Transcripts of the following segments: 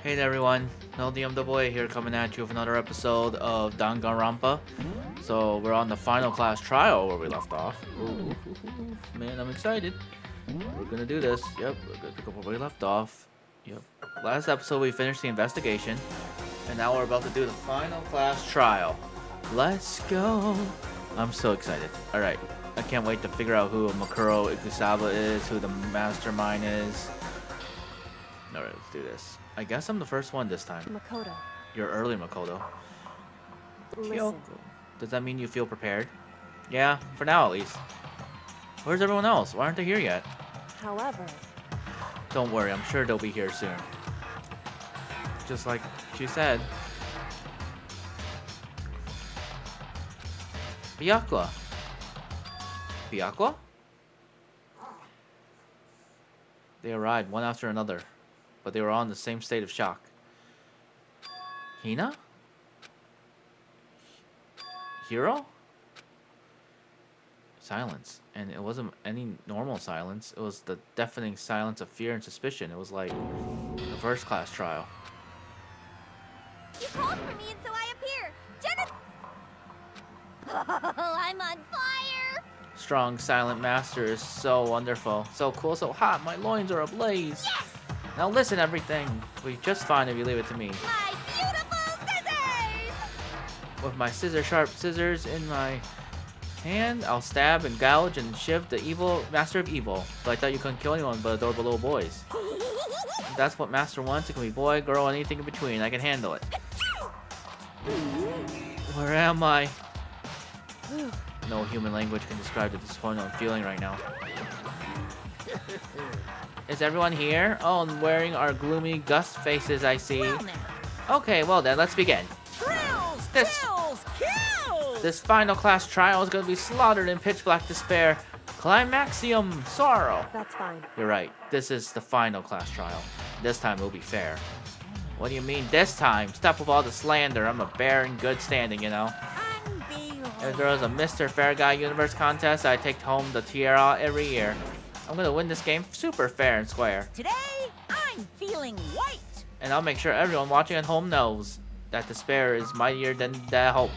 Hey there everyone, LDMAA here coming at you with another episode of Danganronpa. So we're on the final class trial where we left off. Ooh, man, I'm excited. We're gonna do this. Yep, we're gonna pick up where we left off. Yep. Last episode we finished the investigation, and now we're about to do the final class trial. Let's go. I'm so excited. Alright, I can't wait to figure out who Makuro Ikusawa is, who the mastermind is. Alright, let's do this. I guess I'm the first one this time. Makoto, You're early, Makoto. listen. Kyoko. Does that mean you feel prepared? Yeah, for now at least. Where's everyone else? Why aren't they here yet? However, Don't worry, I'm sure they'll be here soon. Just like she said. Byakuya. Byakuya? They arrived one after another, but they were all in the same state of shock. Hina? Hiro? Silence. And it wasn't any normal silence. It was the deafening silence of fear and suspicion. It was like the first class trial. You called for me and so I appear. Oh, I'm on fire. Strong, silent master is so wonderful. So cool, so hot. My loins are ablaze. Yes! Now listen, everything. We'll be just fine if you leave it to me. My beautiful scissors! With my sharp scissors in my hand, I'll stab and gouge and shiv the evil master of evil. But I thought you couldn't kill anyone but adorable little boys. If that's what master wants, it can be boy, girl, anything in between. I can handle it. Where am I? No human language can describe the disappointment I'm feeling right now. Is everyone here? Oh, and wearing our gloomy gust faces, I see. Well now. Okay, well then, let's begin. Thrills! This- Kills! Kills! This final class trial is going to be slaughtered in pitch black despair. Climaxium sorrow. that's fine. You're right. This is the final class trial. This time it will be fair. What do you mean this time? Stop with all the slander. I'm a bear in good standing, you know. If there was a Mr. Fair Guy Universe contest, I'd take home the tiara every year. I'm going to win this game super fair and square. Today, I'm feeling white. And I'll make sure everyone watching at home knows that despair is mightier than the hope.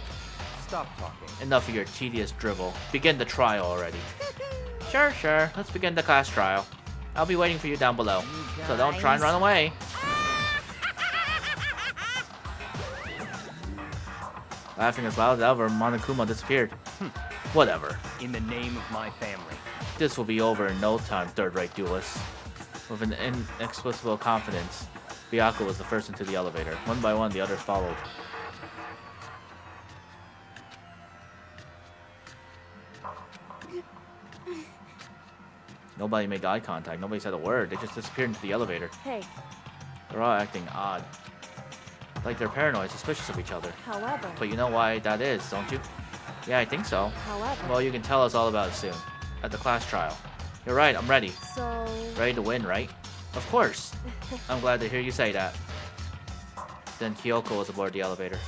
Stop talking. Enough of your tedious drivel. Begin the trial already. Sure. Let's begin the class trial. I'll be waiting for you down below. So don't try and run away. Laughing as loud as ever, Monokuma disappeared. Whatever. In the name of my family. This will be over in no time, third-rate duelist. With an inexplicable confidence, Byakuya was the first into the elevator. One by one, the others followed. Nobody made eye contact. Nobody said a word. They just disappeared into the elevator. Hey, They're all acting odd. Like they're paranoid, suspicious of each other. however, But you know why that is, don't you? Yeah, I think so. however. Well, you can tell us all about it soon. At the class trial. You're right, I'm ready. So, Ready to win, right? Of course. I'm glad to hear you say that. Then Kyoko was aboard the elevator.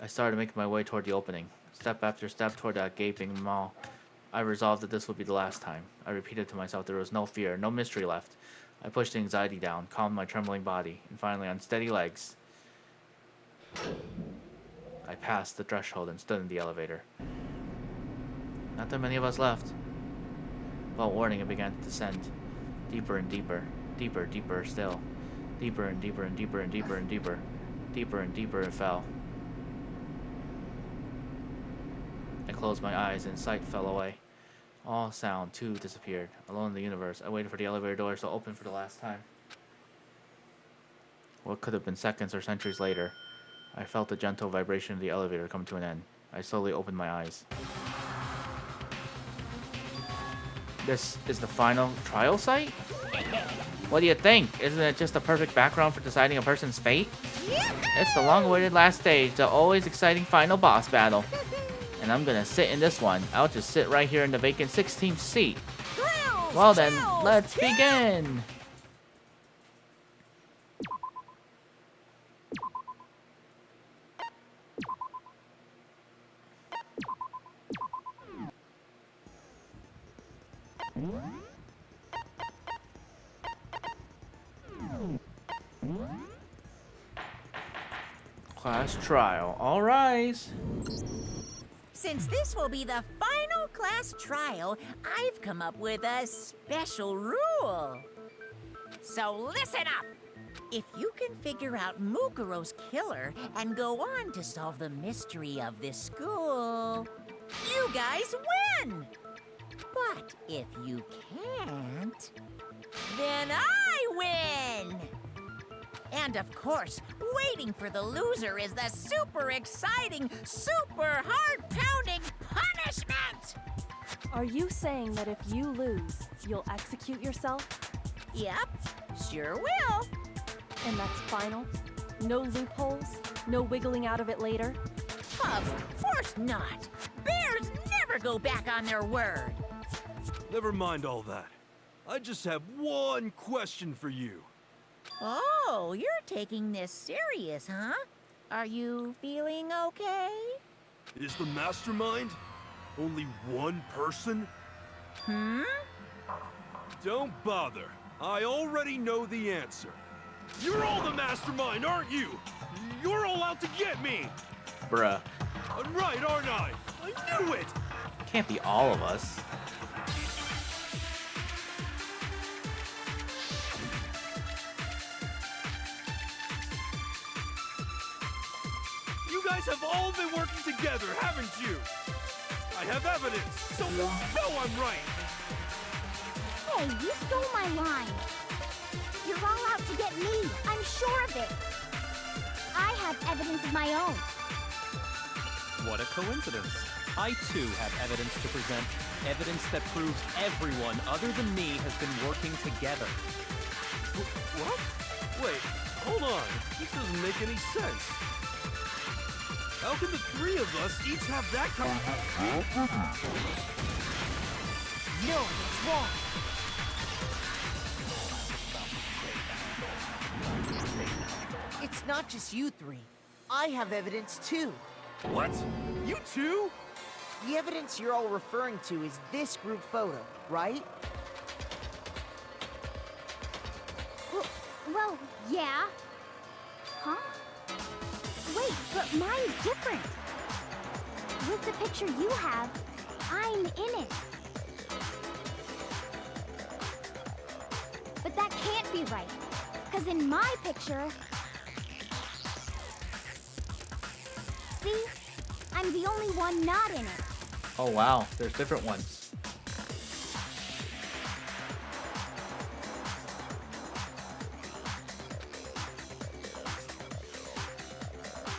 I started making my way toward the opening. Step after step toward that gaping maw. I resolved that this would be the last time. I repeated to myself there was no fear, no mystery left. I pushed the anxiety down, calmed my trembling body, and finally, on steady legs, I passed the threshold and stood in the elevator. Not that many of us left. Without warning, it began to descend. Deeper and deeper. Deeper still. Deeper and deeper and deeper and deeper and deeper. Deeper and deeper it fell. I closed my eyes and sight fell away. All sound, too, disappeared. Alone in the universe, I waited for the elevator doors to open for the last time. What could have been seconds or centuries later, I felt the gentle vibration of the elevator come to an end. I slowly opened my eyes. This is the final trial site? What do you think? Isn't it just a perfect background for deciding a person's fate? It's the long-awaited last stage, the always exciting final boss battle. And I'm gonna sit in this one. I'll just sit right here in the vacant 16th seat. Thrills! Well then, Kills! let's Kills! begin! Class trial. All right. Since this will be the final class trial, I've come up with a special rule. So listen up. If you can figure out Mukuro's killer and go on to solve the mystery of this school, you guys win. But if you can't, then I win. And of course, waiting for the loser is the super exciting, super heart-pounding punishment! Are you saying that if you lose, you'll execute yourself? Yep, sure will. And that's final? No loopholes? No wiggling out of it later? Of course not. Bears never go back on their word. Never mind all that. I just have one question for you. Oh, you're taking this serious, huh? Are you feeling okay? Is the mastermind only one person? Hmm? Don't bother. I already know the answer. You're all the mastermind, aren't you? You're all out to get me! Bruh. I'm right, aren't I? I knew it! Can't be all of us. You guys have all been working together, haven't you? I have evidence, so you know I'm right. Hey, you stole my line. You're all out to get me. I'm sure of it. I have evidence of my own. What a coincidence. I too have evidence to present. Evidence that proves everyone other than me has been working together. What? Wait, hold on. This doesn't make any sense. How can the three of us each have that kind of... No, it's wrong. It's not just you three. I have evidence too. What? You too? The evidence you're all referring to is this group photo, right? Well, yeah. Huh? Wait, but mine's different. With the picture you have, I'm in it. But that can't be right. Because in my picture... See? I'm the only one not in it. Oh wow, there's different ones.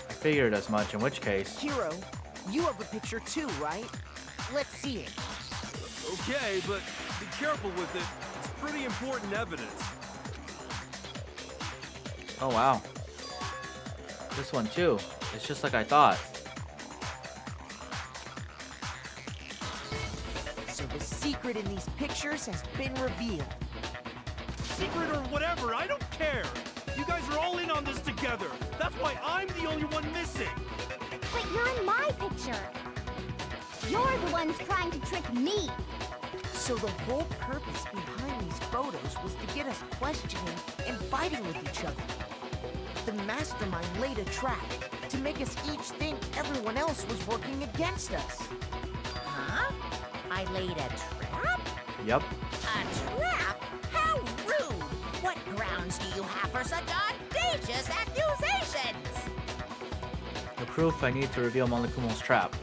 I figured as much, in which case... Hero, you have a picture too, right? Let's see it. Okay, but be careful with it. It's pretty important evidence. Oh wow. This one too. It's just like I thought. So the secret in these pictures has been revealed. Secret or whatever, I don't care. You guys are all in on this together. That's why I'm the only one missing. But you're in my picture. You're the ones trying to trick me. So the whole purpose behind these photos was to get us questioning and fighting with each other. The mastermind laid a trap to make us each think everyone else was working against us. Huh? I laid a trap? Yep. A trap? How rude! What grounds do you have for such audacious accusations? The proof I need to reveal Monokuma trap.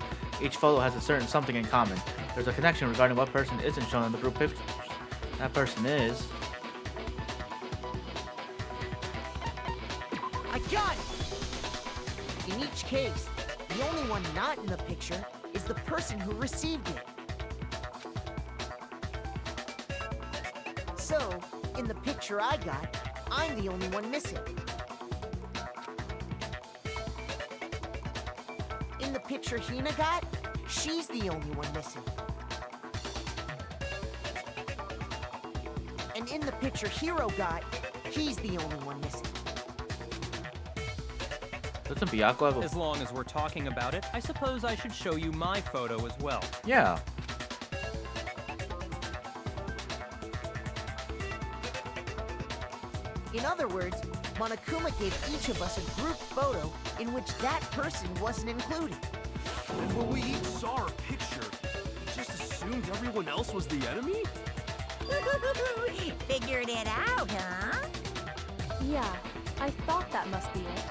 Each photo has a certain something in common. There's a connection regarding what person isn't shown in the group pictures. That person is... I got it! In each case, the only one not in the picture is the person who received it. So, in the picture I got, I'm the only one missing. In the picture Hina got, she's the only one missing. And in the picture Hiro got, he's the only one missing. Doesn't Byakuya have a... As long as we're talking about it, I suppose I should show you my photo as well. Yeah. In other words, Monokuma gave each of us a group photo in which that person wasn't included. And when we each saw our picture, we just assumed everyone else was the enemy? Figured it out, huh? Yeah, I thought that must be it.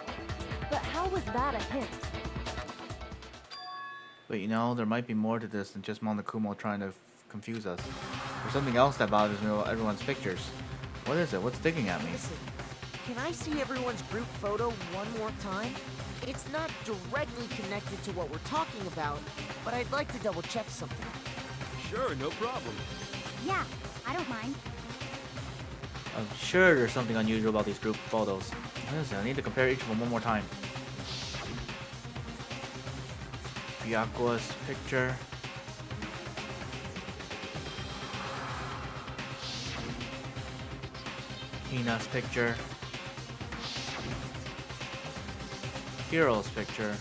But how was that a hint? But you know, there might be more to this than just Monokuma trying to confuse us. There's something else that bothers me about everyone's pictures. What is it? What's digging at me? Listen, can I see everyone's group photo one more time? It's not directly connected to what we're talking about, but I'd like to double check something. Sure, no problem. Yeah, I don't mind. I'm sure there's something unusual about these group photos. What is it? I need to compare each of them one more time. Byakua's picture. Hina's picture. Hiro's picture.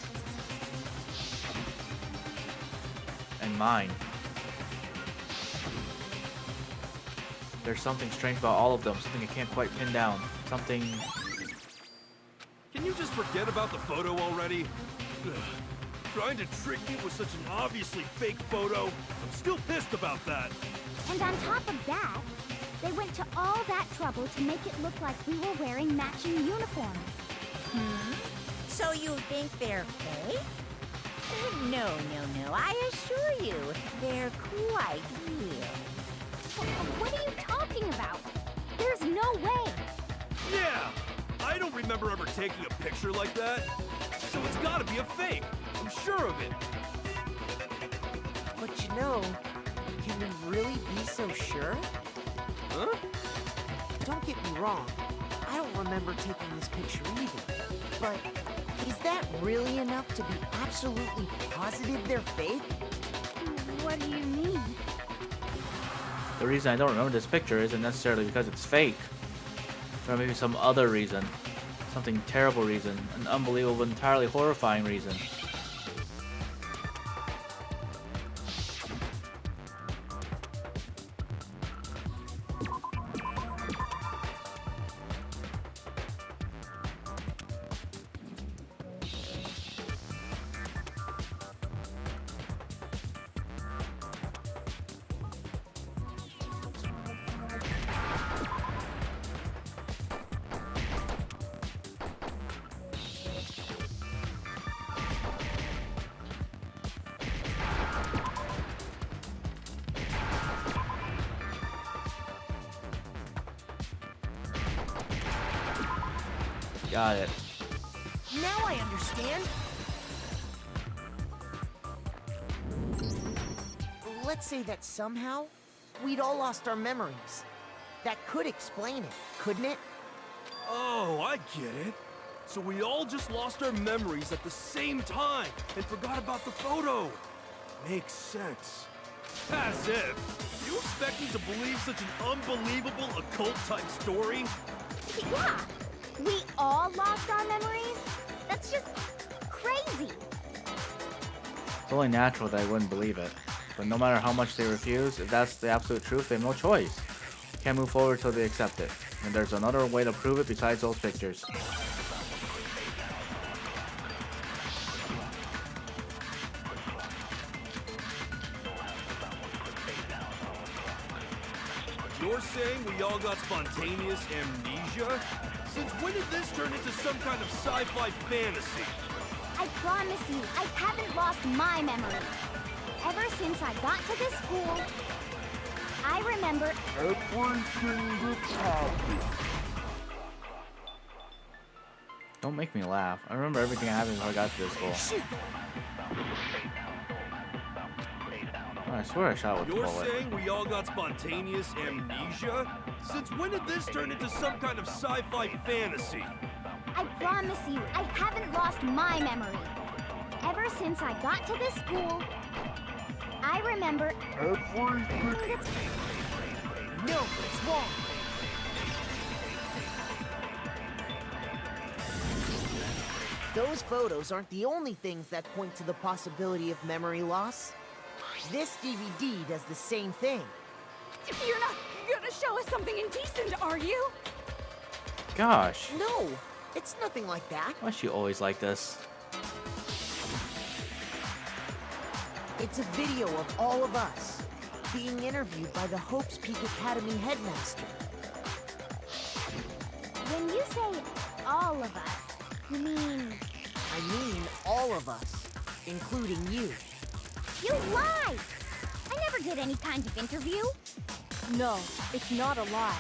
And mine. There's something strange about all of them, something I can't quite pin down. Something... Can you just forget about the photo already? Ugh. Trying to trick me with such an obviously fake photo? I'm still pissed about that. And on top of that, they went to all that trouble to make it look like we were wearing matching uniforms. So you think they're fake? No. I assure you, they're quite real. What are you talking about? There's no way. Yeah! I don't remember ever taking a picture like that. So it's gotta be a fake. I'm sure of it. But you know, can we really be so sure? Huh? Don't get me wrong, I don't remember taking this picture either. But is that really enough to be absolutely positive they're fake? What do you mean? The reason I don't remember this picture isn't necessarily because it's fake. There may be some other reason. Something terrible reason. An unbelievable, entirely horrifying reason. Got it. Now I understand. Let's say that somehow we'd all lost our memories. That could explain it, couldn't it? Oh, I get it. So we all just lost our memories at the same time and forgot about the photo. Makes sense. As if. You expect me to believe such an unbelievable occult-type story? Yeah, we all lost our memories? That's just crazy. It's only natural that I wouldn't believe it. But no matter how much they refuse, if that's the absolute truth, they have no choice. Can't move forward till they accept it. And there's another way to prove it besides those pictures. You're saying we all got spontaneous amnesia? Since when did this turn into some kind of sci-fi fantasy? I promise you, I haven't lost my memory. Ever since I got to this school, I remember everything that's happened. Don't make me laugh. I remember everything that happened before I got to this school. Oh, I swear I shot with the You're bullet. saying we all got spontaneous amnesia? Since when did this turn into some kind of sci-fi fantasy? I promise you, I haven't lost my memory. Ever since I got to this school, I remember everything that's... No, it's wrong. Those photos aren't the only things that point to the possibility of memory loss. This DVD does the same thing. You're not gonna show us something indecent, are you? Gosh. No, it's nothing like that. Why is she always like this? It's a video of all of us being interviewed by the Hopes Peak Academy headmaster. When you say all of us, you mean I mean all of us, including you. you lie! I never did any kind of interview. No, it's not a lie.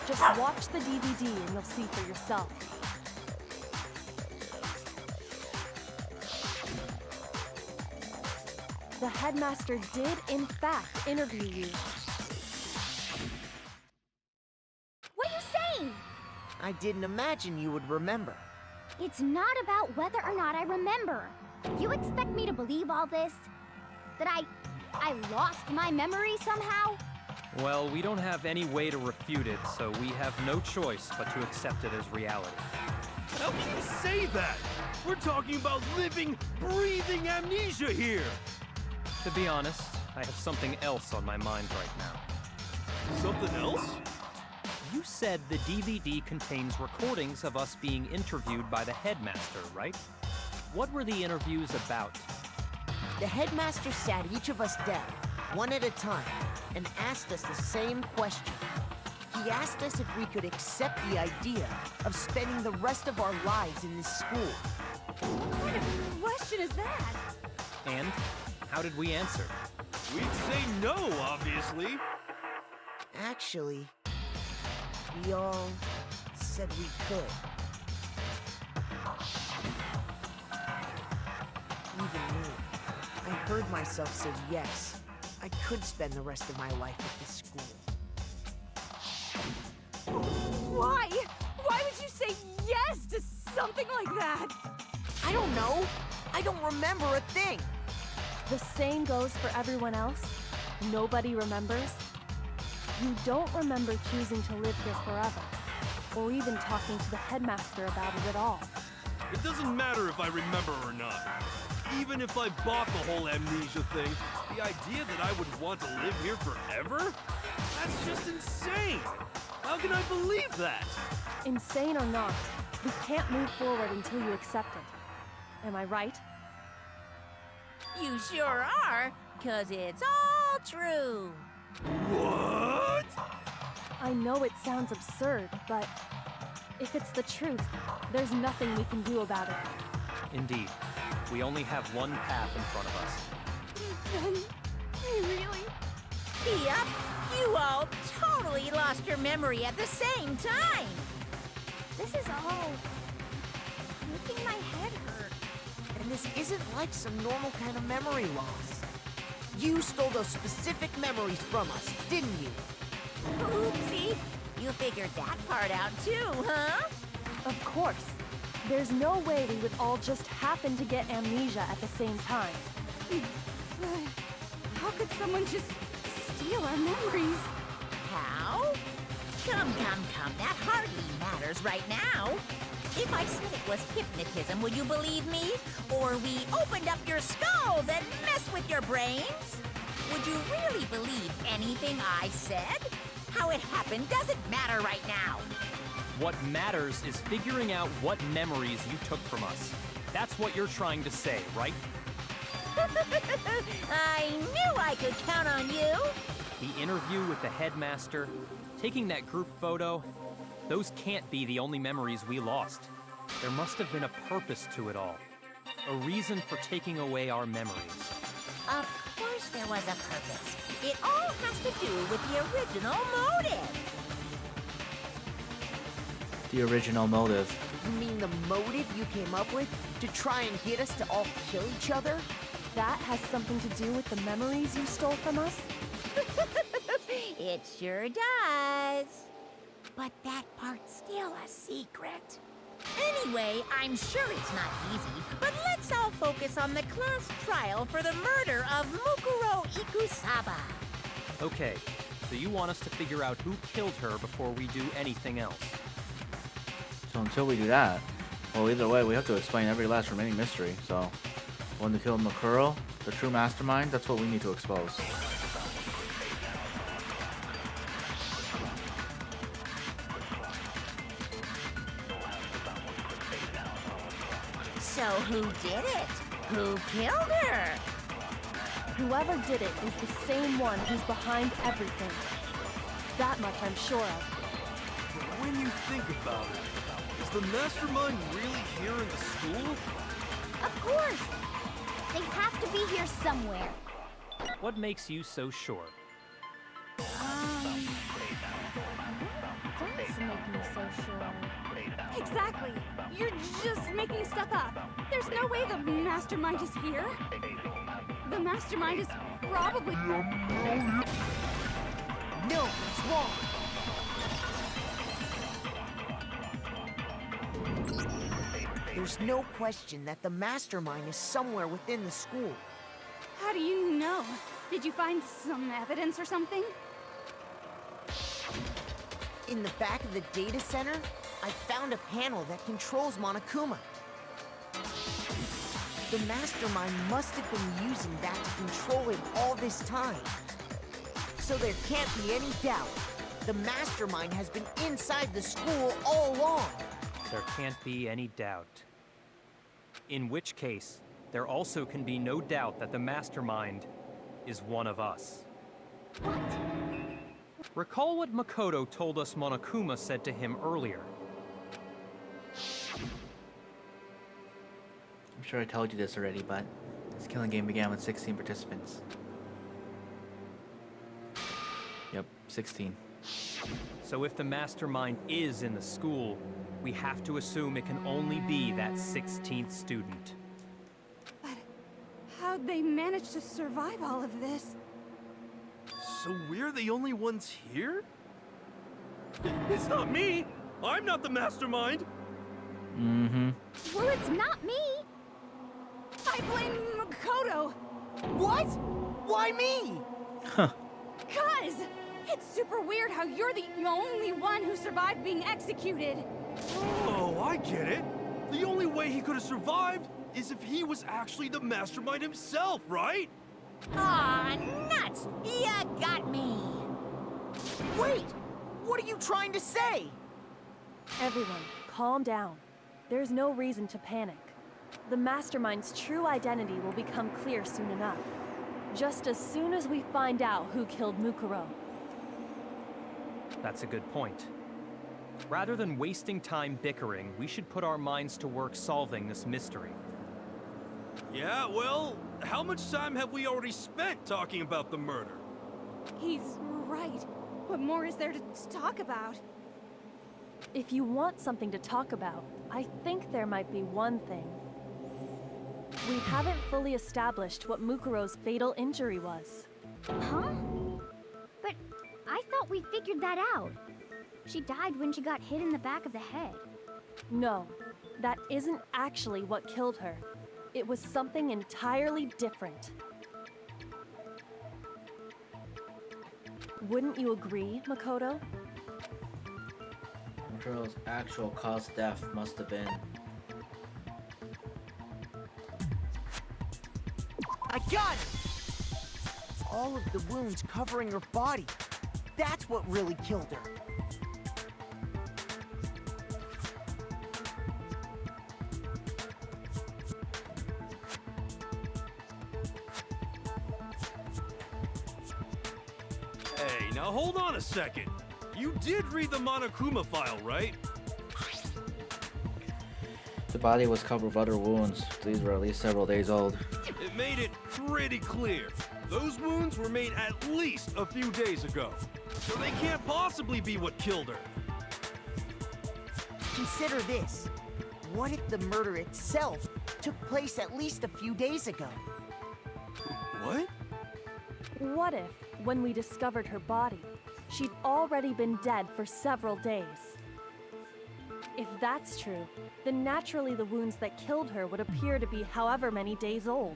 Just watch the DVD and you'll see for yourself. The headmaster did, in fact, interview you. What are you saying? I didn't imagine you would remember. It's not about whether or not I remember. You expect me to believe all this? That I lost my memory somehow? Well, we don't have any way to refute it, so we have no choice but to accept it as reality. How can you say that? We're talking about living, breathing amnesia here. To be honest, I have something else on my mind right now. Something else? You said the DVD contains recordings of us being interviewed by the headmaster, right? What were the interviews about? The headmaster sat each of us down, one at a time, and asked us the same question. He asked us if we could accept the idea of spending the rest of our lives in this school. What kind of question is that? And how did we answer? We'd say no, obviously. Actually, we all said we could. Even me. I heard myself say yes. I could spend the rest of my life at this school. Why? Why would you say yes to something like that? I don't know. I don't remember a thing. The same goes for everyone else. Nobody remembers. You don't remember choosing to live here forever, or even talking to the headmaster about it at all. It doesn't matter if I remember or not. Even if I bought the whole amnesia thing, the idea that I would want to live here forever? That's just insane! How can I believe that? Insane or not, we can't move forward until you accept it. Am I right? You sure are, 'cause it's all true. What? I know it sounds absurd, but if it's the truth, there's nothing we can do about it. Indeed, we only have one path in front of us. Then, I really... Yep, you all totally lost your memory at the same time. This is all making my head hurt. And this isn't like some normal kind of memory loss. You stole those specific memories from us, didn't you? Oopsie, you figured that part out too, huh? Of course. There's no way we would all just happen to get amnesia at the same time. How could someone just steal our memories? How? Come, that hardly matters right now. If I said it was hypnotism, would you believe me? Or we opened up your skulls and messed with your brains? Would you really believe anything I said? How it happened doesn't matter right now. What matters is figuring out what memories you took from us. That's what you're trying to say, right? I knew I could count on you. The interview with the headmaster, taking that group photo, those can't be the only memories we lost. There must have been a purpose to it all. A reason for taking away our memories. Of course there was a purpose. It all has to do with the original motive. The original motive. You mean the motive you came up with to try and get us to all kill each other? That has something to do with the memories you stole from us? It sure does. But that part's still a secret. Anyway, I'm sure it's not easy, but let's all focus on the class trial for the murder of Mukuro Ikusaba. Okay, so you want us to figure out who killed her before we do anything else. So until we do that, well, either way, we have to explain every last remaining mystery. So, one to kill Mukuro, the true mastermind, that's what we need to expose. So who did it? Who killed her? Whoever did it is the same one who's behind everything. That much I'm sure of. But when you think about it, is the mastermind really here in the school? Of course! They have to be here somewhere. What makes you so sure? Does make me so sure. Exactly. You're just making stuff up. There's no way the mastermind is here. The mastermind is probably... No, it's wrong. There's no question that the mastermind is somewhere within the school. How do you know? Did you find some evidence or something? In the back of the data center, I found a panel that controls Monokuma. The mastermind must have been using that to control it all this time. So there can't be any doubt. The mastermind has been inside the school all along. There can't be any doubt. In which case, there also can be no doubt that the mastermind is one of us. What? Recall what Makoto told us Monokuma said to him earlier. I'm sure I told you this already, but this killing game began with 16 participants. Yep, 16. So if the mastermind is in the school, we have to assume it can only be that 16th student. But how'd they manage to survive all of this? So we're the only ones here? It's not me! I'm not the mastermind! Mm-hmm. Well, it's not me! I blame Makoto! What? Why me? Huh. Cuz! It's super weird how you're the only one who survived being executed. Oh, I get it. The only way he could have survived is if he was actually the mastermind himself, right? Aw, nuts! Ya got me! Wait! What are you trying to say? Everyone, calm down. There's no reason to panic. The mastermind's true identity will become clear soon enough. Just as soon as we find out who killed Mukuro. That's a good point. Rather than wasting time bickering, we should put our minds to work solving this mystery. Yeah, well, how much time have we already spent talking about the murder? He's right. What more is there to talk about? If you want something to talk about, I think there might be one thing. We haven't fully established what Mukuro's fatal injury was. Huh? But I thought we figured that out. She died when she got hit in the back of the head. No, that isn't actually what killed her. It was something entirely different. Wouldn't you agree, Makoto? Mukuro's actual cause of death must have been... I got it! All of the wounds covering her body. That's what really killed her. Hey, now hold on a second. You did read the Monokuma file, right? The body was covered with other wounds. These were at least several days old. It made it pretty clear. Those wounds were made at least a few days ago. So they can't possibly be what killed her. Consider this. What if the murder itself took place at least a few days ago? What? What if, when we discovered her body, she'd already been dead for several days? If that's true, then naturally the wounds that killed her would appear to be however many days old.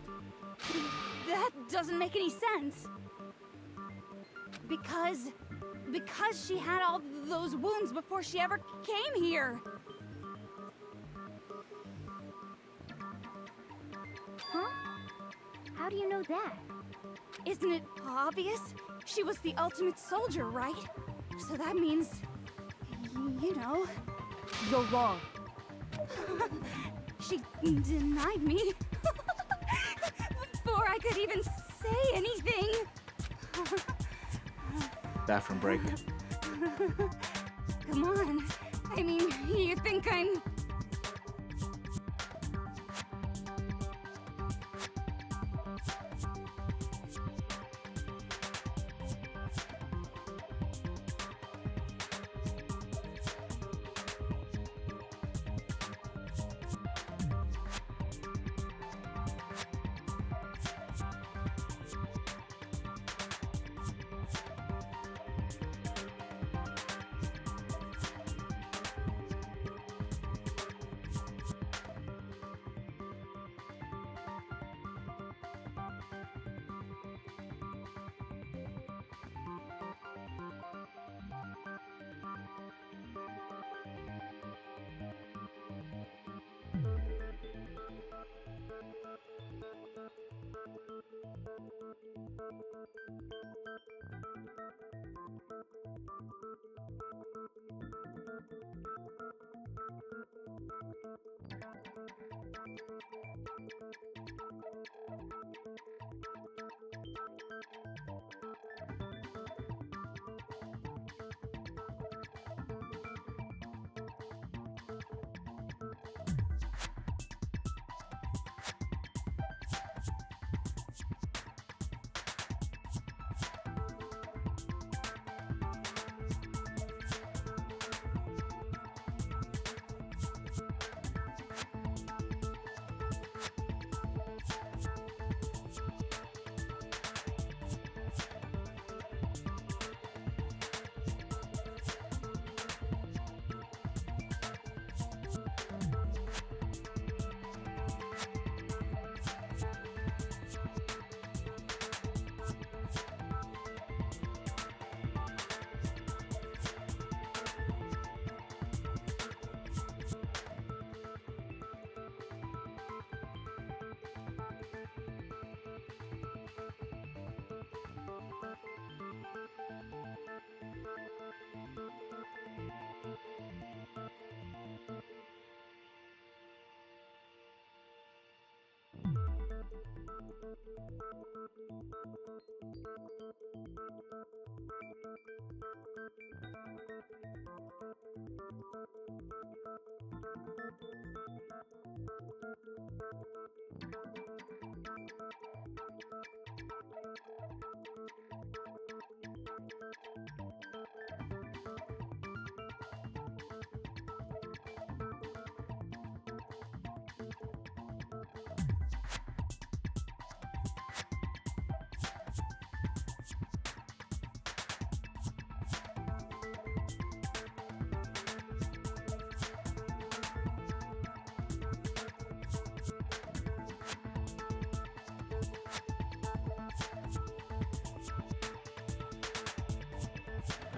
That doesn't make any sense. Because she had all those wounds before she ever came here. Huh? How do you know that? Isn't it obvious? She was the ultimate soldier, right? So that means, you know... You're wrong. She denied me. Before I could even say anything. Bathroom break. Come on. I mean, you think I'm...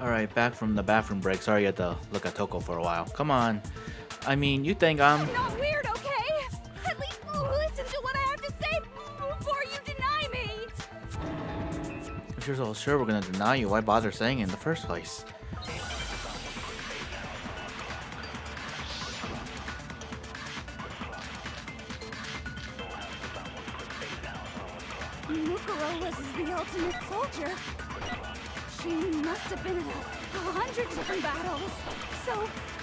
Alright, back from the bathroom break. Sorry you had to look at Toko for a while. Come on. I mean, you think I'm... not weird, okay? At least listen to what I have to say before you deny me! If you're so sure we're gonna deny you, why bother saying it in the first place? Mukuro was the ultimate soldier. She must have been in 100 different battles. So,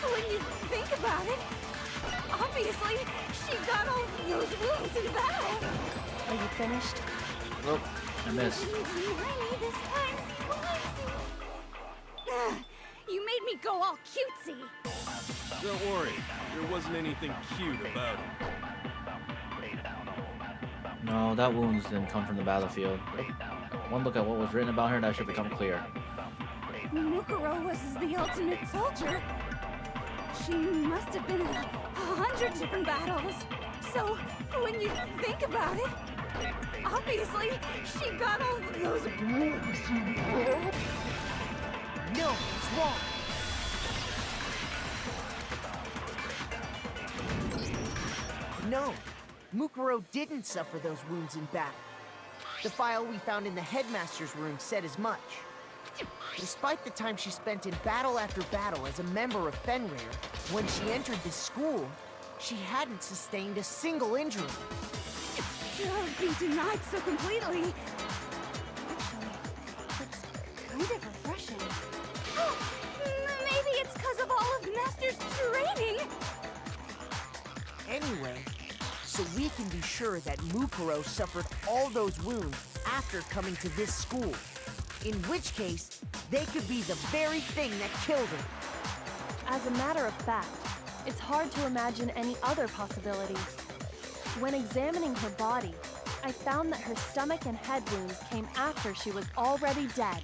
when you think about it, obviously, she got all those wounds in battle. Are you finished? Oh, I missed. You didn't deny me this time, you made me go all cutesy. Don't worry, there wasn't anything cute about it. No, that wounds didn't come from the battlefield. One look at what was written about her, that should become clear. Mukuro was the ultimate soldier. She must have been in 100 different battles. So, when you think about it, obviously, she got all those... No, it's wrong. No, Mukuro didn't suffer those wounds in battle. The file we found in the headmaster's room said as much. Despite the time she spent in battle after battle as a member of Fenrir, when she entered this school, she hadn't sustained a single injury. To be denied so completely. Actually, it's kind of refreshing. Oh, maybe it's because of all of Master's training. Anyway, so we can be sure that Mukuro suffered all those wounds after coming to this school. In which case, they could be the very thing that killed her. As a matter of fact, it's hard to imagine any other possibility. When examining her body, I found that her stomach and head wounds came after she was already dead.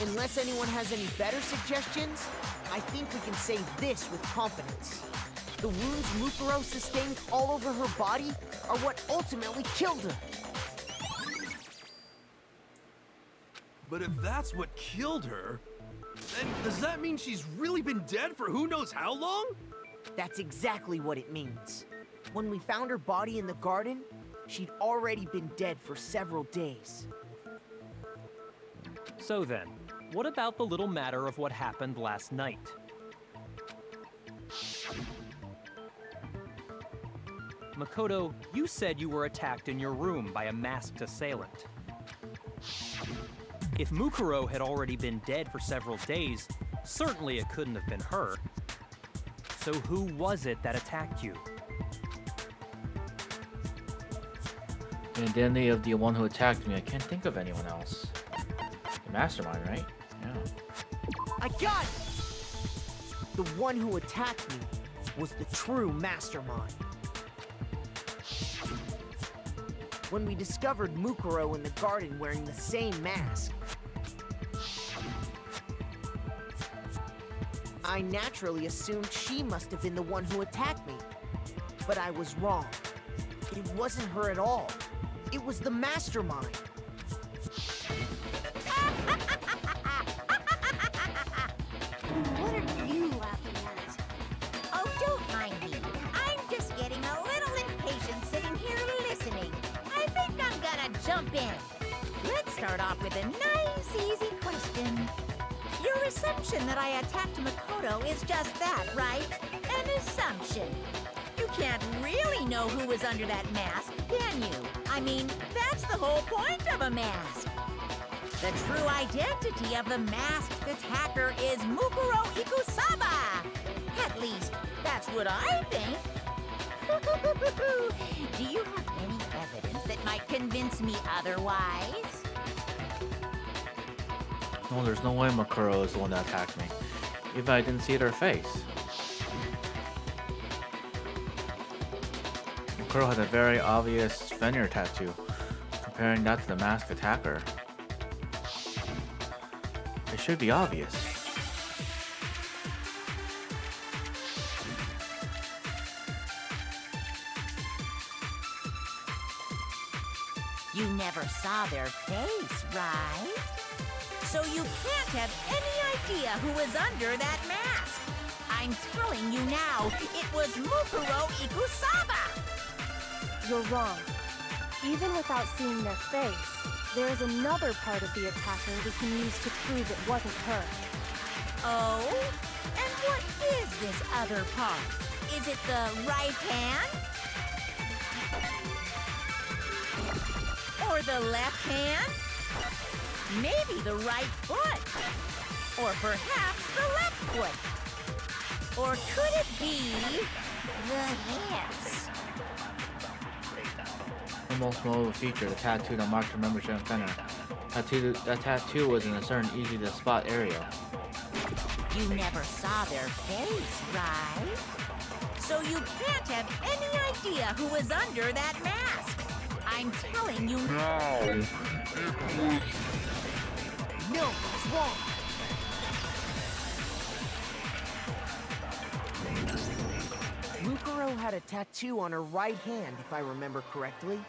Unless anyone has any better suggestions, I think we can say this with confidence. The wounds Mukuro sustained all over her body are what ultimately killed her. But if that's what killed her, then does that mean she's really been dead for who knows how long? That's exactly what it means. When we found her body in the garden, she'd already been dead for several days. So then, what about the little matter of what happened last night? Makoto, you said you were attacked in your room by a masked assailant. If Mukuro had already been dead for several days, certainly it couldn't have been her. So who was it that attacked you? The identity of the one who attacked me, I can't think of anyone else. The mastermind, right? Yeah. I got it! The one who attacked me was the true mastermind. When we discovered Mukuro in the garden wearing the same mask, I naturally assumed she must have been the one who attacked me. But I was wrong. It wasn't her at all. It was the mastermind. What are you laughing at? Oh, don't mind me. I'm just getting a little impatient sitting here listening. I think I'm gonna jump in. Let's start off with a nice, easy question. Your assumption that I attacked Makoto is just that, right? An assumption. You can't really know who was under that mask, can you? I mean, that's the whole point of a mask. The true identity of the masked attacker is Mukuro Ikusaba. At least, that's what I think. Do you have any evidence that might convince me otherwise? No, there's no way Makuro is the one that attacked me. Even I didn't see her face. Makuro had a very obvious Fenrir tattoo, comparing that to the masked attacker. It should be obvious. You never saw their face, right? So you can't have any idea who was under that mask. I'm telling you now, it was Mukuro Ikusaba. You're wrong. Even without seeing their face, there is another part of the attacker we can use to prove it wasn't her. Oh? And what is this other part? Is it the right hand? Or the left hand? Maybe the right foot? Or perhaps the left foot? Or could it be the hands? The most notable feature, the tattoo that marked her membership in Fenrir. That tattoo was in a certain easy-to-spot area. You never saw their face, right? So you can't have any idea who was under that mask. I'm telling you now. No, it's wrong. Mukuro had a tattoo on her right hand, if I remember correctly.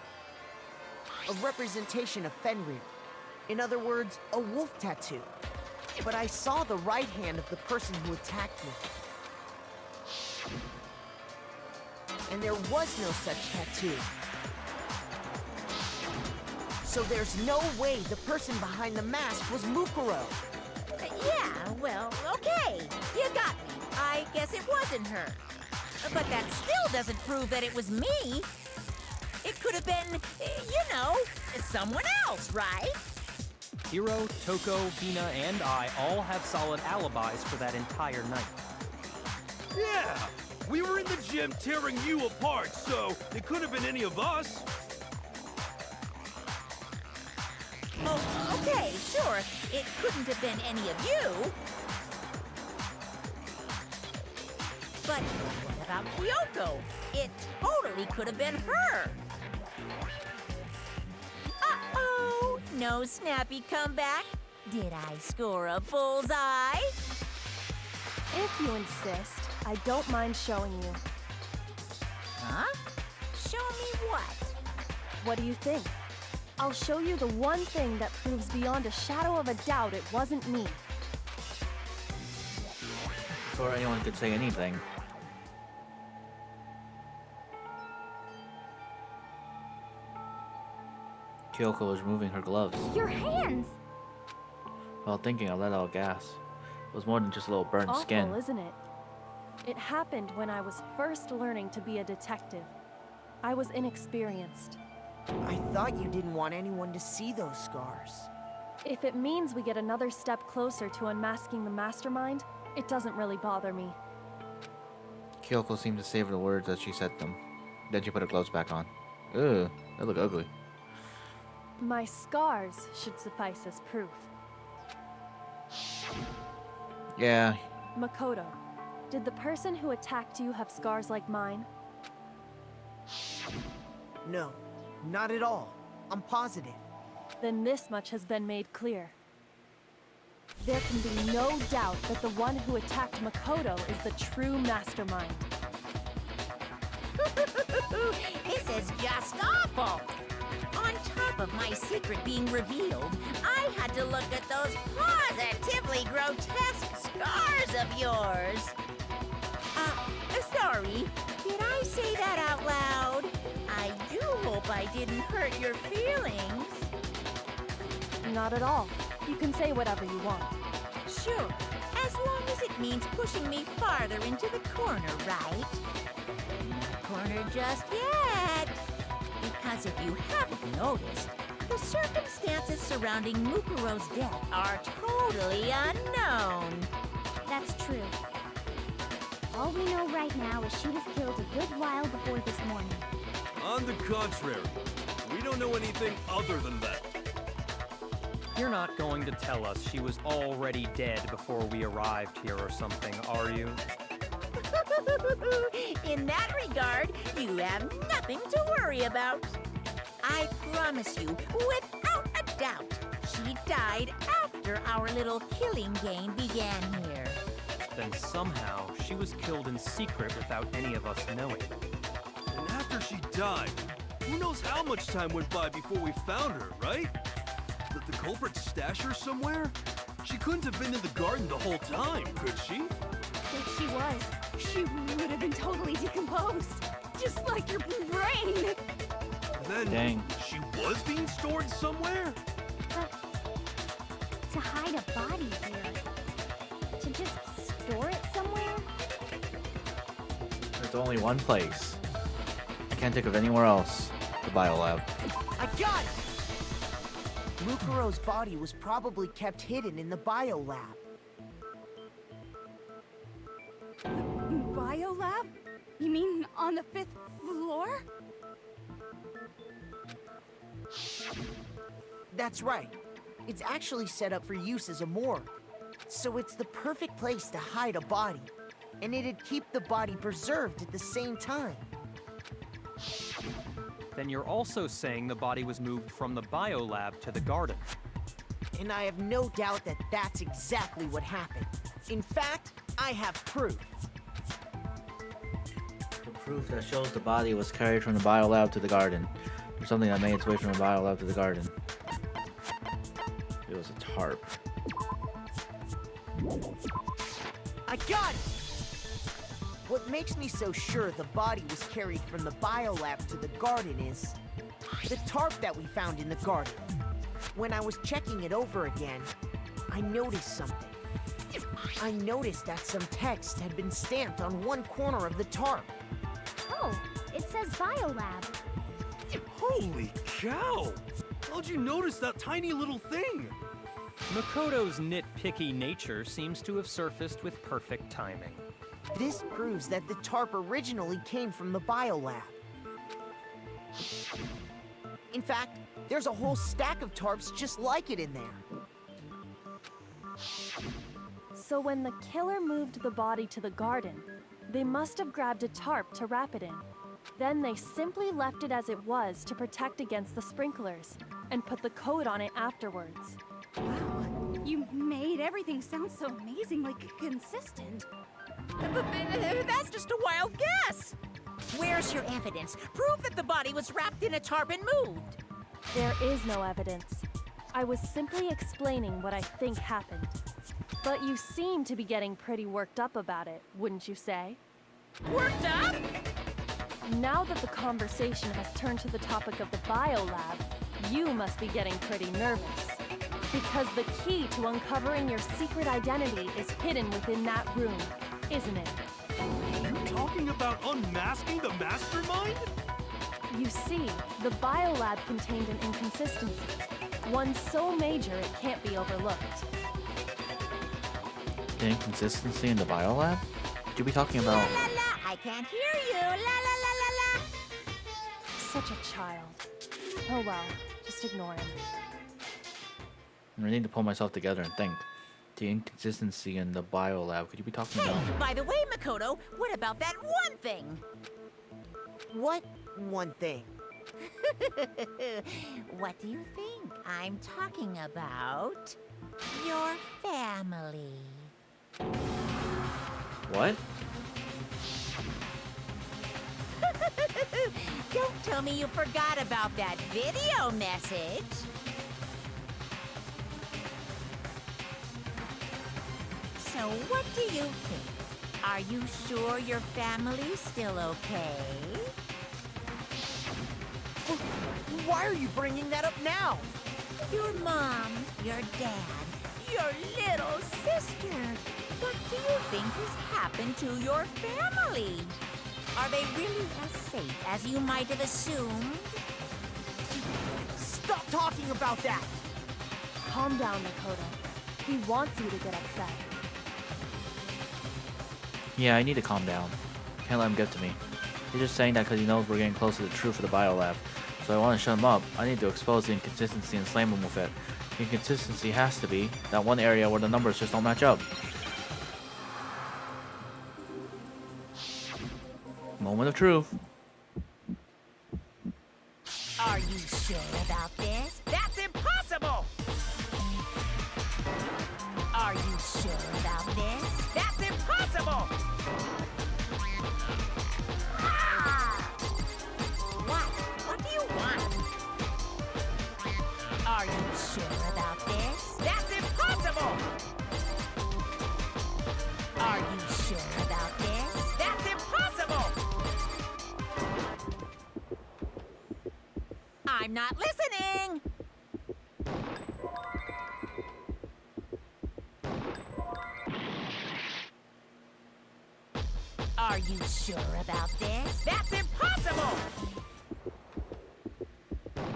A representation of Fenrir. In other words, a wolf tattoo. But I saw the right hand of the person who attacked me. And there was no such tattoo. So there's no way the person behind the mask was Mukuro. Yeah, well, okay. You got me. I guess it wasn't her. But that still doesn't prove that it was me. It could have been, someone else, right? Hiro, Toko, Hina, and I all have solid alibis for that entire night. Yeah! We were in the gym tearing you apart, so it could have been any of us. Oh, okay, sure. It couldn't have been any of you. But what about Kyoko? It totally could have been her. Uh-oh! No snappy comeback? Did I score a bullseye? If you insist, I don't mind showing you. Huh? Show me what? What do you think? I'll show you the one thing that proves beyond a shadow of a doubt it wasn't me. Before anyone could say anything. Kyoko was removing her gloves. Your hands! While thinking, I let out gas. It was more than just a little burnt Awful, skin. isn't it? It happened when I was first learning to be a detective. I was inexperienced. I thought you didn't want anyone to see those scars. If it means we get another step closer to unmasking the mastermind, it doesn't really bother me. Kyoko seemed to savor the words as she said them. Then she put her gloves back on. Ugh, they look ugly. My scars should suffice as proof. Yeah, Makoto, did the person who attacked you have scars like mine? No, not at all. I'm positive. Then this much has been made clear. There can be no doubt that the one who attacked Makoto is the true mastermind. This is just awful. On top of my secret being revealed, I had to look at those positively grotesque scars of yours. Sorry, did I say that out loud? I do hope I didn't hurt your feelings. Not at all. You can say whatever you want. Sure, as long as it means pushing me farther into the corner, right? Not corner just yet. Because if you haven't noticed, the circumstances surrounding Mukuro's death are totally unknown. That's true. All we know right now is she was killed a good while before this morning. On the contrary, we don't know anything other than that. You're not going to tell us she was already dead before we arrived here or something, are you? In that regard, you have nothing to worry about. I promise you, without a doubt, she died after our little killing game began here. Then somehow she was killed in secret without any of us knowing. And after she died, who knows how much time went by before we found her, right? Did the culprit stash her somewhere? She couldn't have been in the garden the whole time, could she? If she was, she would have been totally decomposed. Just like your brain. Then Dang. she was being stored somewhere? To hide a body here. To just store it somewhere? there's only one place. I can't think of anywhere else. The biolab. I got it! Mukuro's body was probably kept hidden in the biolab. Biolab? You mean on the 5th floor? That's right. It's actually set up for use as a morgue. So it's the perfect place to hide a body. And it'd keep the body preserved at the same time. Then you're also saying the body was moved from the biolab to the garden. And I have no doubt that that's exactly what happened. In fact, I have proof. The proof that shows the body was carried from the biolab to the garden. Or something that made its way from the biolab to the garden. It was a tarp. I got it! What makes me so sure the body was carried from the biolab to the garden is the tarp that we found in the garden. When I was checking it over again, I noticed something. I noticed that some text had been stamped on one corner of the tarp. Oh, it says Biolab. Holy cow! How'd you notice that tiny little thing? Makoto's nitpicky nature seems to have surfaced with perfect timing. This proves that the tarp originally came from the biolab. In fact, there's a whole stack of tarps just like it in there. So when the killer moved the body to the garden, they must have grabbed a tarp to wrap it in. Then they simply left it as it was to protect against the sprinklers, and put the coat on it afterwards. Wow, you made everything sound so amazingly consistent. That's just a wild guess. Where's your evidence? Prove that the body was wrapped in a tarp and moved. There is no evidence. I was simply explaining what I think happened. But you seem to be getting pretty worked up about it, wouldn't you say? Worked up? Now that the conversation has turned to the topic of the biolab, you must be getting pretty nervous. Because the key to uncovering your secret identity is hidden within that room, isn't it? Are you talking about unmasking the mastermind? You see, the biolab contained an inconsistency. One so major it can't be overlooked. The inconsistency in the biolab? What you be talking La about? la la, I can't hear you. La la la la la. Such a child. Oh well, just ignore him. I need to pull myself together and think. The inconsistency in the biolab. Could you be talking Hey, about? by the way, Makoto, what about that one thing? What one thing? What do you think I'm talking about? Your family. What? Don't tell me you forgot about that video message. So what do you think? Are you sure your family's still okay? Why are you bringing that up now? Your mom, your dad, your little sister. What do you think has happened to your family? Are they really as safe as you might have assumed? Stop talking about that! Calm down, Makoto. He wants you to get upset. Yeah, I need to calm down. Can't let him get to me. He's just saying that because he knows we're getting close to the truth of the biolab. So I want to shut him up. I need to expose the inconsistency and slam him with it. The inconsistency has to be that one area where the numbers just don't match up. Moment of truth. Are you sure about this? That's impossible! Are you sure about this? That's impossible! Ah! What? What do you want? Are you sure about this? That's impossible! Are you sure about this? That's impossible! I'm not listening! Are you sure about this? That's impossible!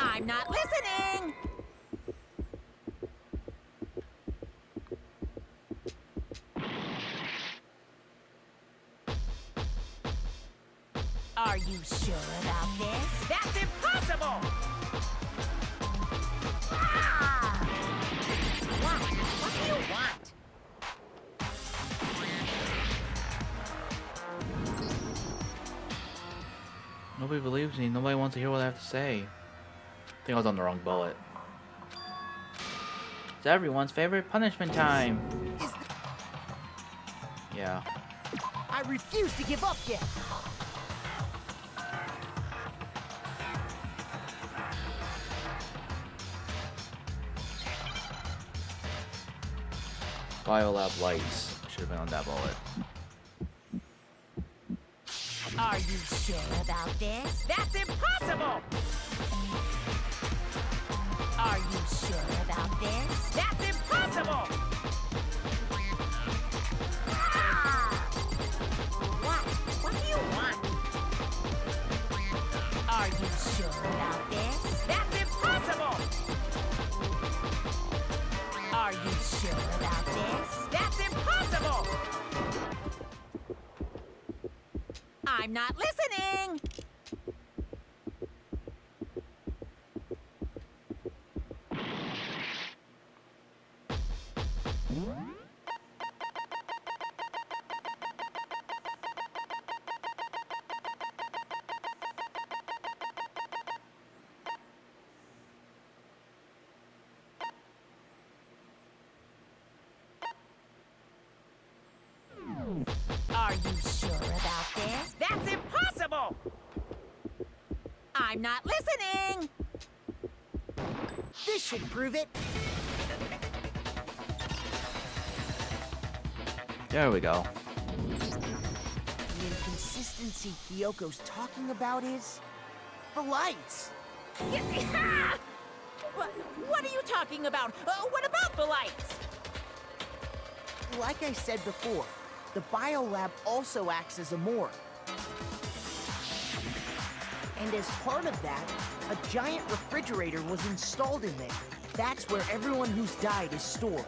I'm not listening! Are you sure about this? That's impossible! Ah! What? What do you want? Nobody believes me. Nobody wants to hear what I have to say. I think I was on the wrong bullet. It's everyone's favorite punishment time. Yeah. I refuse to give up yet! Biolab lights. Should have been on that bullet. Are you sure about this? That's impossible! Are you sure about this? That's impossible! I'm not listening! Are you sure about this? That's impossible! I'm not listening! This should prove it. There we go. The inconsistency Kyoko's talking about is the lights. What are you talking about? What about the lights? Like I said before, the biolab also acts as a morgue. And as part of that, a giant refrigerator was installed in there. That's where everyone who's died is stored.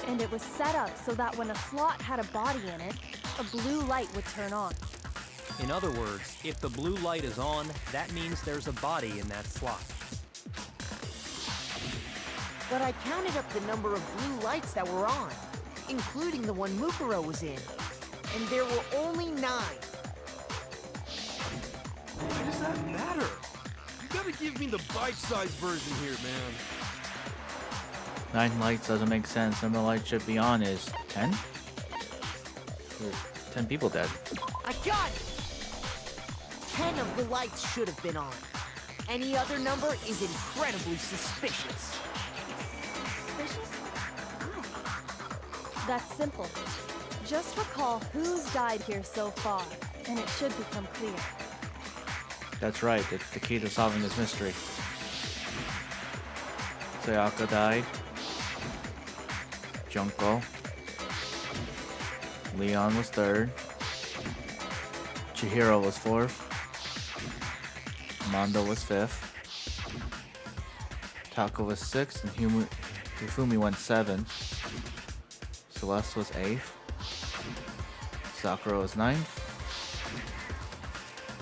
And it was set up so that when a slot had a body in it, a blue light would turn on. In other words, if the blue light is on, that means there's a body in that slot. But I counted up the number of blue lights that were on, including the one Mukuro was in. And there were only 9. Why does that matter? You gotta give me the bite-sized version here, man. 9 lights doesn't make sense. The number of lights should be on is 10? There's 10 people dead. I got it! 10 of the lights should have been on. Any other number is incredibly suspicious. Suspicious? That's simple. Just recall who's died here so far, and it should become clear. That's right, it's the key to solving this mystery. Sayaka died. Junko. Leon was 3rd. Chihiro was 4th. Mondo was 5th. Taka was 6th, and Hifumi went 7th. Celeste was 8th. Sakura was 9th.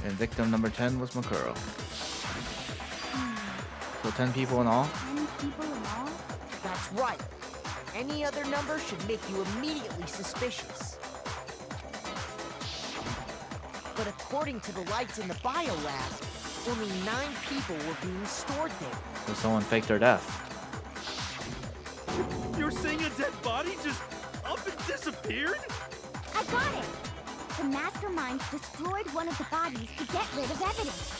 And victim number 10 was Makuro. So 10 people in all? 10 people in all? That's right. Any other number should make you immediately suspicious. But according to the lights in the biolab, only 9 people were being stored there. So someone faked their death. You're saying a dead body just up and disappeared? I got it! The mastermind destroyed one of the bodies to get rid of evidence.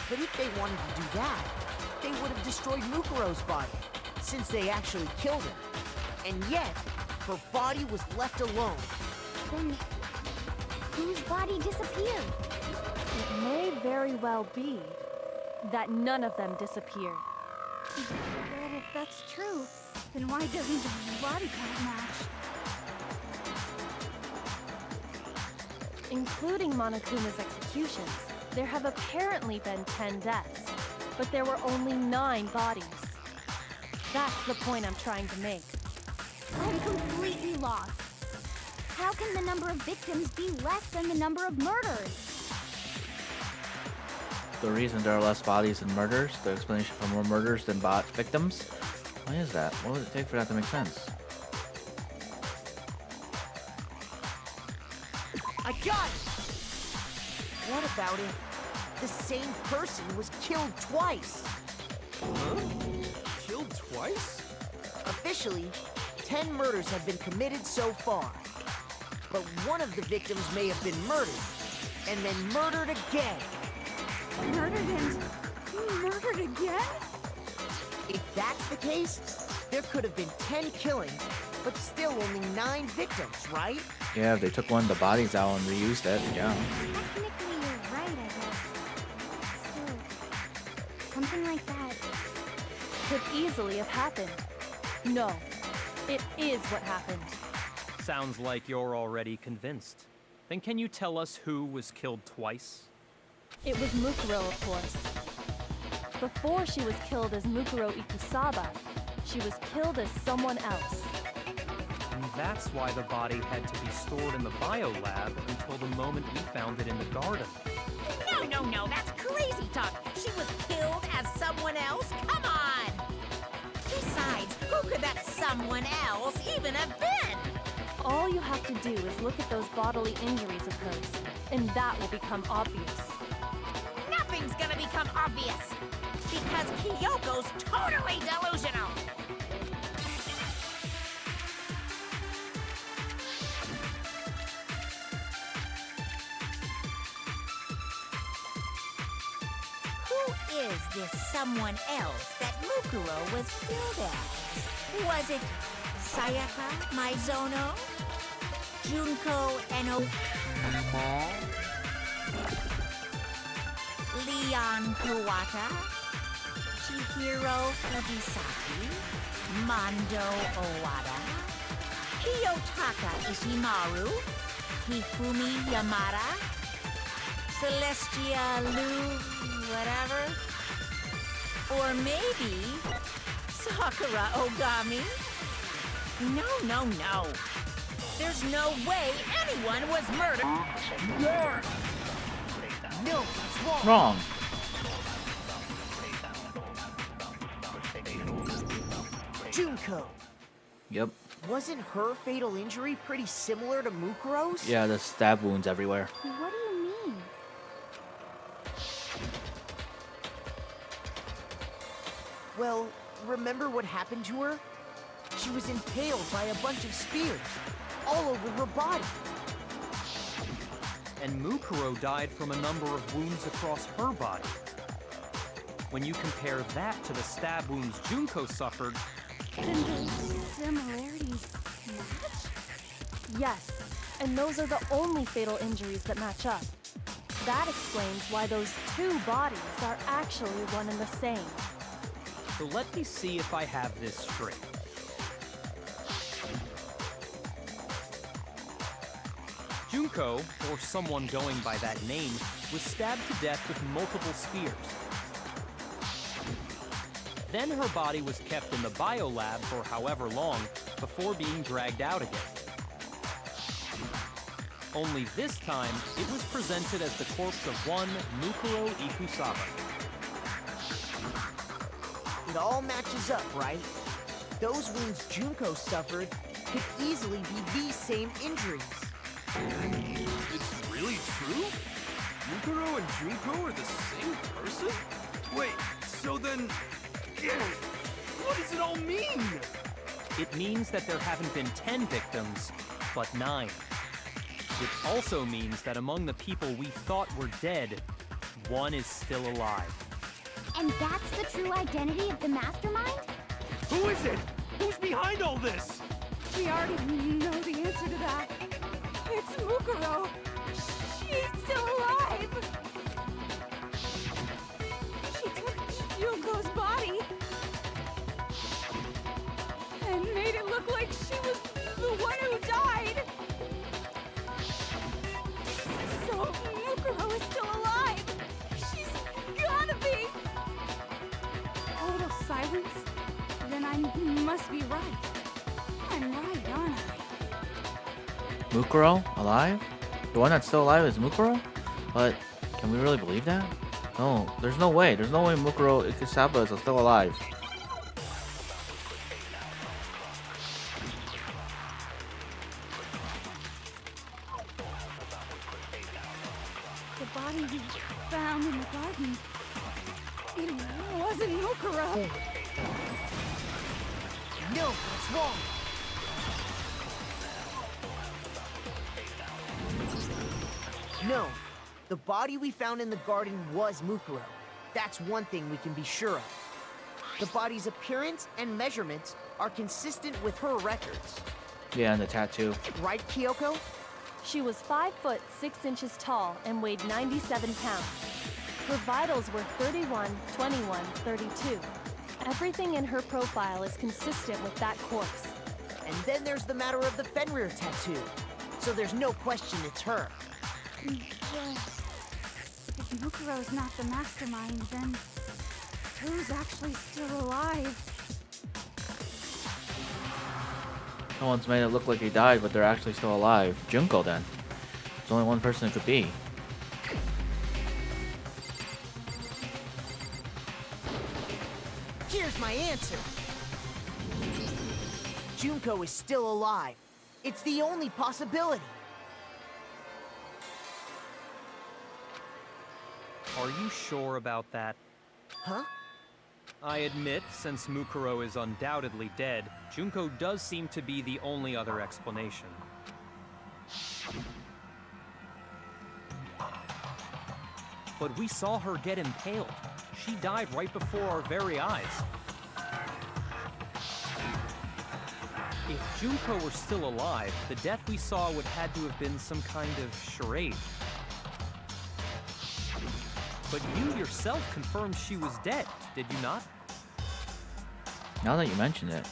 But if they wanted to do that, they would have destroyed Mukuro's body, since they actually killed him. And yet, her body was left alone. Then, whose body disappeared? It may very well be that none of them disappeared. But if that's true, then why doesn't the body count match? Including Monokuma's executions, there have apparently been 10 deaths, but there were only 9 bodies. That's the point I'm trying to make. I'm completely lost. How can the number of victims be less than the number of murders? The reason there are less bodies than murders, the explanation for more murders than victims? Why is that? What would it take for that to make sense? I got it! What about if the same person was killed twice? Huh? Killed twice? Officially, 10 murders have been committed so far. But one of the victims may have been murdered, and then murdered again. Murdered and murdered again? If that's the case, there could have been 10 killings, but still only 9 victims, right? Yeah, if they took one of the bodies out and reused it, yeah. Technically, you're right, I guess. Still, something like that. Could easily have happened. No, it is what happened. Sounds like you're already convinced. Then can you tell us who was killed twice? It was Mukuro, of course. Before she was killed as Mukuro Ikusaba, she was killed as someone else. And that's why the body had to be stored in the biolab until the moment we found it in the garden. No, that's crazy talk. She was killed as someone else? Come on! Besides, who could that someone else even have been? All you have to do is look at those bodily injuries of hers, and that will become obvious. Nothing's gonna become obvious, because Kyoko's totally delusional. Who is this someone else that Mukuro was killed as? Was it Sayaka Maizono? Junko Eno? Leon Kawata? Chihiro Nobisaki? Mondo Owada? Kiyotaka Ishimaru? Hifumi Yamada? Celestia Lu... whatever? Or maybe... Sakura Ogami? No. There's no way anyone was murdered. No, it's wrong. Wrong. Junko. Yep. Wasn't her fatal injury pretty similar to Mukuro's? Yeah, the stab wounds everywhere. What do you mean? Well, remember what happened to her? She was impaled by a bunch of spears, all over her body. And Mukuro died from a number of wounds across her body. When you compare that to the stab wounds Junko suffered, Then the similarities match? Yes, and those are the only fatal injuries that match up. That explains why those two bodies are actually one and the same. so let me see if I have this straight. Junko, or someone going by that name, was stabbed to death with multiple spears. Then her body was kept in the biolab for however long before being dragged out again. Only this time, it was presented as the corpse of one Mukuro Ikusaba. It all matches up, right? Those wounds Junko suffered could easily be these same injuries. It's really true? Mukuro and Junko are the same person? Wait, so then... what does it all mean? It means that there haven't been 10 victims, but 9. It also means that among the people we thought were dead, one is still alive. And that's the true identity of the mastermind? Who is it? Who's behind all this? We already know the answer to that. It's Mukuro. She's still alive. She took Junko's body and made it look like she was the one who died. So Mukuro is still alive. She's gotta be. Total silence? Then I must be right. I'm right, aren't I? Mukuro? Alive? The one that's still alive is Mukuro? But can we really believe that? No, there's no way. There's no way Mukuro Ikusaba is still alive. The body we found in the garden. It wasn't Mukuro. No, that's wrong. No, the body we found in the garden was Mukuro. That's one thing we can be sure of. The body's appearance and measurements are consistent with her records. Yeah, and the tattoo. Right, Kyoko? She was 5 foot 6 inches tall and weighed 97 pounds. Her vitals were 31, 21, 32. Everything in her profile is consistent with that course. And then there's the matter of the Fenrir tattoo. So there's no question it's her. But if Mukuro's not the mastermind, then who's actually still alive? Someone's made it look like they died, but they're actually still alive. Junko, then. There's only one person it could be. Here's my answer. Junko is still alive. It's the only possibility. Are you sure about that? Huh? I admit, since Mukuro is undoubtedly dead, Junko does seem to be the only other explanation. But we saw her get impaled. She died right before our very eyes. If Junko were still alive, the death we saw would had to have been some kind of charade. But you yourself confirmed she was dead, did you not? Now that you mention it.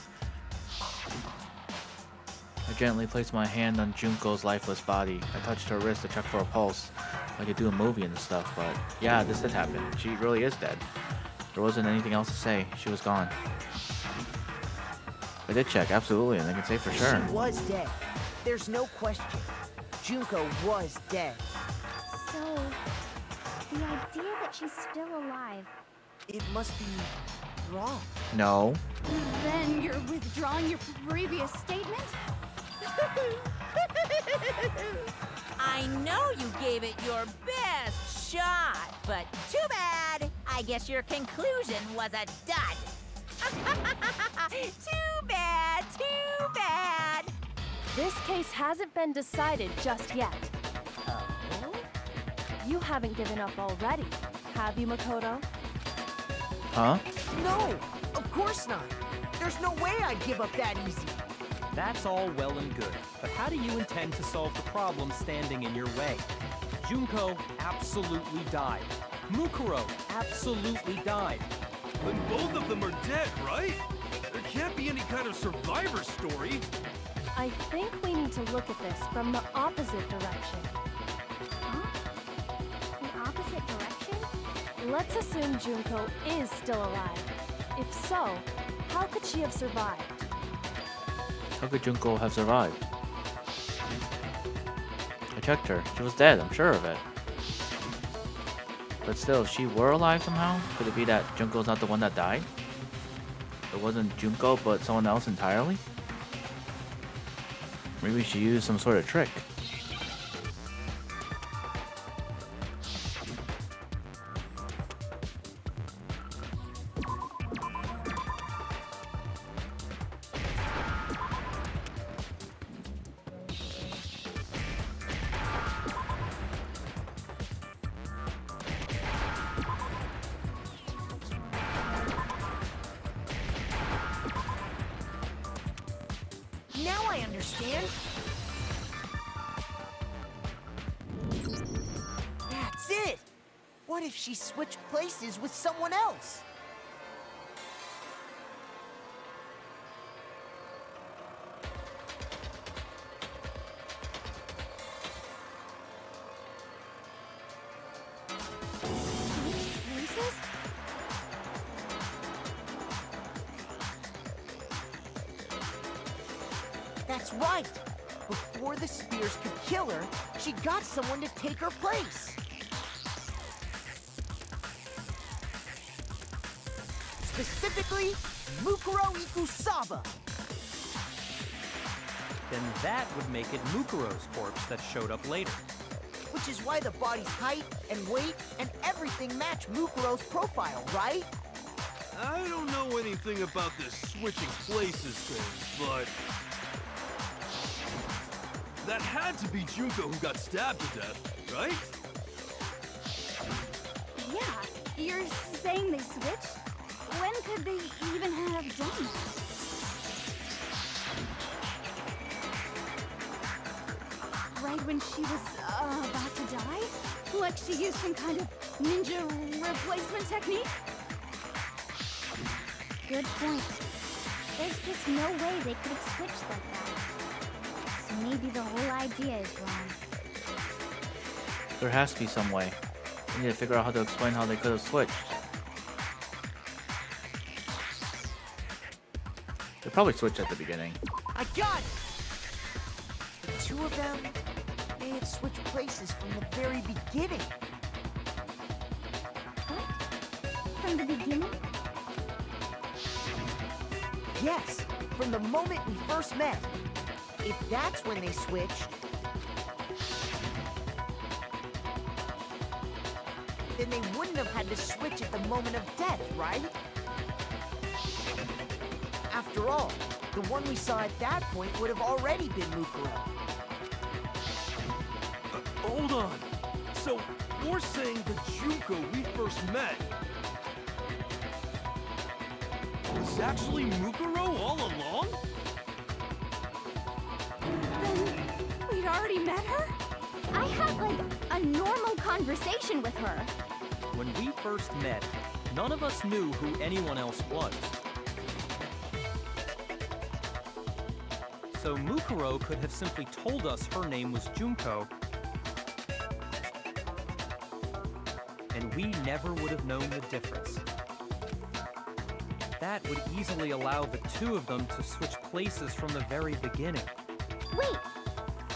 I gently placed my hand on Junko's lifeless body. I touched her wrist to check for a pulse. Like I do a movie and stuff, but yeah, this did happen. She really is dead. There wasn't anything else to say. She was gone. I did check, absolutely, and I can say for sure. She was dead. There's no question. Junko was dead. So, the idea that she's still alive. It must be wrong. No. Then you're withdrawing your previous statement? I know you gave it your best shot, but too bad. I guess your conclusion was a dud. Too bad, too bad. This case hasn't been decided just yet. Oh? You haven't given up already, have you, Makoto? Huh? No, of course not. There's no way I'd give up that easy. That's all well and good, but how do you intend to solve the problem standing in your way? Junko absolutely died. Mukuro absolutely died. Then both of them are dead, right? There can't be any kind of survivor story. I think we need to look at this from the opposite direction. Huh? The opposite direction? Let's assume Junko is still alive. If so, how could she have survived? How could Junko have survived? I checked her. She was dead, I'm sure of it. But still, if she were alive somehow, could it be that Junko's not the one that died? It wasn't Junko, but someone else entirely? Maybe she used some sort of trick. Now I understand. That's it. What if she switched places with someone else? Places? That's right. Before the spears could kill her, she got someone to take her place. Specifically, Mukuro Ikusaba. Then that would make it Mukuro's corpse that showed up later. Which is why the body's height and weight and everything match Mukuro's profile, right? I don't know anything about this switching places thing, but that had to be Junko who got stabbed to death, right? Yeah, you're saying they switched? When could they even have done that? Right when she was about to die? Like she used some kind of ninja replacement technique? Good point. There's just no way they could have switched like that. So maybe the whole idea is wrong. There has to be some way. We need to figure out how to explain how they could have switched. They probably switched at the beginning. I got it! The two of them may have switched places from the very beginning. What? From the beginning? Yes, from the moment we first met. If that's when they switched, then they wouldn't have had to switch at the moment of death, right? After all, the one we saw at that point would have already been Mukuro. Hold on. So, you're saying the Junko we first met was actually Mukuro all along? Then we'd already met her? I had, like, a normal conversation with her. When we first met, none of us knew who anyone else was. So Mukuro could have simply told us her name was Junko, and we never would have known the difference. That would easily allow the two of them to switch places from the very beginning. Wait,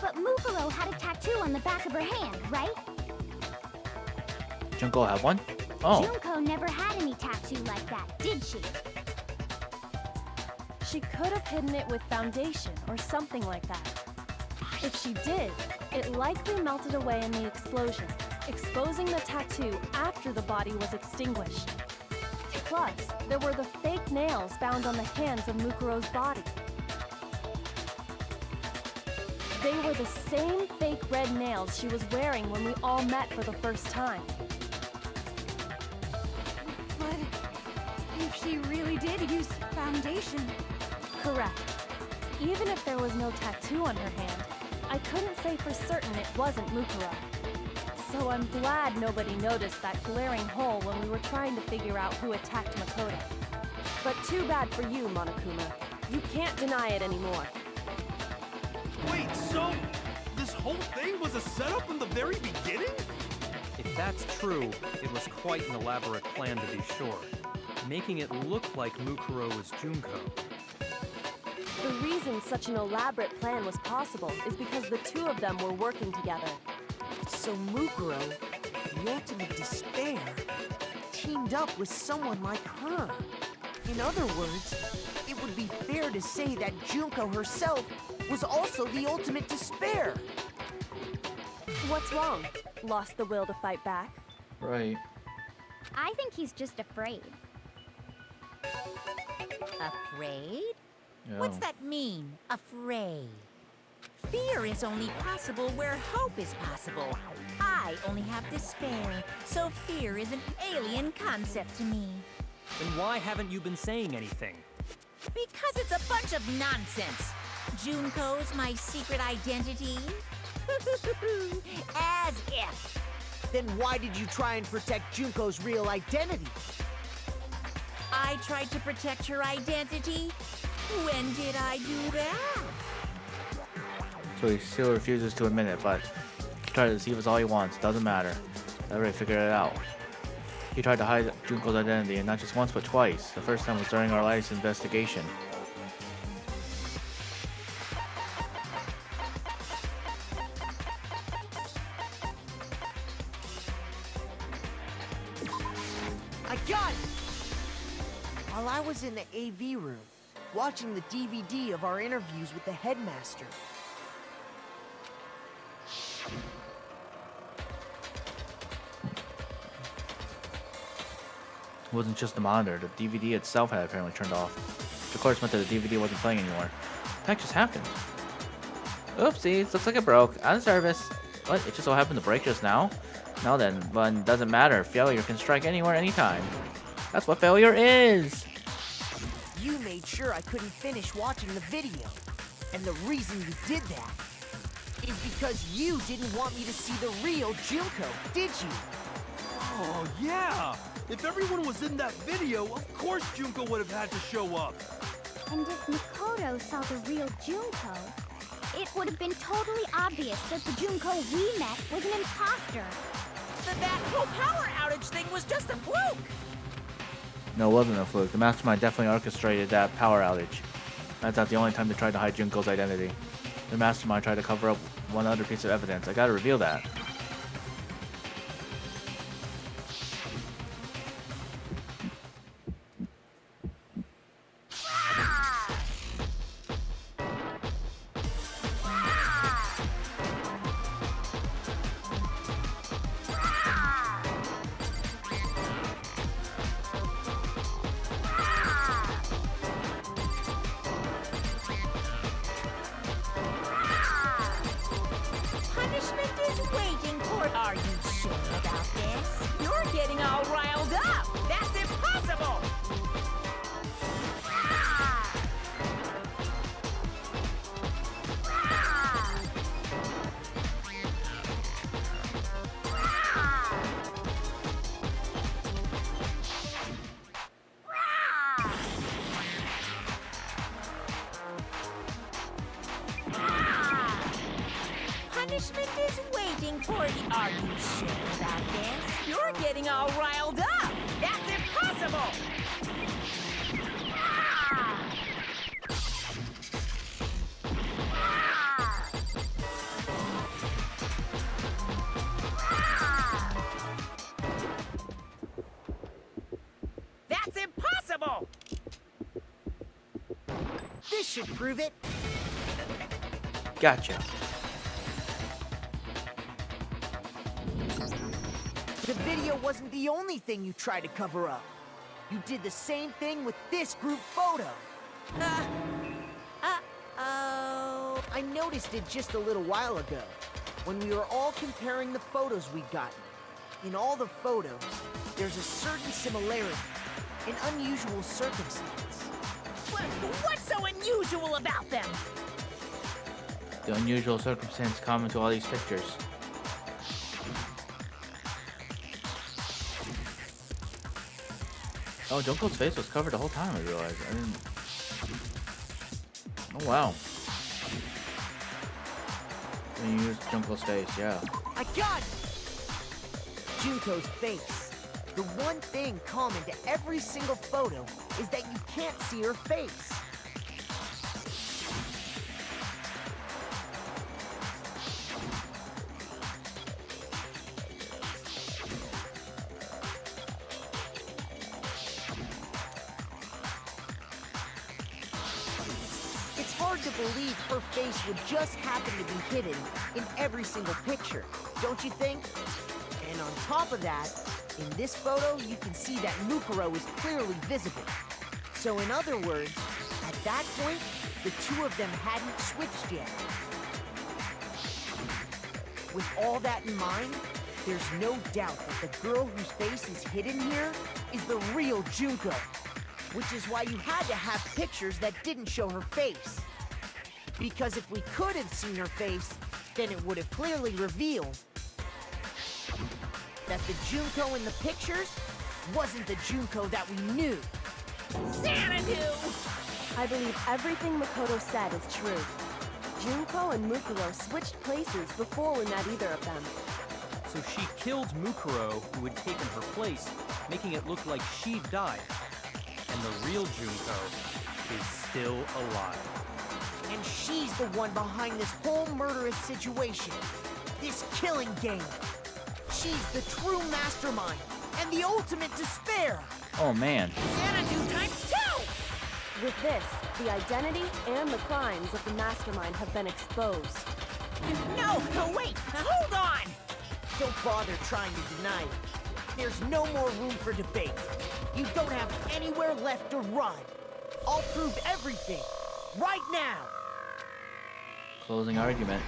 but Mukuro had a tattoo on the back of her hand, right? Junko have one? Oh. Junko never had any tattoo like that, did she? She could have hidden it with foundation or something like that. If she did, it likely melted away in the explosion, exposing the tattoo after the body was extinguished. Plus, there were the fake nails found on the hands of Mukuro's body. They were the same fake red nails she was wearing when we all met for the first time. But if she really did use foundation... Correct. Even if there was no tattoo on her hand, I couldn't say for certain it wasn't Mukuro. So I'm glad nobody noticed that glaring hole when we were trying to figure out who attacked Makoto. But too bad for you, Monokuma. You can't deny it anymore. Wait, so this whole thing was a setup in the very beginning? If that's true, it was quite an elaborate plan to be sure, making it look like Mukuro was Junko. The reason such an elaborate plan was possible is because the two of them were working together. So Mukuro, the ultimate despair, teamed up with someone like her. In other words, it would be fair to say that Junko herself was also the ultimate despair. What's wrong? Lost the will to fight back? Right. I think he's just afraid. Afraid? Yeah. What's that mean, afraid? Fear is only possible where hope is possible. I only have despair, so fear is an alien concept to me. Then why haven't you been saying anything? Because it's a bunch of nonsense. Junko's my secret identity? As if. Then why did you try and protect Junko's real identity? I tried to protect her identity? When did I do that? So he still refuses to admit it, but he tried to deceive us all he wants. Doesn't matter. I already figured it out. He tried to hide Junko's identity, and not just once, but twice. The first time was during our latest investigation. I got it! While I was in the AV room, watching the DVD of our interviews with the headmaster. It wasn't just the monitor. The DVD itself had apparently turned off. Which of course meant that the DVD wasn't playing anymore. What the heck just happened? Oopsies, looks like it broke. Out of service. What? It just so happened to break just now? No then, but it doesn't matter. Failure can strike anywhere, anytime. That's what failure is! You made sure I couldn't finish watching the video. And the reason you did that is because you didn't want me to see the real Junko, did you? Oh, yeah! If everyone was in that video, of course Junko would have had to show up. And if Makoto saw the real Junko, it would have been totally obvious that the Junko we met was an imposter. That whole power outage thing was just a fluke! No, it wasn't a fluke. The mastermind definitely orchestrated that power outage. That's not the only time they tried to hide Junko's identity. The mastermind tried to cover up one other piece of evidence. I gotta reveal that. Punishment is waiting for. Are you sure about this? You're getting all riled up. That's impossible. Punishment is waiting for you. Are you sure about this? You're getting all riled up. That's impossible. That's impossible. This should prove it. Gotcha. The video wasn't the only thing you tried to cover up. You did the same thing with this group photo. Uh-oh. I noticed it just a little while ago, when we were all comparing the photos we'd gotten. In all the photos, there's a certain similarity, an unusual circumstance. What's so unusual about them? The unusual circumstance common to all these pictures. Oh, Junko's face was covered the whole time, I realized. I didn't... Oh, wow. When you use Junko's face, yeah. I got it! Junko's face. The one thing common to every single photo is that you can't see her face. It's hard to believe her face would just happen to be hidden in every single picture, don't you think? And on top of that, in this photo, you can see that Mukuro is clearly visible. So in other words, at that point, the two of them hadn't switched yet. With all that in mind, there's no doubt that the girl whose face is hidden here is the real Junko. Which is why you had to have pictures that didn't show her face. Because if we could have seen her face, then it would have clearly revealed that the Junko in the pictures wasn't the Junko that we knew. Xanadu! I believe everything Makoto said is true. Junko and Mukuro switched places before we met either of them. So she killed Mukuro, who had taken her place, making it look like she'd died. And the real Junko is still alive. And she's the one behind this whole murderous situation. This killing game. She's the true mastermind and the ultimate despair. Oh, man. Xanadu times 2! With this, the identity and the crimes of the mastermind have been exposed. No, wait! Hold on! Don't bother trying to deny it. There's no more room for debate. You don't have anywhere left to run. I'll prove everything, right now. Closing argument.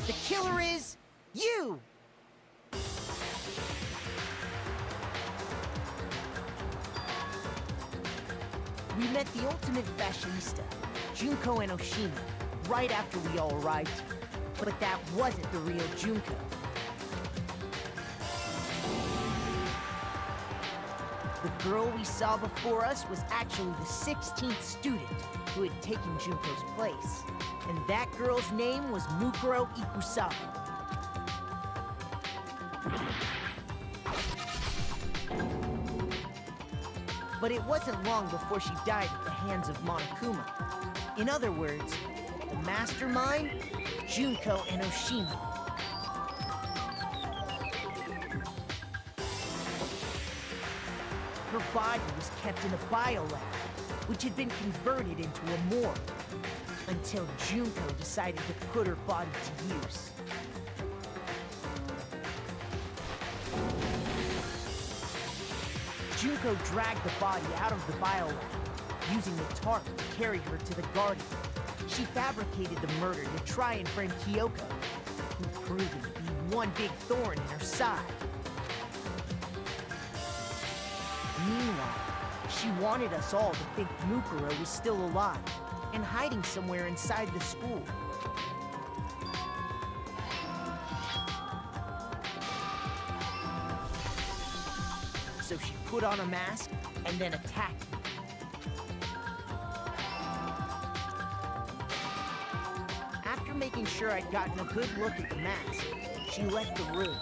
The killer is you! We met the ultimate fashionista, Junko and Oshima, right after we all arrived here. But that wasn't the real Junko. The girl we saw before us was actually the 16th student who had taken Junko's place. And that girl's name was Mukuro Ikusawa. But it wasn't long before she died at the hands of Monokuma. In other words, the mastermind, Junko and Oshima. Her body was kept in a biolab, which had been converted into a morgue, until Junko decided to put her body to use. Junko dragged the body out of the biolab, using the tarp to carry her to the garden. She fabricated the murder to try and frame Kyoko, who proved to be one big thorn in her side. Meanwhile, she wanted us all to think Mukuro was still alive and hiding somewhere inside the school. So she put on a mask and then attacked me. After making sure I'd gotten a good look at the mask, she left the room.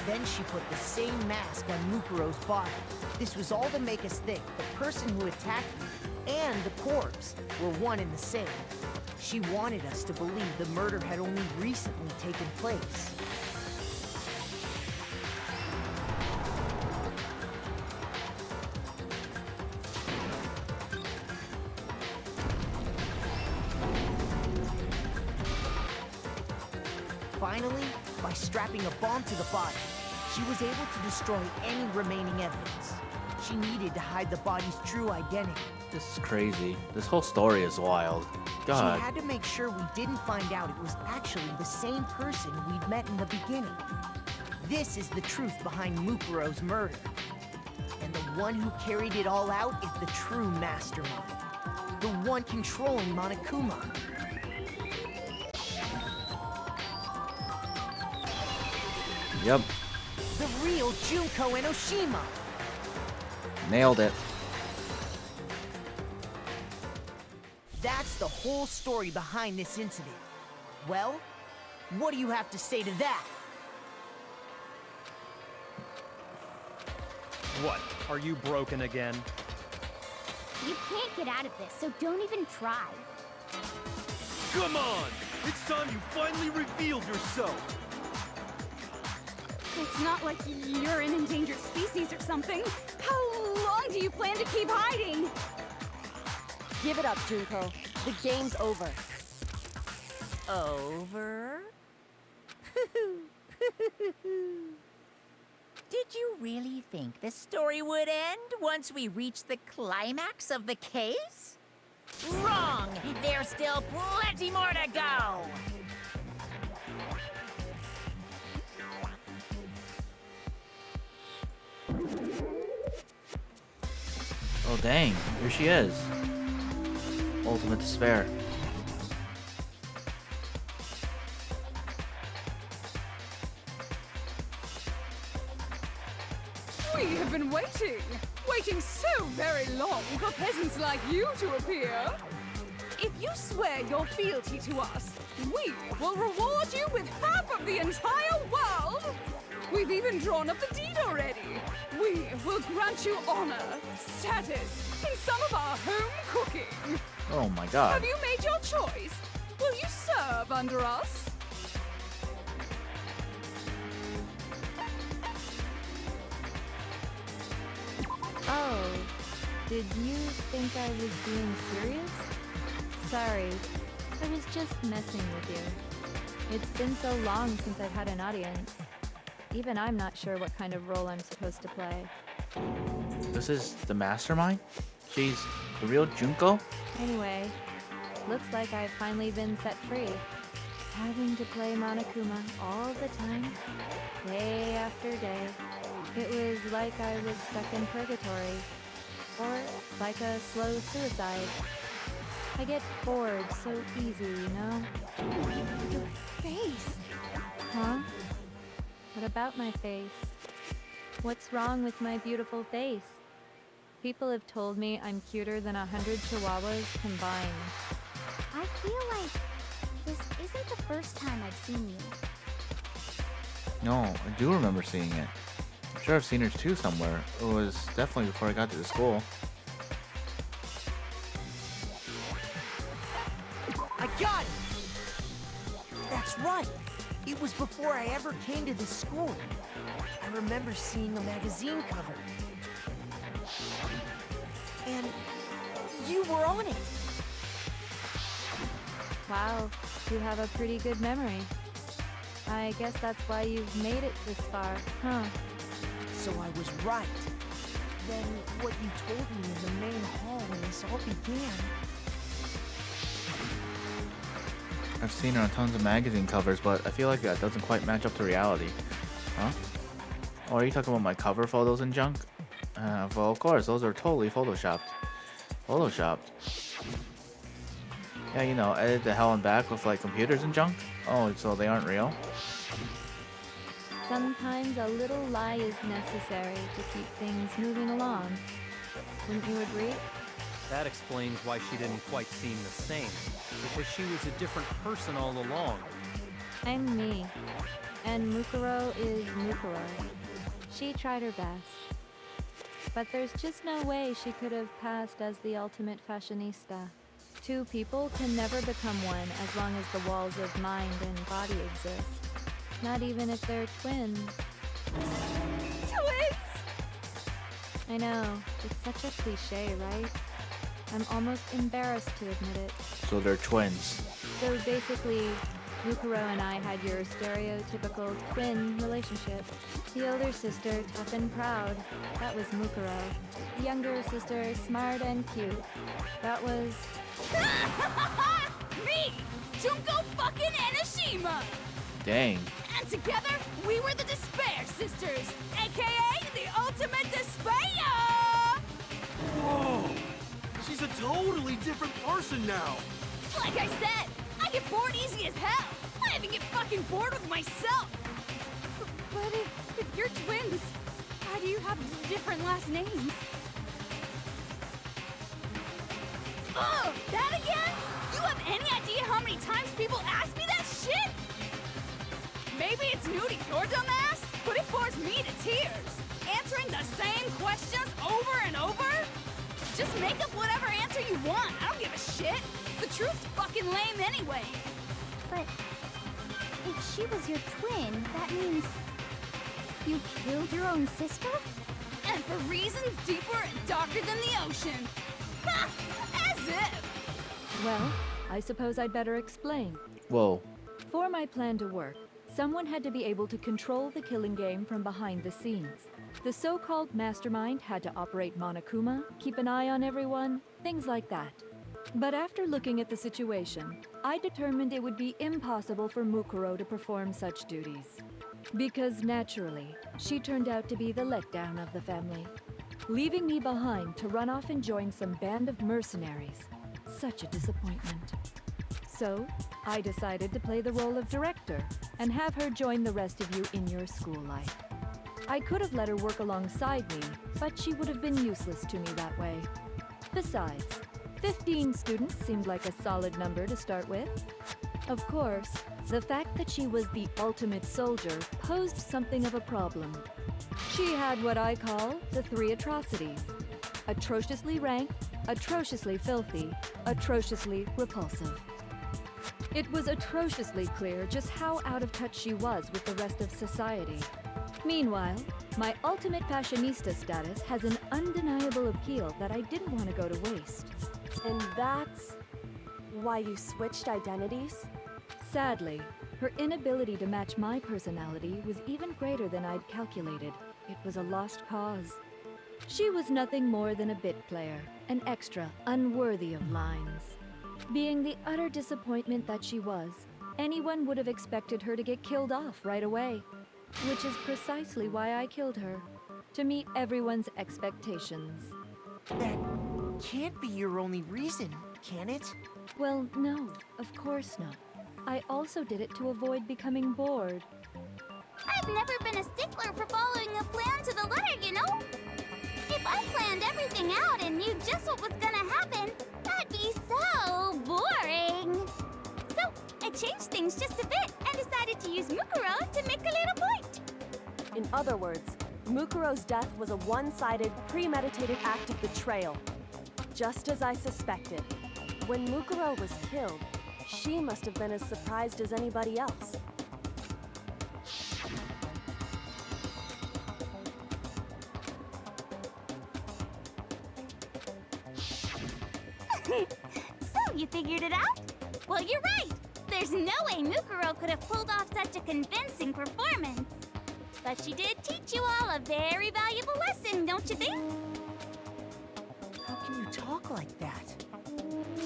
Then she put the same mask on Mukuro's body. This was all to make us think the person who attacked me and the corpse were one and the same. She wanted us to believe the murder had only recently taken place. Finally, by strapping a bomb to the body, she was able to destroy any remaining evidence. She needed to hide the body's true identity. This is crazy. This whole story is wild. God. She had to make sure we didn't find out it was actually the same person we'd met in the beginning. This is the truth behind Mukuro's murder. And the one who carried it all out is the true mastermind. The one controlling Monokuma. Yep. The real Junko and Oshima. Nailed it. That's the whole story behind this incident. Well, what do you have to say to that? What? Are you broken again? You can't get out of this, so don't even try. Come on! It's time you finally revealed yourself! It's not like you're an endangered species or something. How long do you plan to keep hiding? Give it up, Junko. The game's over. Over? Did you really think the story would end once we reached the climax of the case? Wrong! There's still plenty more to go! Oh dang, here she is. Ultimate despair. We have been waiting so very long for peasants like you to appear. If you swear your fealty to us, we will reward you with half of the entire world. We've even drawn up the deed already. We will grant you honor, status, in some of our home cooking. Oh my god. Have you made your choice? Will you serve under us? Oh, did you think I was being serious? Sorry, I was just messing with you. It's been so long since I've had an audience. Even I'm not sure what kind of role I'm supposed to play. This is the mastermind? She's the real Junko? Anyway, looks like I've finally been set free. Having to play Monokuma all the time, day after day. It was like I was stuck in purgatory. Or like a slow suicide. I get bored so easy, you know? Your face. Huh? What about my face? What's wrong with my beautiful face? People have told me I'm cuter than 100 chihuahuas combined. I feel like this isn't the first time I've seen you. No, I do remember seeing it. I'm sure I've seen her too somewhere. It was definitely before I got to the school. I got it! That's right! It was before I ever came to this school. I remember seeing a magazine cover. And you were on it. Wow, you have a pretty good memory. I guess that's why you've made it this far, huh? So I was right. Then what you told me in the main hall when this all began. I've seen her on tons of magazine covers, but I feel like that doesn't quite match up to reality. Huh? Oh, are you talking about my cover photos and junk? Well, of course, those are totally photoshopped. Photoshopped. Yeah, you know, edit the hell and back with like computers and junk? Oh, so they aren't real? Sometimes a little lie is necessary to keep things moving along. Wouldn't you agree? That explains why she didn't quite seem the same. Because she was a different person all along. I'm me. And Mukuro is Mukuro. She tried her best. But there's just no way she could have passed as the ultimate fashionista. Two people can never become one as long as the walls of mind and body exist. Not even if they're twins. Twins! I know, it's such a cliche, right? I'm almost embarrassed to admit it. So they're twins. So basically, Mukuro and I had your stereotypical twin relationship. The older sister, tough and proud. That was Mukuro. The younger sister, smart and cute. That was... Me! Junko fucking Enoshima! Dang. And together, we were the Despair Sisters, aka the Ultimate Despair! Whoa! She's a totally different person now! Like I said, I get bored easy as hell! I even get fucking bored with myself! But if you're twins, why do you have different last names? Oh, that again? You have any idea how many times people ask me that shit? Maybe it's new to your dumb ass, but it bores me to tears. Answering the same questions over and over? Just make up whatever answer you want. I don't give a shit. The truth's fucking lame anyway. But if she was your twin, that means you killed your own sister? And for reasons deeper and darker than the ocean. Ha! As if! Well, I suppose I'd better explain. Whoa. For my plan to work, someone had to be able to control the killing game from behind the scenes. The so-called mastermind had to operate Monokuma, keep an eye on everyone, things like that. But after looking at the situation, I determined it would be impossible for Mukuro to perform such duties. Because naturally, she turned out to be the letdown of the family, leaving me behind to run off and join some band of mercenaries. Such a disappointment. So, I decided to play the role of director and have her join the rest of you in your school life. I could have let her work alongside me, but she would have been useless to me that way. Besides, 15 students seemed like a solid number to start with. Of course, the fact that she was the ultimate soldier posed something of a problem. She had what I call the three atrocities: atrociously ranked, atrociously filthy, atrociously repulsive. It was atrociously clear just how out of touch she was with the rest of society. Meanwhile, my ultimate fashionista status has an undeniable appeal that I didn't want to go to waste. And that's why you switched identities? Sadly, her inability to match my personality was even greater than I'd calculated. It was a lost cause. She was nothing more than a bit player, an extra unworthy of lines. Being the utter disappointment that she was, anyone would have expected her to get killed off right away. Which is precisely why I killed her, to meet everyone's expectations. That can't be your only reason, can it? Well, no, of course not. I also did it to avoid becoming bored. I've never been a stickler for following a plan to the letter, you know? If I planned everything out and knew just what was gonna happen, that'd be so boring. So, I changed things just a bit and decided to use Mukuro to make a little point. In other words, Mukuro's death was a one-sided, premeditated act of betrayal. Just as I suspected. When Mukuro was killed, she must have been as surprised as anybody else. So, you figured it out? Well, you're right. There's no way Mukuro could have pulled off such a convincing performance. But she did teach you all a very valuable lesson, don't you think? How can you talk like that?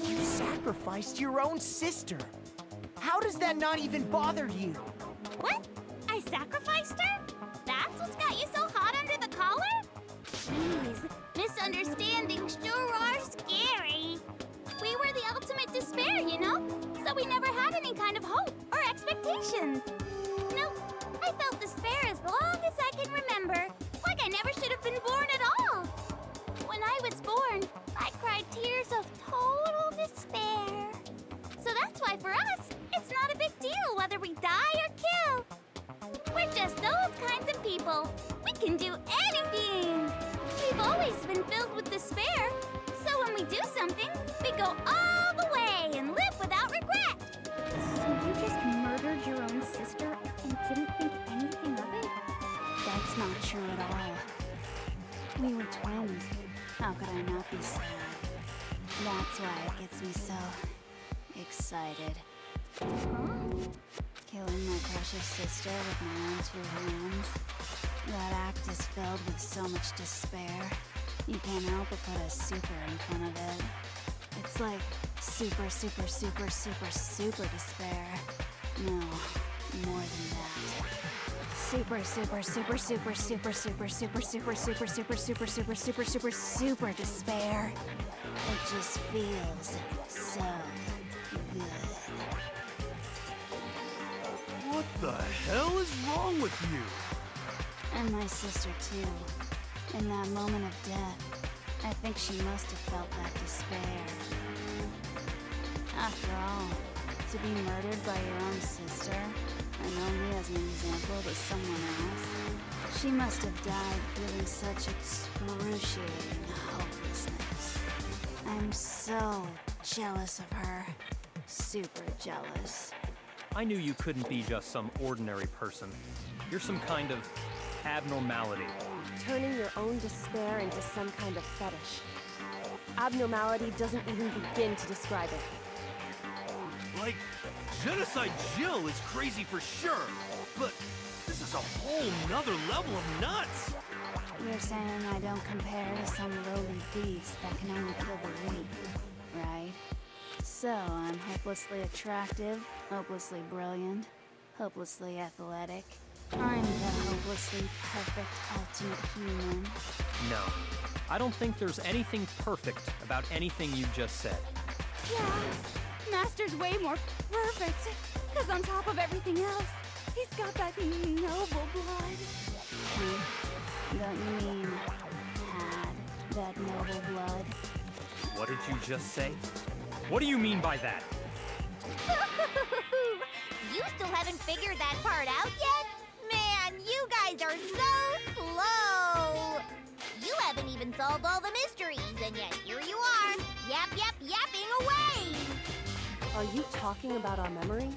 You sacrificed your own sister. How does that not even bother you? What? I sacrificed her? That's what's got you so hot under the collar? Jeez, misunderstandings sure are scary. We were the ultimate despair, you know? So we never had any kind of hope or expectations. No, I felt despair as long as I can remember. Like I never should have been born at all. When I was born, I cried tears of total despair. So that's why for us, it's not a big deal whether we die or kill. We're just those kinds of people. We can do anything. We've always been filled with despair. So when we do something, we go all the way and live without regret. So you just murdered your own sister and didn't think anything of it? That's not true at all. We were twins. How could I not be sad? That's why it gets me so excited. Killing my precious sister with my own two hands. That act is filled with so much despair. You can't help but put a super in front of it. It's like super, super, super, super, super despair. No, more than that. Super, super, super, super, super, super, super, super, super, super, super, super, super, super, super despair. It just feels so good. What the hell is wrong with you? And my sister too. In that moment of death, I think she must have felt that despair. After all, to be murdered by your own sister, and only as an example to someone else, she must have died feeling such excruciating hopelessness. I'm so jealous of her. Super jealous. I knew you couldn't be just some ordinary person. You're some kind of abnormality. Turning your own despair into some kind of fetish. Abnormality doesn't even begin to describe it. Like, Genocide Jill is crazy for sure, but this is a whole nother level of nuts! You're saying I don't compare to some lowly beast that can only kill the weak, right? So I'm hopelessly attractive, hopelessly brilliant, hopelessly athletic. I'm the hopelessly perfect ultimate human. No, I don't think there's anything perfect about anything you just said. Yeah, Master's way more perfect. Because on top of everything else, he's got that noble blood. Don't you mean had that noble blood? What did you just say? What do you mean by that? You still haven't figured that part out yet? Man, you guys are so slow! You haven't even solved all the mysteries, and yet here you are, yapping away! Are you talking about our memories?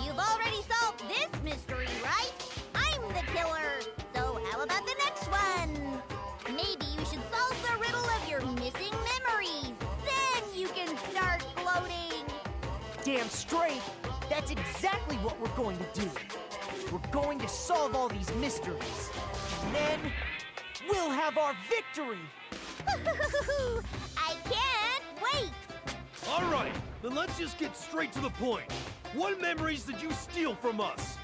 You've already solved this mystery, right? I'm the killer! So how about the next one? Maybe you should solve the riddle of your missing memories. Then you can start floating! Damn straight! That's exactly what we're going to do. We're going to solve all these mysteries. And then We'll have our victory! I can't wait! All right, then let's just get straight to the point. What memories did you steal from us?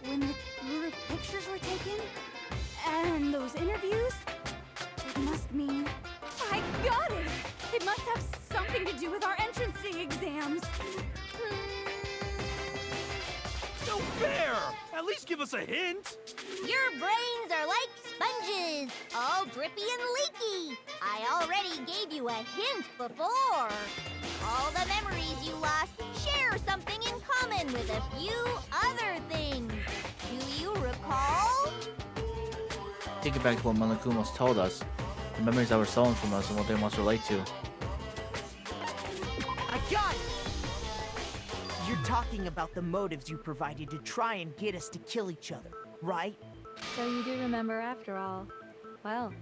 When the group pictures were taken, and those interviews, it must mean... I got it! It must have something to do with our entrancing exams. No fair! At least give us a hint! Your brains are like sponges, all drippy and leaky. I already gave you a hint before. All the memories you lost share something in common with a few other things. Do you recall? Thinking back to what Monokuma's told us, the memories that were stolen from us and what they must relate to. I got it! You're talking about the motives you provided to try and get us to kill each other, right? So you do remember after all. Well,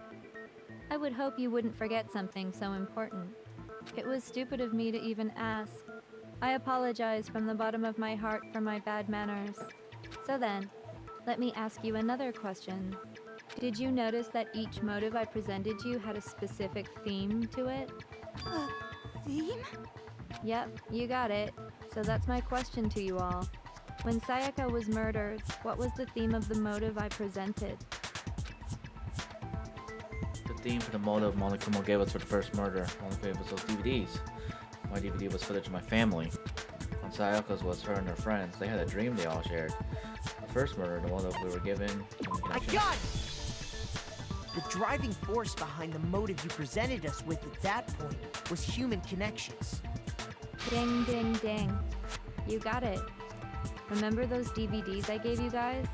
I would hope you wouldn't forget something so important. It was stupid of me to even ask. I apologize from the bottom of my heart for my bad manners. So then, let me ask you another question. Did you notice that each motive I presented you had a specific theme to it? Theme? Yep, you got it. So that's my question to you all. When Sayaka was murdered, what was the theme of the motive I presented? The theme for the motive Monokuma gave us for the first murder only gave us those DVDs. My DVD was footage of my family. And Sayaka's was her and her friends. They had a dream they all shared. The first murder, the motive we were given. I got it! The driving force behind the motive you presented us with at that point was human connections. Ding, ding, ding. You got it. Remember those DVDs I gave you guys?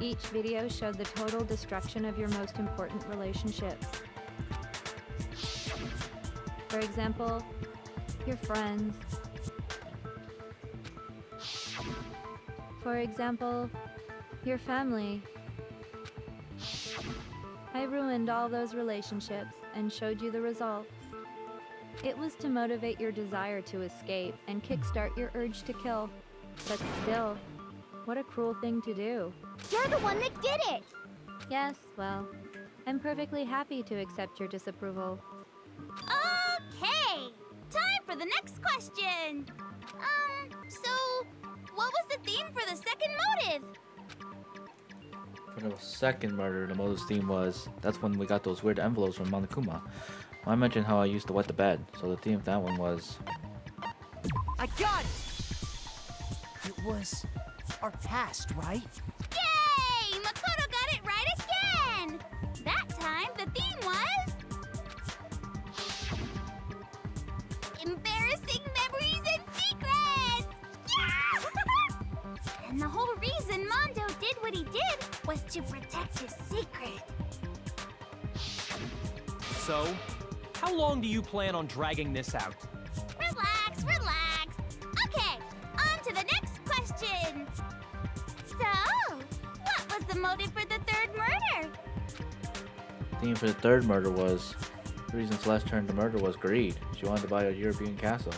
Each video showed the total destruction of your most important relationships. For example, your friends. For example, your family. I ruined all those relationships and showed you the results. It was to motivate your desire to escape and kickstart your urge to kill. But still, what a cruel thing to do. You're the one that did it! Yes, well, I'm perfectly happy to accept your disapproval. Okay! Time for the next question! So, what was the theme for the second motive? For the second murder, the motive's theme was, that's when we got those weird envelopes from Monokuma. I mentioned how I used to wet the bed, so the theme of that one was... I got it! It was our past, right? Yay! Makoto got it right again! That time, the theme was... embarrassing memories and secrets! Yeah! And the whole reason Mondo did what he did was to protect his secret. So, how long do you plan on dragging this out? Relax, relax. Okay, on to the next question. So, what was the motive for the third murder? The theme for the third murder was... The reason Celeste turned to murder was greed. She wanted to buy a European castle.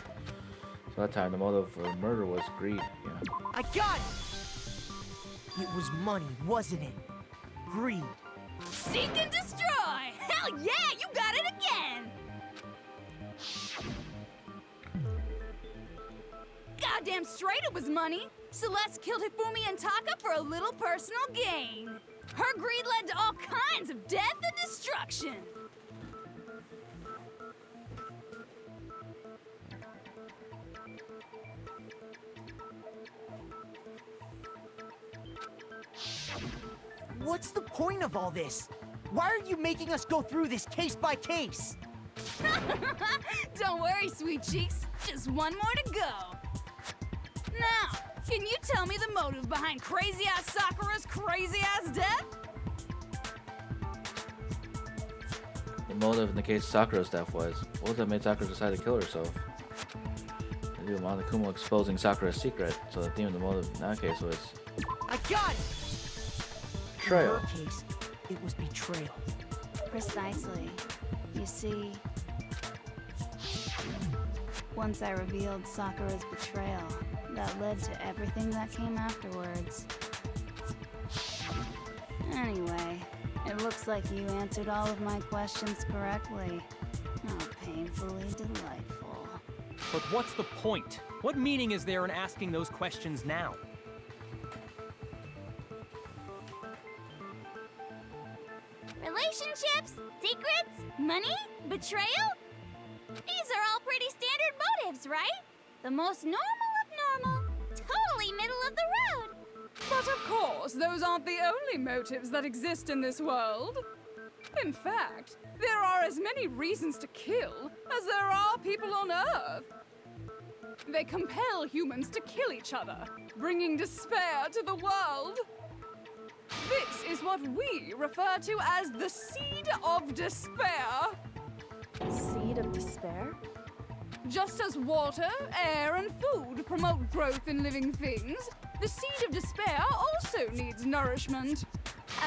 So that time, the motive for the murder was greed, yeah. I got it! It was money, wasn't it? Greed. Seek and destroy! Hell yeah, you got it again! Goddamn straight it was money! Celeste killed Hifumi and Taka for a little personal gain. Her greed led to all kinds of death and destruction. What's the point of all this? Why are you making us go through this case by case? Don't worry, sweet cheeks. Just one more to go. Now, can you tell me the motive behind crazy-ass Sakura's crazy-ass death? The motive in the case of Sakura's death was, what was that made Sakura decide to kill herself? The deal with Monokuma exposing Sakura's secret, so the theme of the motive in that case was... I got it! betrayal. In her case, it was betrayal. Precisely. You see, once I revealed Sakura's betrayal, that led to everything that came afterwards. Anyway, It looks like you answered all of my questions correctly. How painfully delightful. But what's the point? What meaning is there in asking those questions now? Relationships, secrets, money, betrayal? These are all pretty standard motives, right? The most normal of normal. Totally middle of the road. But of course, those aren't the only motives that exist in this world. In fact, there are as many reasons to kill as there are people on Earth. They compel humans to kill each other, bringing despair to the world. This is what we refer to as the seed of despair. Seed of despair? Just as water, air, and food promote growth in living things, the seed of despair also needs nourishment.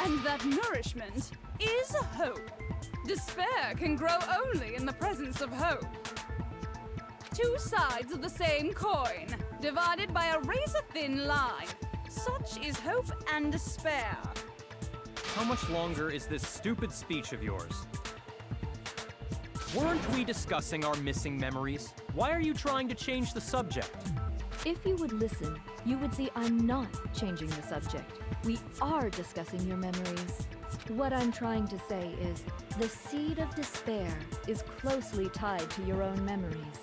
And that nourishment is hope. Despair can grow only in the presence of hope. Two sides of the same coin, divided by a razor-thin line. Such is hope and despair. How much longer is this stupid speech of yours? Weren't we discussing our missing memories? Why are you trying to change the subject? If you would listen, you would see I'm not changing the subject. We are discussing your memories. What I'm trying to say is, the seed of despair is closely tied to your own memories.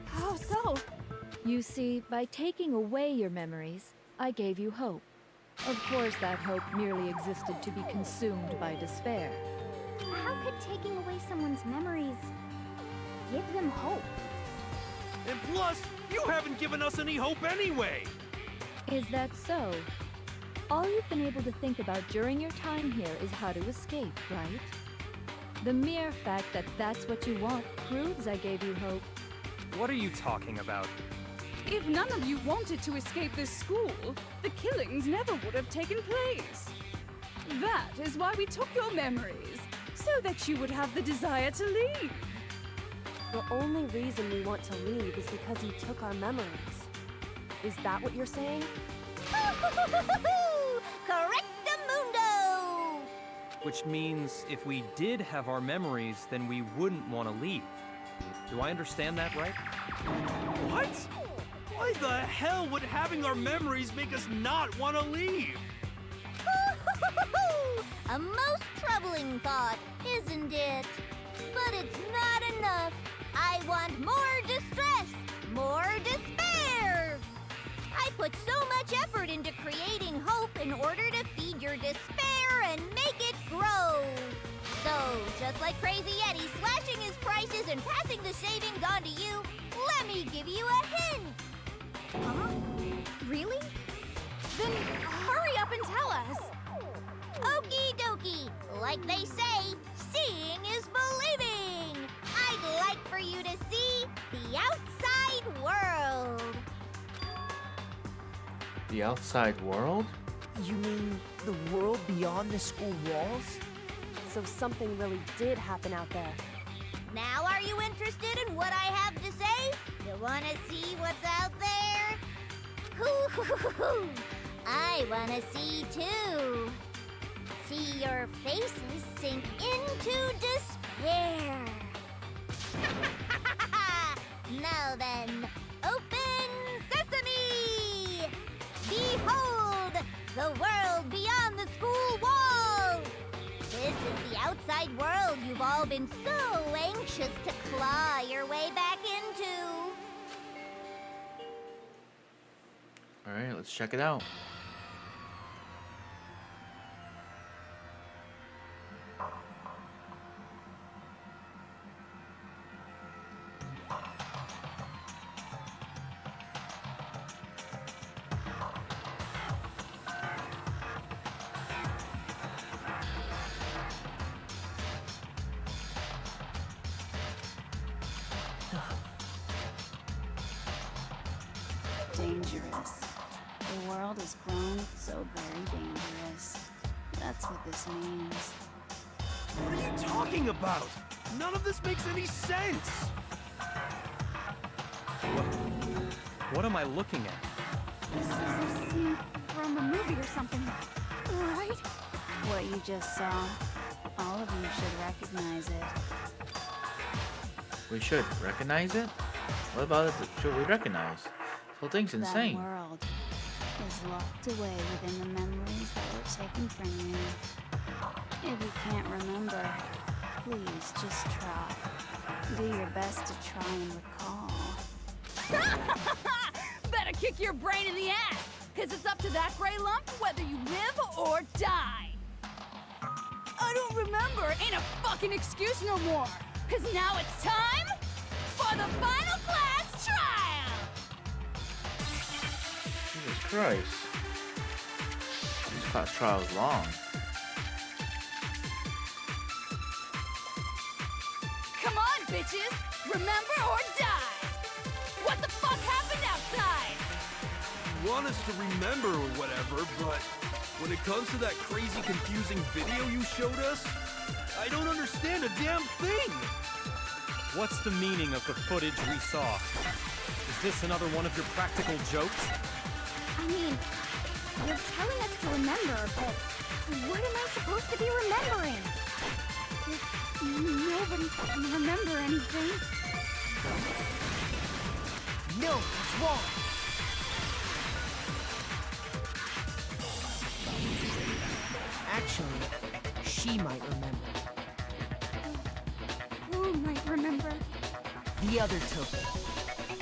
How so? You see, by taking away your memories, I gave you hope. Of course, that hope merely existed to be consumed by despair. How could taking away someone's memories give them hope? And plus, you haven't given us any hope anyway! Is that so? All you've been able to think about during your time here is how to escape, right? The mere fact that that's what you want proves I gave you hope. What are you talking about? If none of you wanted to escape this school, the killings never would have taken place. That is why we took your memories, so that you would have the desire to leave. The only reason we want to leave is because you took our memories. Is that what you're saying? Correctamundo! Which means if we did have our memories, then we wouldn't want to leave. Do I understand that right? What? Why the hell would having our memories make us not want to leave? A most troubling thought, isn't it? But it's not enough. I want more distress, more despair. I put so much effort into creating hope in order to feed your despair and make it grow. So, just like Crazy Yeti slashing his prices and passing the savings on to you, let me give you a hint. Huh? Really? Then hurry up and tell us. Okie dokie. Like they say, seeing is believing. I'd like for you to see the outside world. The outside world? You mean the world beyond the school walls? So something really did happen out there. Now are you interested in what I have to say? You wanna see what's out there? Hoo-hoo-hoo-hoo! I wanna see too. See your faces sink into despair. Now then, open sesame! Behold, the world beyond the school walls! This is the outside world you've all been so anxious to claw your way back into. Alright, let's check it out. Dangerous. The world has grown so very dangerous. That's what this means. What are you talking about? None of this makes any sense! What am I looking at? This is a scene from a movie or something, right? What you just saw, all of you should recognize it. We should recognize it? What about it should we recognize? This whole thing's insane. That world is locked away within the memories that were taken from you. If you can't remember, please just try. Do your best to try and recall. Better kick your brain in the ass, because it's up to that gray lump whether you live or die. I don't remember ain't a fucking excuse no more, because now it's time for the final class trial! Jesus Christ. This class trial is long. Come on, bitches! Remember or die! What the fuck happened outside? You want us to remember or whatever, but when it comes to that crazy, confusing video you showed us, I don't understand a damn thing! What's the meaning of the footage we saw? Is this another one of your practical jokes? I mean, you're telling us to remember, but what am I supposed to be remembering? Nobody can remember anything. No, it's wrong. Actually, she might remember. Who might remember? The other token,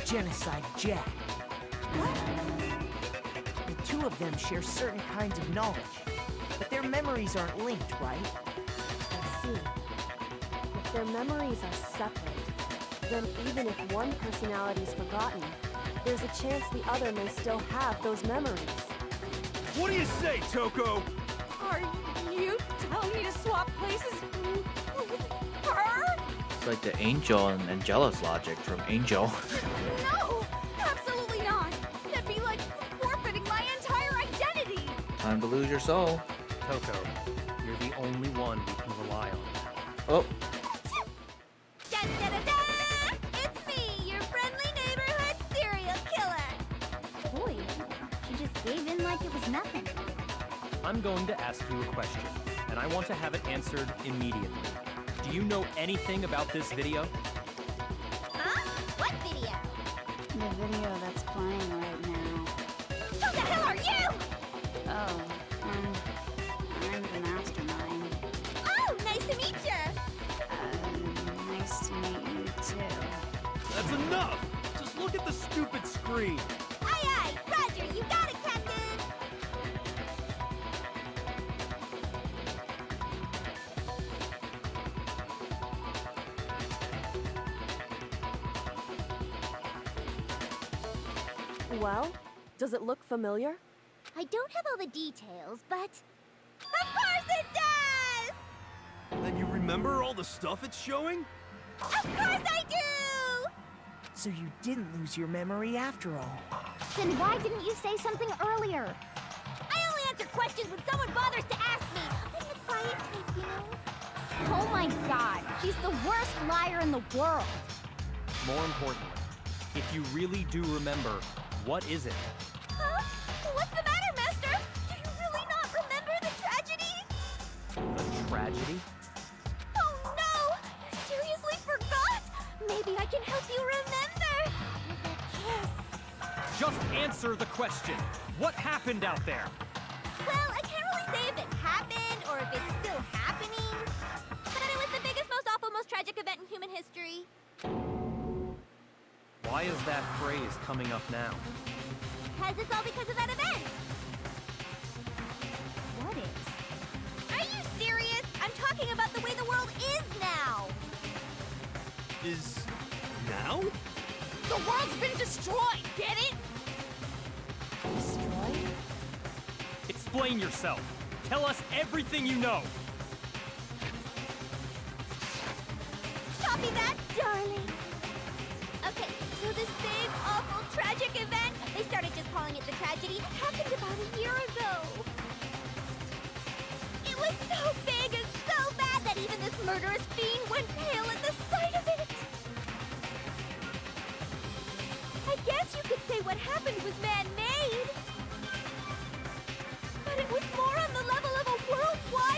Genocide Jack. The two of them share certain kinds of knowledge, but their memories aren't linked, right? I see. If their memories are separate, then even if one personality is forgotten, there's a chance the other may still have those memories. What do you say, Toko? Are you telling me to swap places with her? It's like the Angel and Angela's logic from Angel. No! Absolutely not! That'd be like forfeiting my entire identity! Time to lose your soul. Toko, you're the only one we can rely on. Oh, Da da da da! It's me, your friendly neighborhood serial killer! Boy, she just gave in like it was nothing. I'm going to ask you a question, and I want to have it answered immediately. Do you know anything about this video? Huh? What video? The video that's playing right now. Who the hell are you? Oh, I'm the mastermind. Oh, nice to meet you! Nice to meet you too. That's enough! Just look at the stupid screen! Aye aye, Roger, you got it, Captain! Well, does it look familiar? I don't have all the details, but... Of course it does! Then you remember all the stuff it's showing? Of course I do! So you didn't lose your memory after all. Then why didn't you say something earlier? I only answer questions when someone bothers to ask me. I'm the quiet type, you know? Oh my god, she's the worst liar in the world. More importantly, if you really do remember, what is it? Huh? What's the matter, Master? Do you really not remember the tragedy? The tragedy? Oh no! You seriously forgot? Maybe I can help you remember. With a kiss. Just answer the question. What happened out there? Well, I can't really say if it happened or if it's still happening. But it was the biggest, most awful, most tragic event in human history. Why is that phrase coming up now? Because it's all because of that event. What is? Are you serious? I'm talking about the way the world is now. Is... now? The world's been destroyed, get it? Destroyed? Explain yourself. Tell us everything you know. Copy that, darling. Okay, so this big, awful, tragic event, they started just calling it the tragedy, happened about a year ago. It was so big and so bad that even this murderous fiend went pale at the sight of it. I guess you could say what happened was man-made. But it was more on the level of a worldwide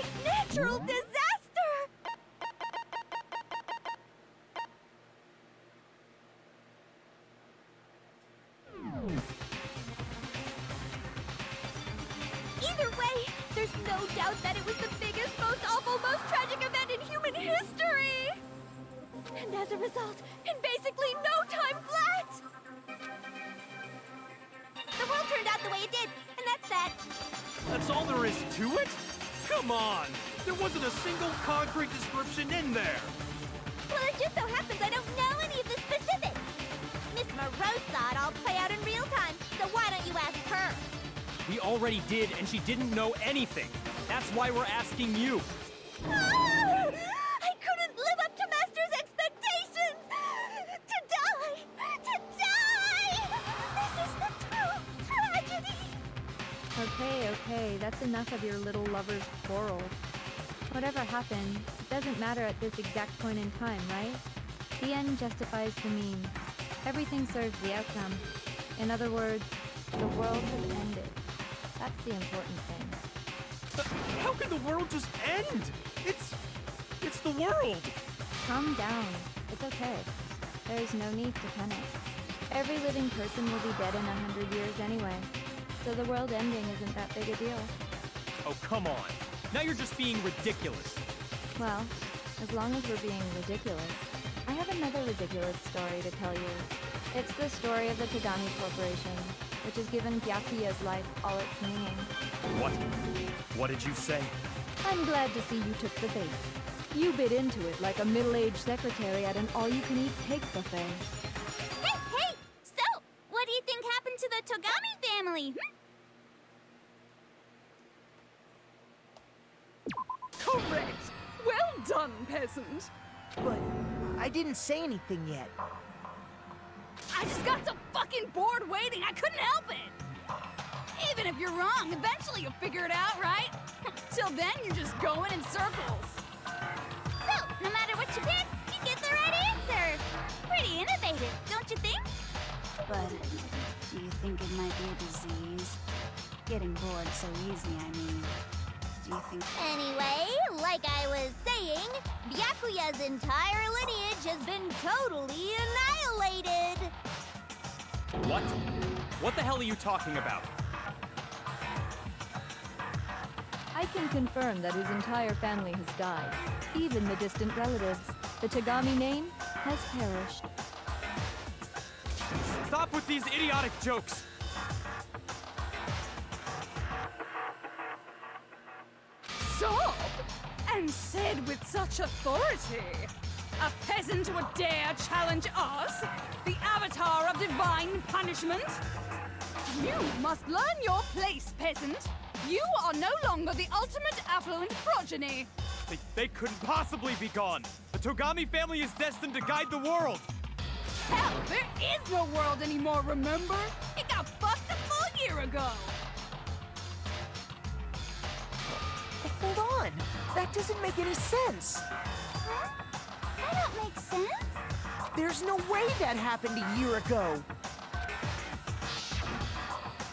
out that it was the biggest, most awful, most tragic event in human history! And as a result, in basically no time flat! The world turned out the way it did, and that's that. That's all there is to it? Come on! There wasn't a single concrete description in there! Well, it just so happens I don't know any of the specifics. Miss Moreau saw it all play out in real time, so why don't you ask her? We already did, and she didn't know anything. That's why we're asking you. Ah! I couldn't live up to Master's expectations! To die! To die! This is the true tragedy! Okay, that's enough of your little lover's quarrel. Whatever happened, it doesn't matter at this exact point in time, right? The end justifies the means. Everything serves the outcome. In other words, the world has ended. That's the important thing. How can the world just end? It's the world! Calm down. It's okay. There's no need to panic. Every living person will be dead in 100 years anyway. So the world ending isn't that big a deal. Oh, come on. Now you're just being ridiculous. Well, as long as we're being ridiculous, I have another ridiculous story to tell you. It's the story of the Tagami Corporation, which has given Byakuya's life all its meaning. What? What did you say? I'm glad to see you took the bait. You bit into it like a middle-aged secretary at an all-you-can-eat cake buffet. Hey! So, what do you think happened to the Togami family? Correct! Well done, peasant! But I didn't say anything yet. I just got so fucking bored waiting, I couldn't help it! Even if you're wrong, eventually you'll figure it out, right? Till then, you're just going in circles. So, no matter what you pick, you get the right answer. Pretty innovative, don't you think? But do you think it might be a disease? Getting bored so easy, I mean. Do you think... Anyway, like I was saying, Byakuya's entire lineage has been totally annihilated. What? What the hell are you talking about? I can confirm that his entire family has died. Even the distant relatives. The Tagami name has perished. Stop with these idiotic jokes! Stop! And said with such authority. A peasant would dare challenge us, the avatar of divine punishment? You must learn your place, peasant. You are no longer the ultimate affluent progeny. They couldn't possibly be gone! The Togami family is destined to guide the world! Hell, there is no world anymore, remember? It got fucked a full year ago. Hold on! That doesn't make any sense! Huh? That don't make sense. There's no way that happened a year ago!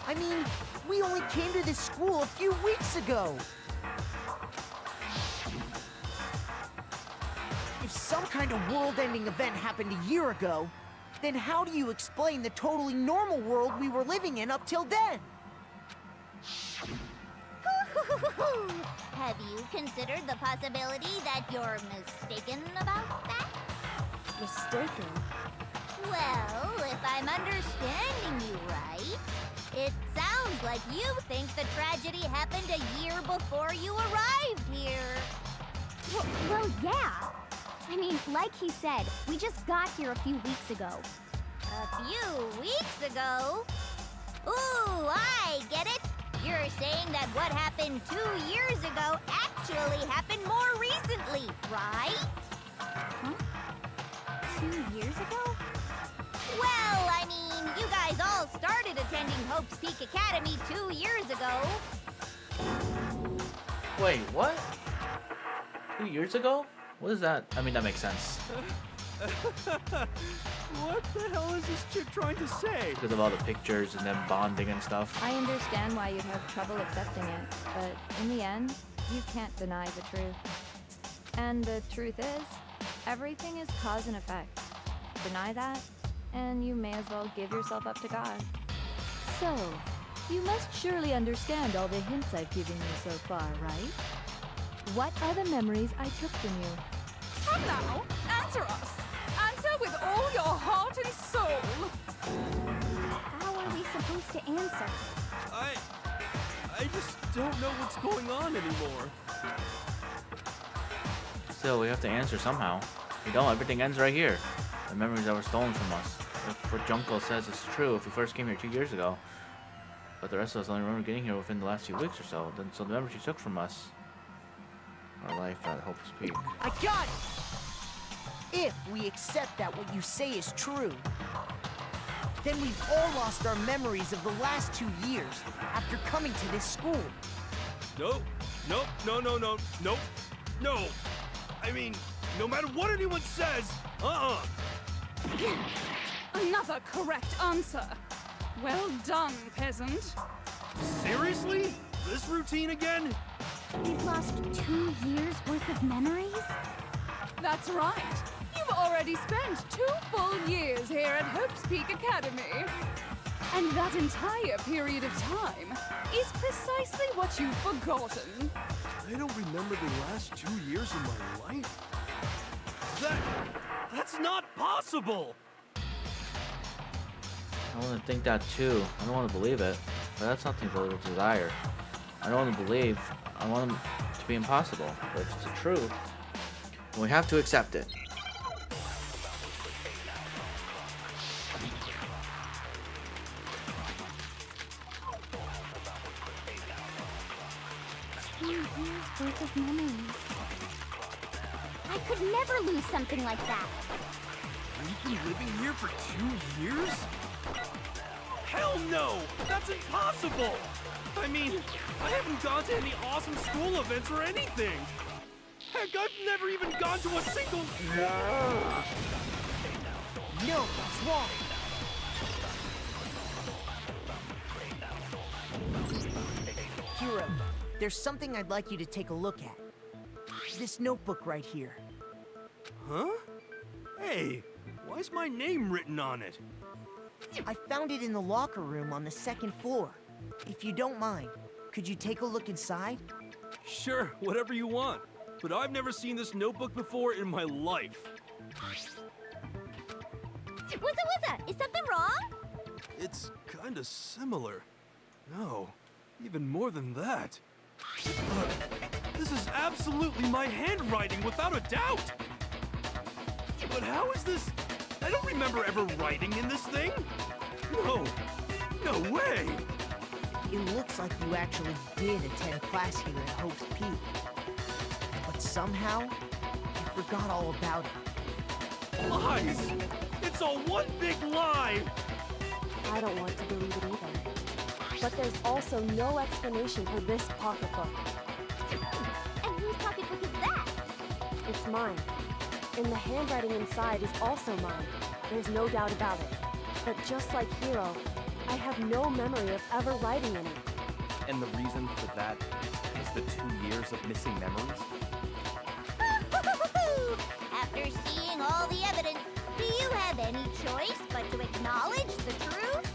I mean, we only came to this school a few weeks ago! If some kind of world-ending event happened a year ago, then how do you explain the totally normal world we were living in up till then? Have you considered the possibility that you're mistaken about that? Mistaken? Well, if I'm understanding you right, it sounds like you think the tragedy happened a year before you arrived here. Well, yeah. I mean, like he said, we just got here a few weeks ago. A few weeks ago? Ooh, I get it. You're saying that what happened 2 years ago actually happened more recently, right? Huh? 2 years ago? Well, I mean, you guys all started attending Hope's Peak Academy 2 years ago. Wait, what? 2 years ago? What is that? I mean, that makes sense. What the hell is this chick trying to say? Because of all the pictures and them bonding and stuff. I understand why you'd have trouble accepting it, but in the end, you can't deny the truth. And the truth is, everything is cause and effect. Deny that, and you may as well give yourself up to God. So, You must surely understand all the hints I've given you so far, right? What are the memories I took from you? Come now, answer us. Answer with all your heart and soul. How are we supposed to answer? I just don't know what's going on anymore. Still, we have to answer somehow. If we don't, everything ends right here. The memories that were stolen from us. If what Junko says is true, if we first came here 2 years ago, but the rest of us only remember getting here within the last few weeks or so, then so the memories you took from us, our life at Hope's Peak. I got it! If we accept that what you say is true, then we've all lost our memories of the last 2 years after coming to this school. Nope. No. I mean, no matter what anyone says, Another correct answer. Well done, peasant. Seriously? This routine again? We've lost 2 years worth of memories? That's right. You've already spent 2 full years here at Hope's Peak Academy. And that entire period of time is precisely what you've forgotten. I don't remember the last 2 years of my life. That's not possible! I want to think that too. I don't want to believe it, but that's something to desire. I don't want to believe. I want it to be impossible, but if it's the truth, then we have to accept it. Worth of memories. I could never lose something like that. We've been living here for 2 years? Hell no! That's impossible! I mean, I haven't gone to any awesome school events or anything! Heck, I've never even gone to a single... No, that's wrong. Hero, there's something I'd like you to take a look at. This notebook right here. Huh? Hey, why's my name written on it? I found it in the locker room on the 2nd floor. If you don't mind, could you take a look inside? Sure, whatever you want. But I've never seen this notebook before in my life. Wuzza, is something wrong? It's kinda similar. No, even more than that. This is absolutely my handwriting, without a doubt! But how is this? I don't remember ever writing in this thing! No way! It looks like you actually did attend class here at Hope's Peak. But somehow, you forgot all about it. Lies! It's all one big lie! I don't want to believe it either. But there's also no explanation for this pocketbook. And whose pocketbook is that? It's mine. And the handwriting inside is also mine. There's no doubt about it. But just like Hiro, I have no memory of ever writing in it. And the reason for that is the 2 years of missing memories? After seeing all the evidence, do you have any choice but to acknowledge the truth?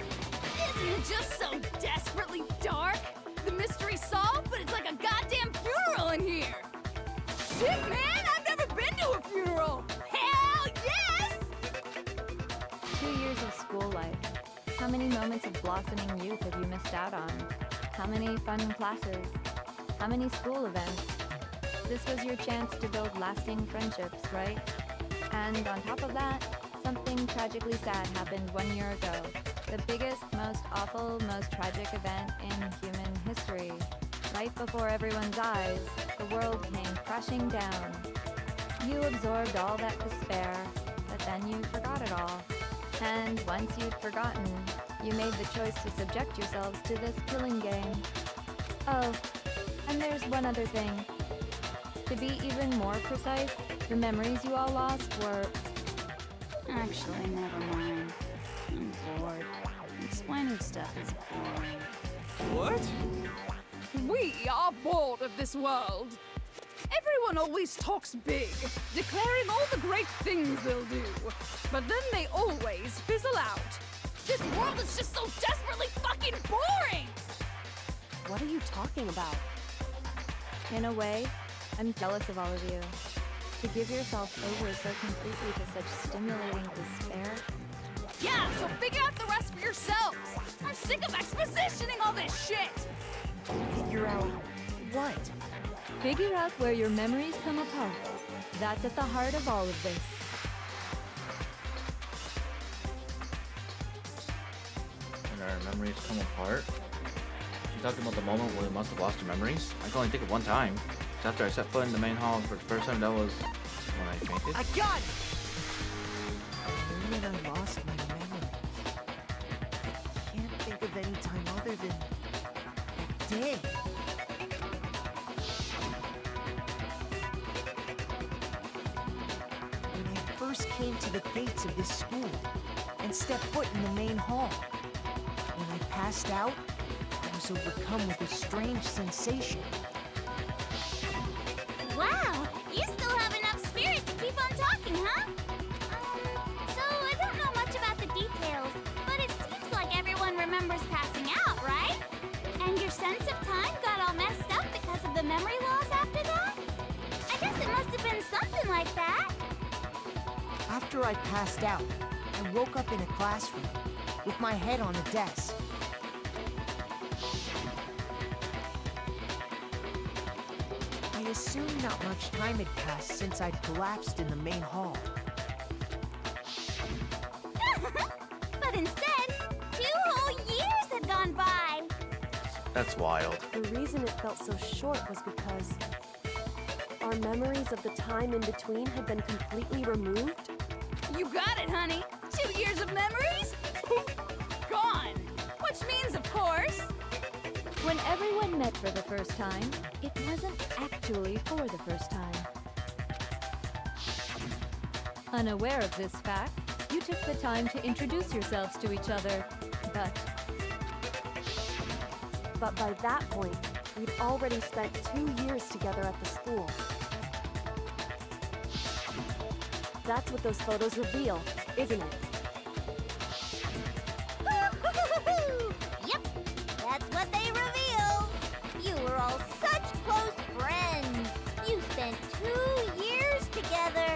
Isn't it just so desperately dark? The mystery solved, but it's like a goddamn funeral in here! Shit, man! I've never been to a funeral! Hell yes! 2 years of school life. How many moments of blossoming youth have you missed out on? How many fun classes? How many school events? This was your chance to build lasting friendships, right? And on top of that, something tragically sad happened 1 year ago. The biggest, most awful, most tragic event in human history. Right before everyone's eyes, the world came crashing down. You absorbed all that despair, but then you forgot it all. And once you'd forgotten, you made the choice to subject yourselves to this killing game. Oh, and there's one other thing. To be even more precise, the memories you all lost were... Actually, never mind. I'm bored. Explaining stuff is boring. What? We are bored of this world. Everyone always talks big, declaring all the great things they'll do. But then they always fizzle out. This world is just so desperately fucking boring! What are you talking about? In a way, I'm jealous of all of you. To give yourself over so completely to such stimulating despair. Yeah, so figure out the rest for yourselves! I'm sick of expositioning all this shit! Figure out what? Figure out where your memories come apart. That's at the heart of all of this. When our memories come apart? She's talking about the moment when we must have lost our memories? I can only think of one time. It's after I set foot in the main hall for the first time. That was when I fainted. I got it! When I lost my memories. I can't think of any time other than that day. When I first came to the gates of this school and stepped foot in the main hall. When I passed out, I was overcome with a strange sensation. Wow, you still have enough spirit to keep on talking, huh? So I don't know much about the details, but it seems like everyone remembers passing out, right? And your sense of time got all messed up because of the memory loss after that? I guess it must have been something like that. After I passed out, I woke up in a classroom with my head on a desk. I assumed not much time had passed since I'd collapsed in the main hall. But instead, 2 whole years had gone by. That's wild. The reason it felt so short was because our memories of the time in between had been completely removed. You got it, honey! 2 years of memories? Gone! Which means, of course... When everyone met for the first time, it wasn't actually for the first time. Unaware of this fact, you took the time to introduce yourselves to each other, But by that point, we'd already spent 2 years together at the school. That's what those photos reveal, isn't it? Yep, that's what they reveal. You were all such close friends. You spent 2 years together,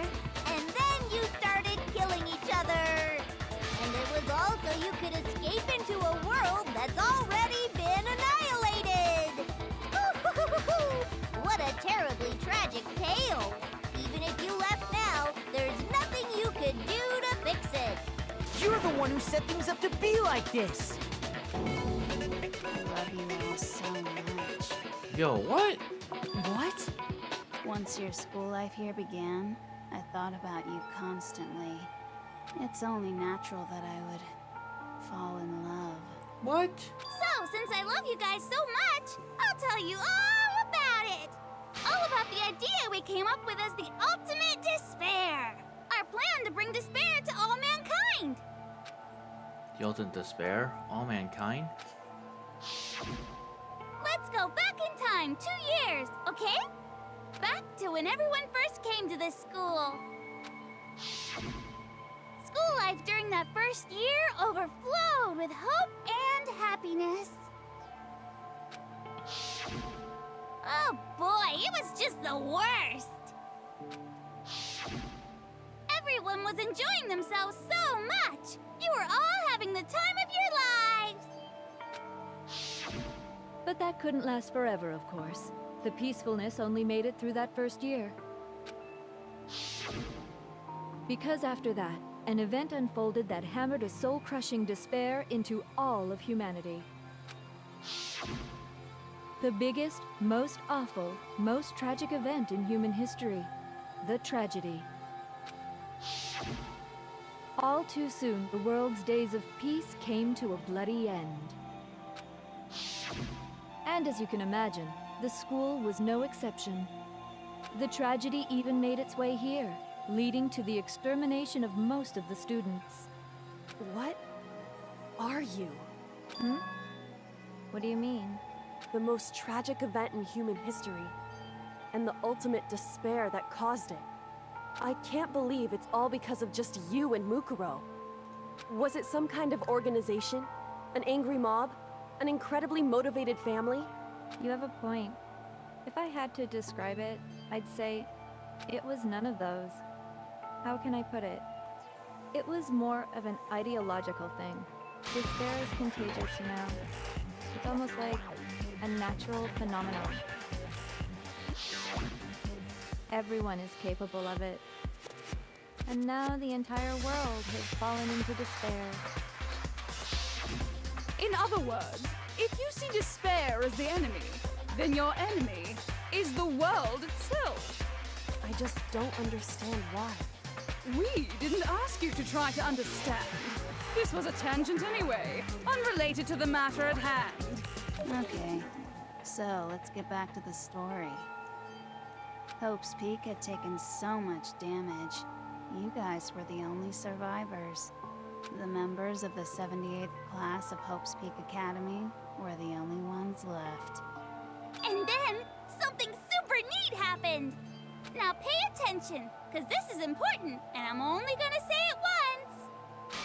and then you started killing each other. And it was all so you could escape into a world that's already been annihilated. What a terribly tragic tale. Even if you left now, there's nothing you could do to fix it. You're the one who set things up to be like this! I love you all so much. Yo, what? What? Once your school life here began, I thought about you constantly. It's only natural that I would fall in love. What? So, since I love you guys so much, I'll tell you all about it. All about the idea we came up with as the ultimate despair. Our plan to bring despair to all mankind. The ultimate despair? All mankind? Let's go back in time 2 years, okay? Back to when everyone first came to this school. School life during that first year overflowed with hope and happiness. Oh boy, it was just the worst. Everyone was enjoying themselves so much. You were all having the time of your lives. but that couldn't last forever, of course. The peacefulness only made it through that first year. Because after that, an event unfolded that hammered a soul-crushing despair into all of humanity. The biggest, most awful, most tragic event in human history. The tragedy. All too soon, the world's days of peace came to a bloody end. And as you can imagine, the school was no exception. The tragedy even made its way here, leading to the extermination of most of the students. What are you? What do you mean? The most tragic event in human history, and the ultimate despair that caused it. I can't believe it's all because of just you and Mukuro. Was it some kind of organization? An angry mob? An incredibly motivated family? You have a point. If I had to describe it, I'd say it was none of those. How can I put it? It was more of an ideological thing. Despair is contagious, you know. It's almost like a natural phenomenon. Everyone is capable of it. And now the entire world has fallen into despair. In other words, if you see despair as the enemy, then your enemy is the world itself. I just don't understand why. We didn't ask you to try to understand. This was a tangent anyway, unrelated to the matter at hand. Okay, so let's get back to the story. Hope's Peak had taken so much damage. You guys were the only survivors. The members of the 78th class of Hope's Peak Academy were the only ones left. And then, something super neat happened! Now pay attention, because this is important, and I'm only gonna say it once!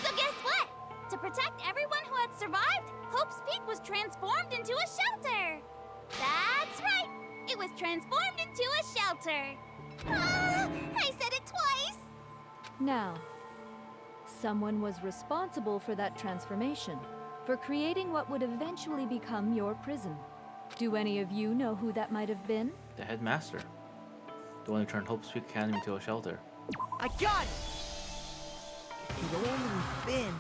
So guess what? To protect everyone who had survived, Hope's Peak was transformed into a shelter! That's right! It was transformed into a shelter! Ah, I said it twice! Now, someone was responsible for that transformation, for creating what would eventually become your prison. Do any of you know who that might have been? The headmaster. The one who turned Hope's Peak Academy into a shelter. I got it! It could only been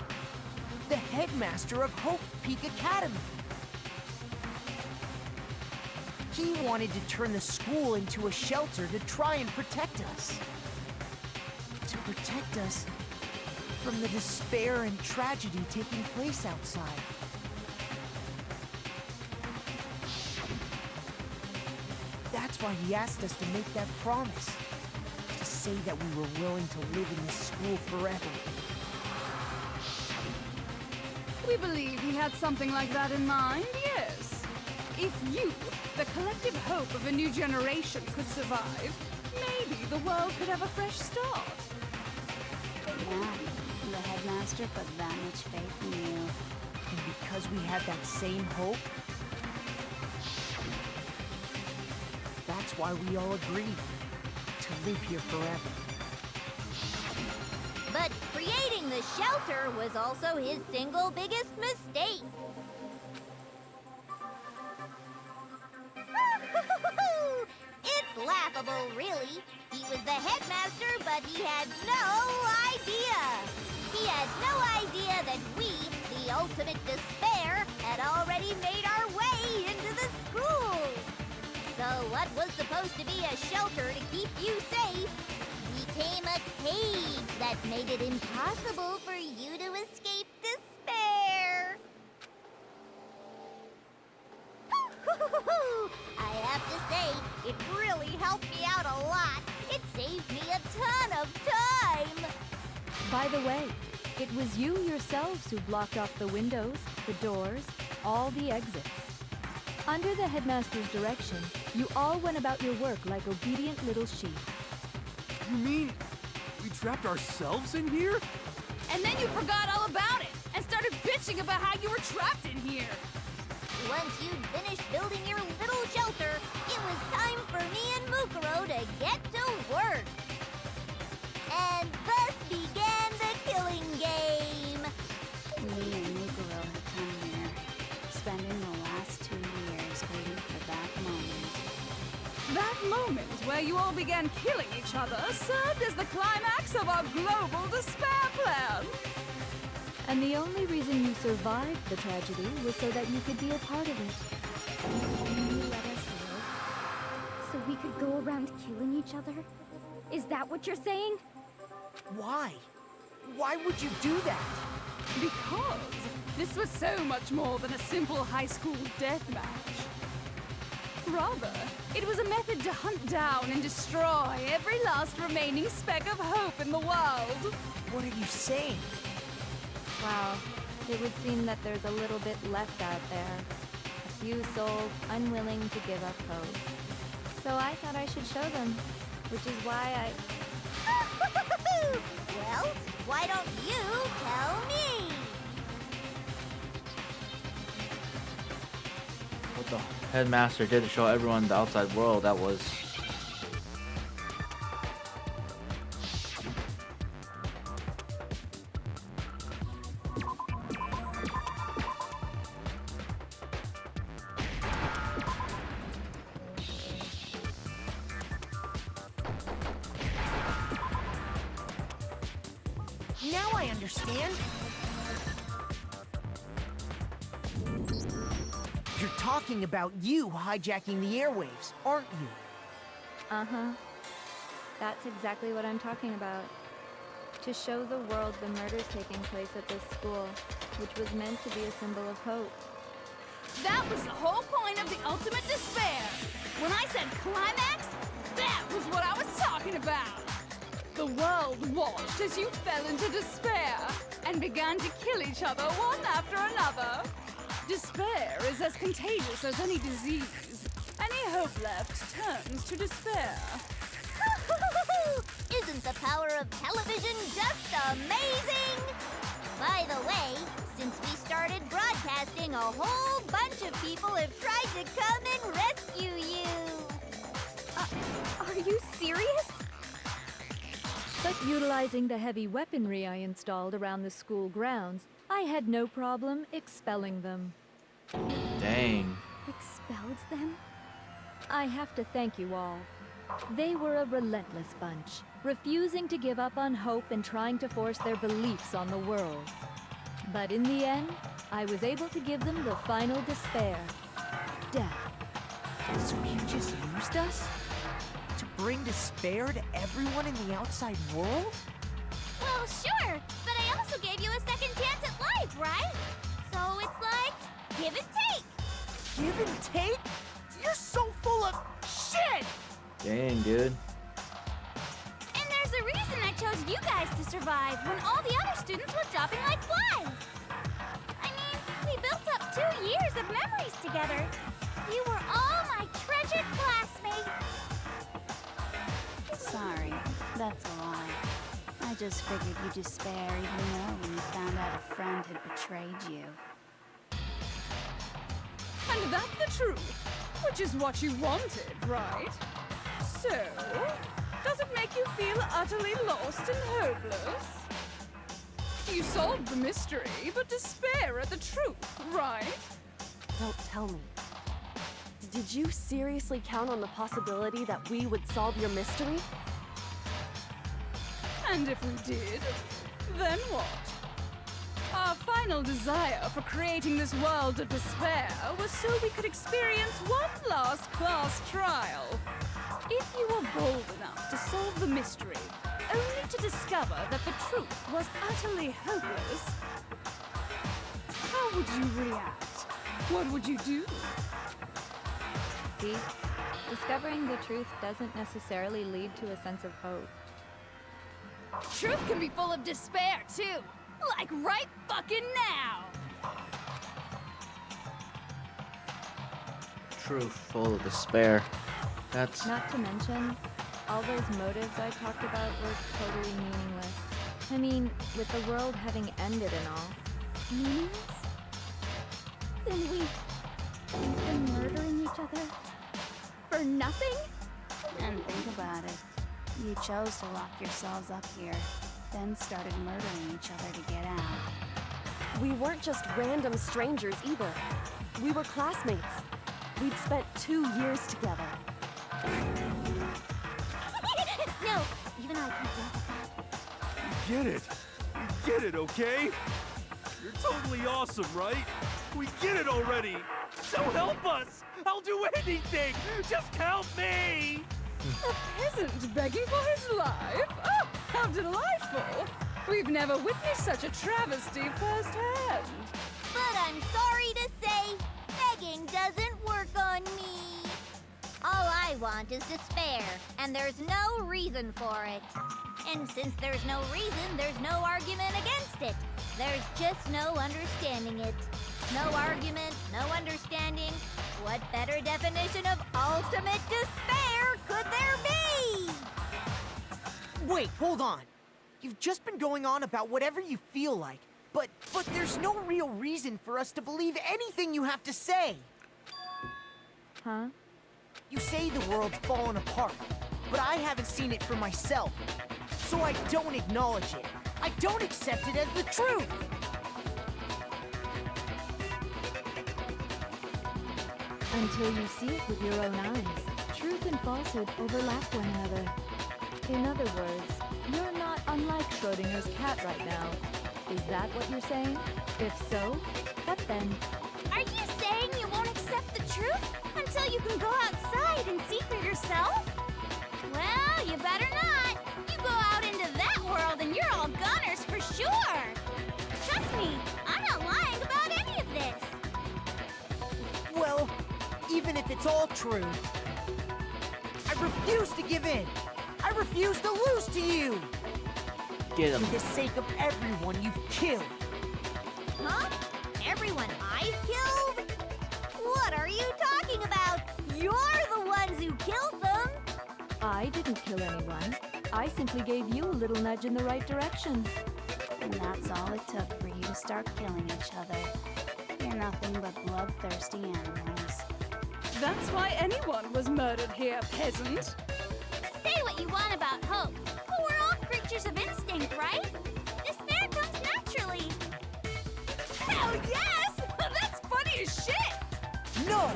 the headmaster of Hope Peak Academy. He wanted to turn the school into a shelter to try and protect us. To protect us from the despair and tragedy taking place outside. That's why he asked us to make that promise. To say that we were willing to live in this school forever. We believe he had something like that in mind, yes. If you, the collective hope of a new generation, could survive, maybe the world could have a fresh start. Yeah, the headmaster put that much faith in you. And because we had that same hope, that's why we all agreed to live here forever. But creating the shelter was also his single biggest mistake. It's laughable, really. He was the headmaster, but he had no idea. He had no idea that we, the ultimate despair, had already made our way into the school. So what was supposed to be a shelter to keep you safe became a cage that made it impossible for you to escape despair. I have to say, it really helped me out a lot. It saved me a ton of time. By the way, it was you yourselves who blocked off the windows, the doors, all the exits. Under the headmaster's direction, you all went about your work like obedient little sheep. You mean we trapped ourselves in here? And then you forgot all about it and started bitching about how you were trapped in here. Once you'd finished building your little shelter, it was time for me and Mukuro to get to work. And thus began the killing game. Me and Mukuro had come here, spending the last 2 years waiting for that moment. That moment where you all began killing each other served as the climax of our global despair plan. And the only reason you survived the tragedy was so that you could be a part of it. You let us live so we could go around killing each other? Is that what you're saying? Why? Why would you do that? Because this was so much more than a simple high school death match. Rather, it was a method to hunt down and destroy every last remaining speck of hope in the world. What are you saying? Wow, it would seem that there's a little bit left out there. A few souls unwilling to give up hope. So I thought I should show them, which is why I... Well, why don't you tell me? Headmaster didn't show everyone the outside world. That was... Now I understand. You're talking about you hijacking the airwaves, aren't you? Uh-huh. That's exactly what I'm talking about. To show the world the murders taking place at this school, which was meant to be a symbol of hope. That was the whole point of the ultimate despair. When I said climax, that was what I was talking about. The world watched as you fell into despair and began to kill each other one after another. Despair is as contagious as any disease. Any hope left turns to despair. Isn't the power of television just amazing? By the way, since we started broadcasting, a whole bunch of people have tried to come and rescue you. Are you serious? But utilizing the heavy weaponry I installed around the school grounds, I had no problem expelling them. Dang. Expelled them? I have to thank you all. They were a relentless bunch, refusing to give up on hope and trying to force their beliefs on the world. But in the end, I was able to give them the final despair. Death. So you just used us? To bring despair to everyone in the outside world? Well, sure, but I also gave you a second chance at life, right? So it's like, give and take. Give and take? You're so full of shit! Dang, dude. And there's a reason I chose you guys to survive when all the other students were dropping like flies. I mean, we built up 2 years of memories together. You were all my treasured classmates. Sorry, that's a lie. I just figured you'd despair even more when you found out a friend had betrayed you. And that's the truth, which is what you wanted, right? So, does it make you feel utterly lost and hopeless? You solved the mystery, but despair at the truth, right? Don't tell me. Did you seriously count on the possibility that we would solve your mystery? And if we did, then what? Our final desire for creating this world of despair was so we could experience one last class trial. If you were bold enough to solve the mystery, only to discover that the truth was utterly hopeless, how would you react? What would you do? See, discovering the truth doesn't necessarily lead to a sense of hope. Truth can be full of despair, too. Like right fucking now. Truth full of despair. That's... Not to mention, all those motives I talked about were totally meaningless. I mean, with the world having ended and all. Meaningless? Then we've been murdering each other for nothing? And think about it. You chose to lock yourselves up here, then started murdering each other to get out. We weren't just random strangers either. We were classmates. We'd spent 2 years together. No, even I can't laugh at that. You get it. You get it, okay? You're totally awesome, right? We get it already. So help us. I'll do anything. Just help me. A peasant begging for his life? Oh, how delightful! We've never witnessed such a travesty firsthand. But I'm sorry to say, begging doesn't work on me. All I want is despair, and there's no reason for it. And since there's no reason, there's no argument against it. There's just no understanding it. No argument, no understanding. What better definition of ultimate despair could there be? Wait, hold on. You've just been going on about whatever you feel like, but there's no real reason for us to believe anything you have to say. Huh? You say the world's fallen apart, but I haven't seen it for myself. So I don't acknowledge it. I don't accept it as the truth. Until you see it with your own eyes. Truth and falsehood overlap one another. In other words, you're not unlike Schrodinger's cat right now. Is that what you're saying? If so, what then? Are you saying you won't accept the truth until you can go outside and see for yourself? Well, you better not. You go out into that world and you're all goners for sure. Trust me, I'm not lying about any of this. Well, even if it's all true, I refuse to give in. I refuse to lose to you. Get him. For the sake of everyone you've killed. Huh? Everyone I've killed? What are you talking about? You're the ones who killed them. I didn't kill anyone. I simply gave you a little nudge in the right direction. And that's all it took for you to start killing each other. You're nothing but bloodthirsty animals. That's why anyone was murdered here, peasant. Say what you want about hope, but we're all creatures of instinct, right? Despair comes naturally. Hell yes! That's funny as shit! No!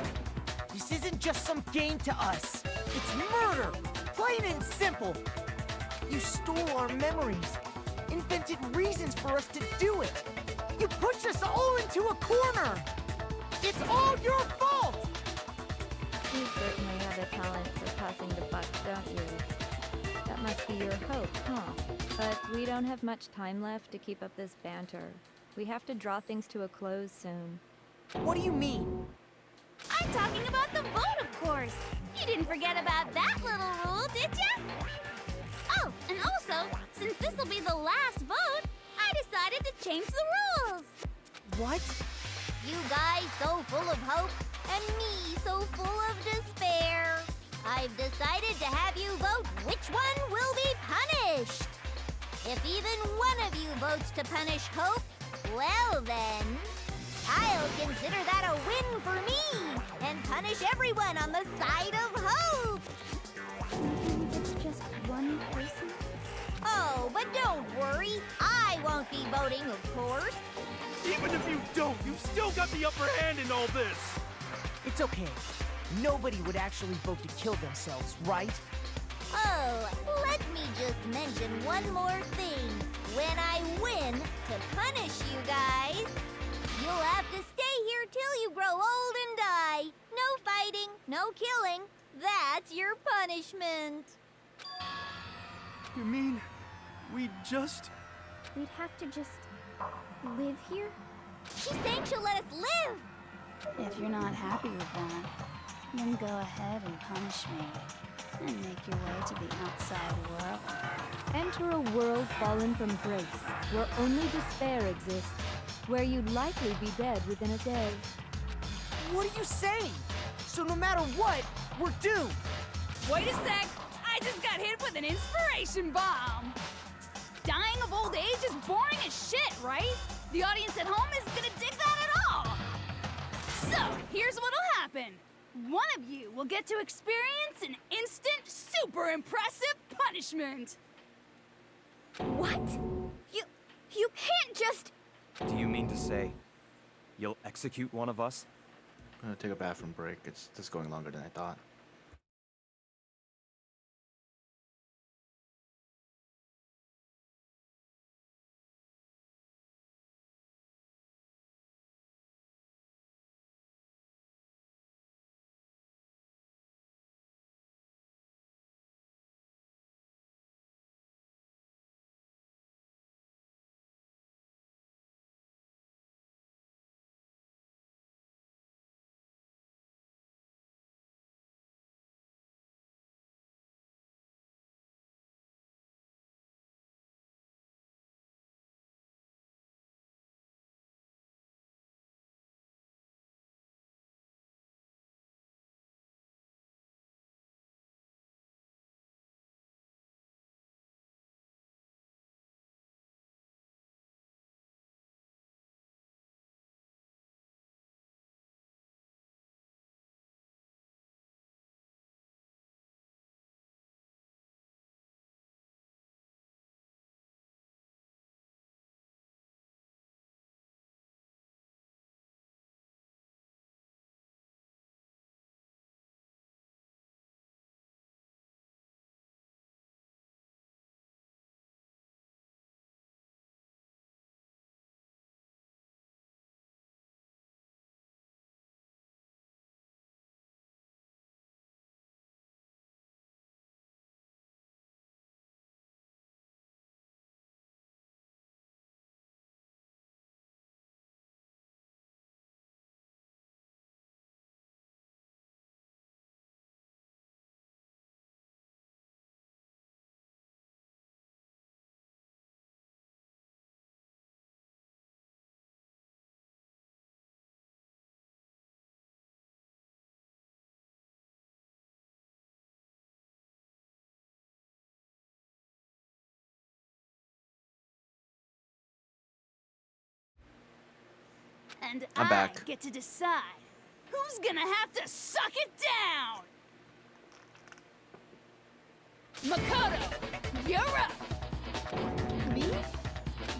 This isn't just some game to us. It's murder! Plain and simple. You stole our memories. Invented reasons for us to do it. You pushed us all into a corner. It's all your fault! You certainly have a talent for passing the buck, don't you? That must be your hope, huh? But we don't have much time left to keep up this banter. We have to draw things to a close soon. What do you mean? I'm talking about the vote, of course. You didn't forget about that little rule, did ya? Oh, and also, since this'll be the last vote, I decided to change the rules. What? You guys so full of hope, and me so full of despair. I've decided to have you vote which one will be punished. If even one of you votes to punish Hope, well then, I'll consider that a win for me and punish everyone on the side of Hope. Even if it's just one person? Oh, but don't worry. I won't be voting, of course. Even if you don't, you've still got the upper hand in all this. It's okay. Nobody would actually vote to kill themselves, right? Oh, let me just mention one more thing. When I win to punish you guys, you'll have to stay here till you grow old and die. No fighting, no killing. That's your punishment. You mean we just... We'd have to just live here? She's saying she'll let us live. If you're not happy with that, then go ahead and punish me. And make your way to the outside world. Enter a world fallen from grace, where only despair exists, where you'd likely be dead within a day. What are you saying? So no matter what, we're doomed. Wait a sec! I just got hit with an inspiration bomb! Dying of old age is boring as shit, right? The audience at home isn't gonna dig that at all! So, here's what'll happen. One of you will get to experience an instant, super impressive punishment! What? You can't just... Do you mean to say you'll execute one of us? I'm gonna take a bathroom break. It's just going longer than I thought. And I'm back. get to decide who's gonna have to suck it down. Makoto, you're up. Me?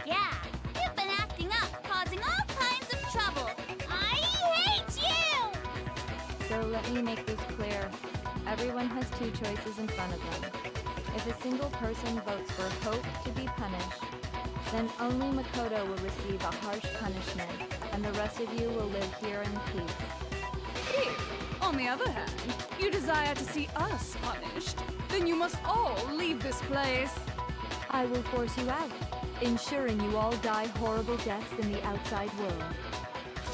Yeah, you've been acting up, causing all kinds of trouble. I hate you! So let me make this clear. Everyone has two choices in front of them. If a single person votes for Hope to be punished, then only Makoto will receive a harsh punishment, and the rest of you will live here in peace. If, on the other hand, you desire to see us punished, then you must all leave this place. I will force you out, ensuring you all die horrible deaths in the outside world.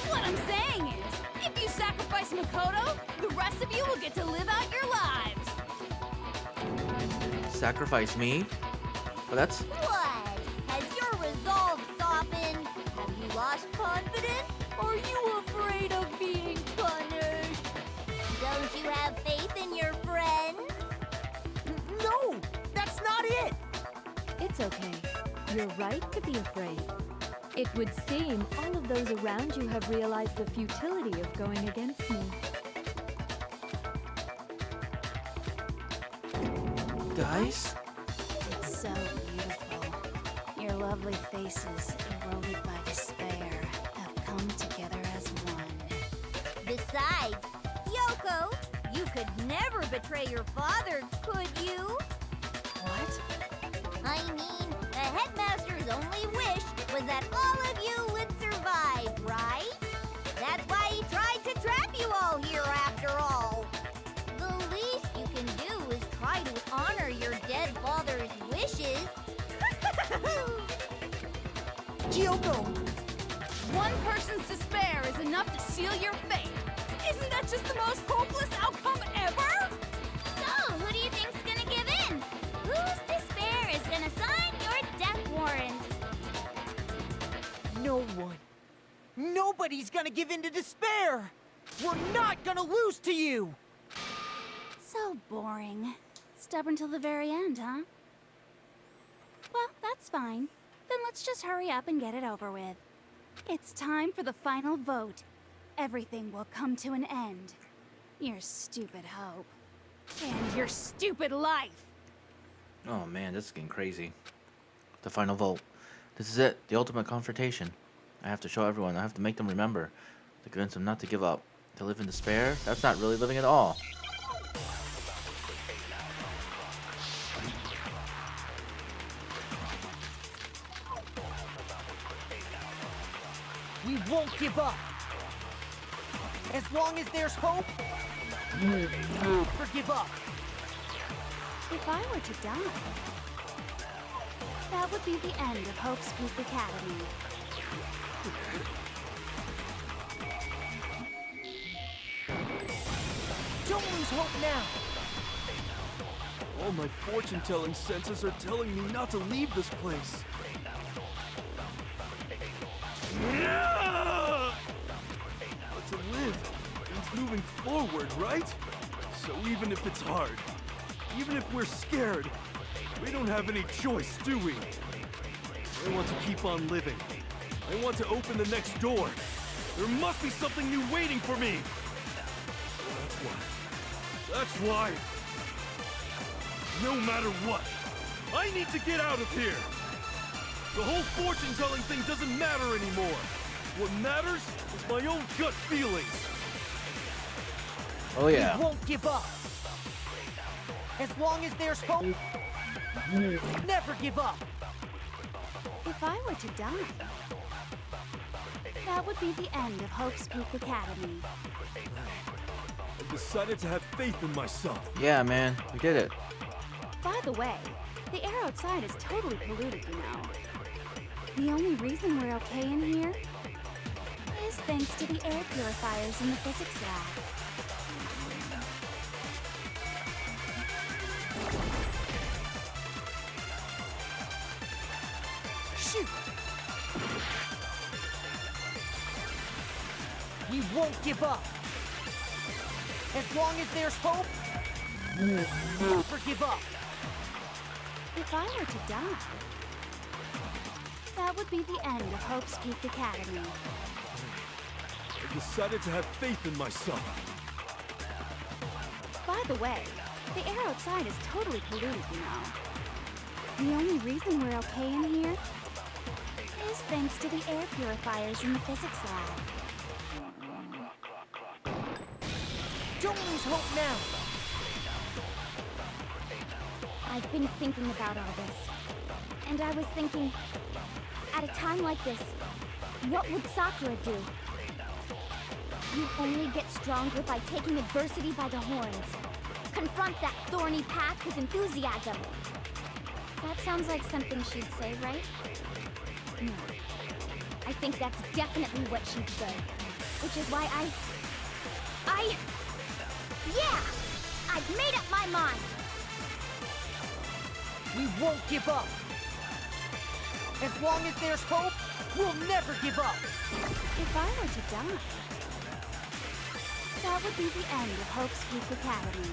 What I'm saying is, if you sacrifice Makoto, the rest of you will get to live out your lives. Sacrifice me? Well, that's... What? Has your resolve softened? Have you lost confidence? Are you afraid of being punished? Don't you have faith in your friends? No, that's not it. It's okay. You're right to be afraid. It would seem all of those around you have realized the futility of going against me. Guys? It's so beautiful. Your lovely faces, eroded by despair, have come together as one. Besides, Yoko, you could never betray your father, could you? What? I mean, the headmaster's only wish was that all of you would survive, right? That's why he tried to trap you all here after all. The least you can do is try to honor your dead father's wishes. Kyoko, One person's despair is enough to seal your fate. Isn't that just the most hopeless outcome ever? So, who do you think's gonna give in? Whose despair is gonna sign your death warrant? no one. Nobody's gonna give in to despair. We're not gonna lose to you. So boring. Stubborn till the very end, huh? Well, that's fine. Then let's just hurry up and get it over with. It's time for the final vote. Everything will come to an end. Your stupid hope. And your stupid life. Oh man, this is getting crazy. The final vote. This is it. The ultimate confrontation. I have to show everyone. I have to make them remember. To convince them not to give up. To live in despair? That's not really living at all. We won't give up. As long as there's hope, never give up. If I were to die, that would be the end of Hope's Peak Academy. Don't lose hope now. All my fortune-telling senses are telling me not to leave this place. But to live means moving forward, right? So even if it's hard, even if we're scared, we don't have any choice, do we? I want to keep on living. I want to open the next door. There must be something new waiting for me. That's why. No matter what, I need to get out of here. The whole fortune-telling thing doesn't matter anymore. What matters is my own gut feelings. Oh yeah. We won't give up. As long as there's hope, never give up. If I were to die, that would be the end of Hope's Peak Academy. I decided to have faith in myself. Yeah, man. We did it. By the way, the air outside is totally polluted, you know. The only reason we're okay in here is thanks to the air purifiers in the physics lab. Shoot! We won't give up. As long as there's hope, never give up. If I were to die, that would be the end of Hope's Peak Academy. I decided to have faith in myself. By the way, the air outside is totally polluted, you know. The only reason we're okay in here is thanks to the air purifiers in the physics lab. Don't lose hope now. I've been thinking about all this. And I was thinking, at a time like this, what would Sakura do? You only get stronger by taking adversity by the horns. Confront that thorny path with enthusiasm. That sounds like something she'd say, right? No. I think that's definitely what she'd say. Which is why yeah! I've made up my mind! We won't give up. As long as there's hope, we'll never give up. If I were to die, that would be the end of Hope's Peak Academy.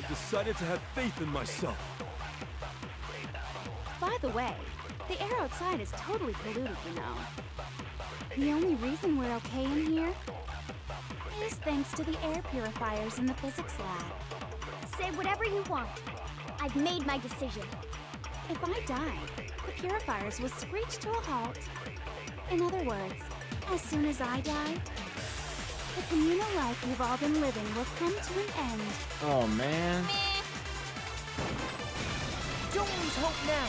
I decided to have faith in myself. By the way, the air outside is totally polluted, you know. The only reason we're okay in here is thanks to the air purifiers in the physics lab. Say whatever you want. I've made my decision. If I die, the purifiers will screech to a halt. In other words, as soon as I die, the communal life we've all been living will come to an end. Oh man. Don't lose hope now.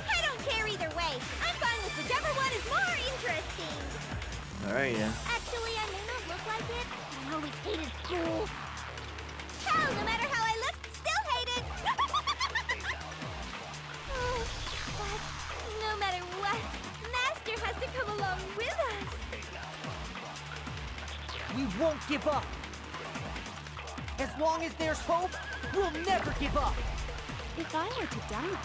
I don't care either way. I'm fine with whichever one is more interesting. Alright, yeah. Actually, I may not look like it. I always hated school. Hell, no matter how I look, still hate it. Oh, but no matter what, Master has to come along with us. We won't give up. As long as there's hope, we'll never give up. If I were to die,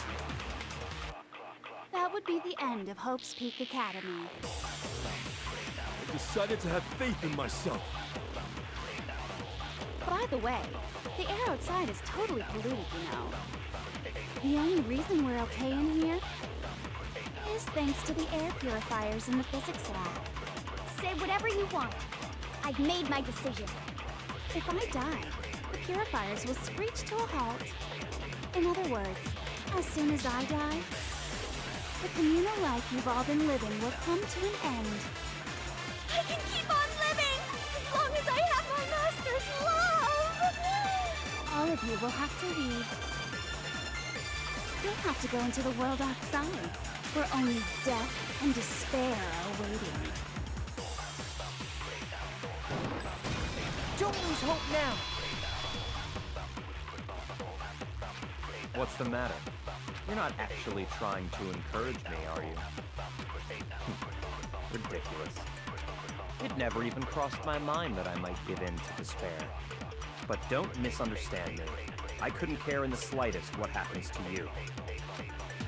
that would be the end of Hope's Peak Academy. I decided to have faith in myself. By the way, the air outside is totally polluted, you know. The only reason we're okay in here is thanks to the air purifiers in the physics lab. Say whatever you want. I've made my decision. If I die, the purifiers will screech to a halt. In other words, as soon as I die, the communal life you've all been living will come to an end. I can keep on living as long as I have my Master's love. All of you will have to leave. You'll have to go into the world outside, where only death and despair are waiting. Don't lose hope now. What's the matter? You're not actually trying to encourage me, are you? Ridiculous. It never even crossed my mind that I might give in to despair. But don't misunderstand me. I couldn't care in the slightest what happens to you.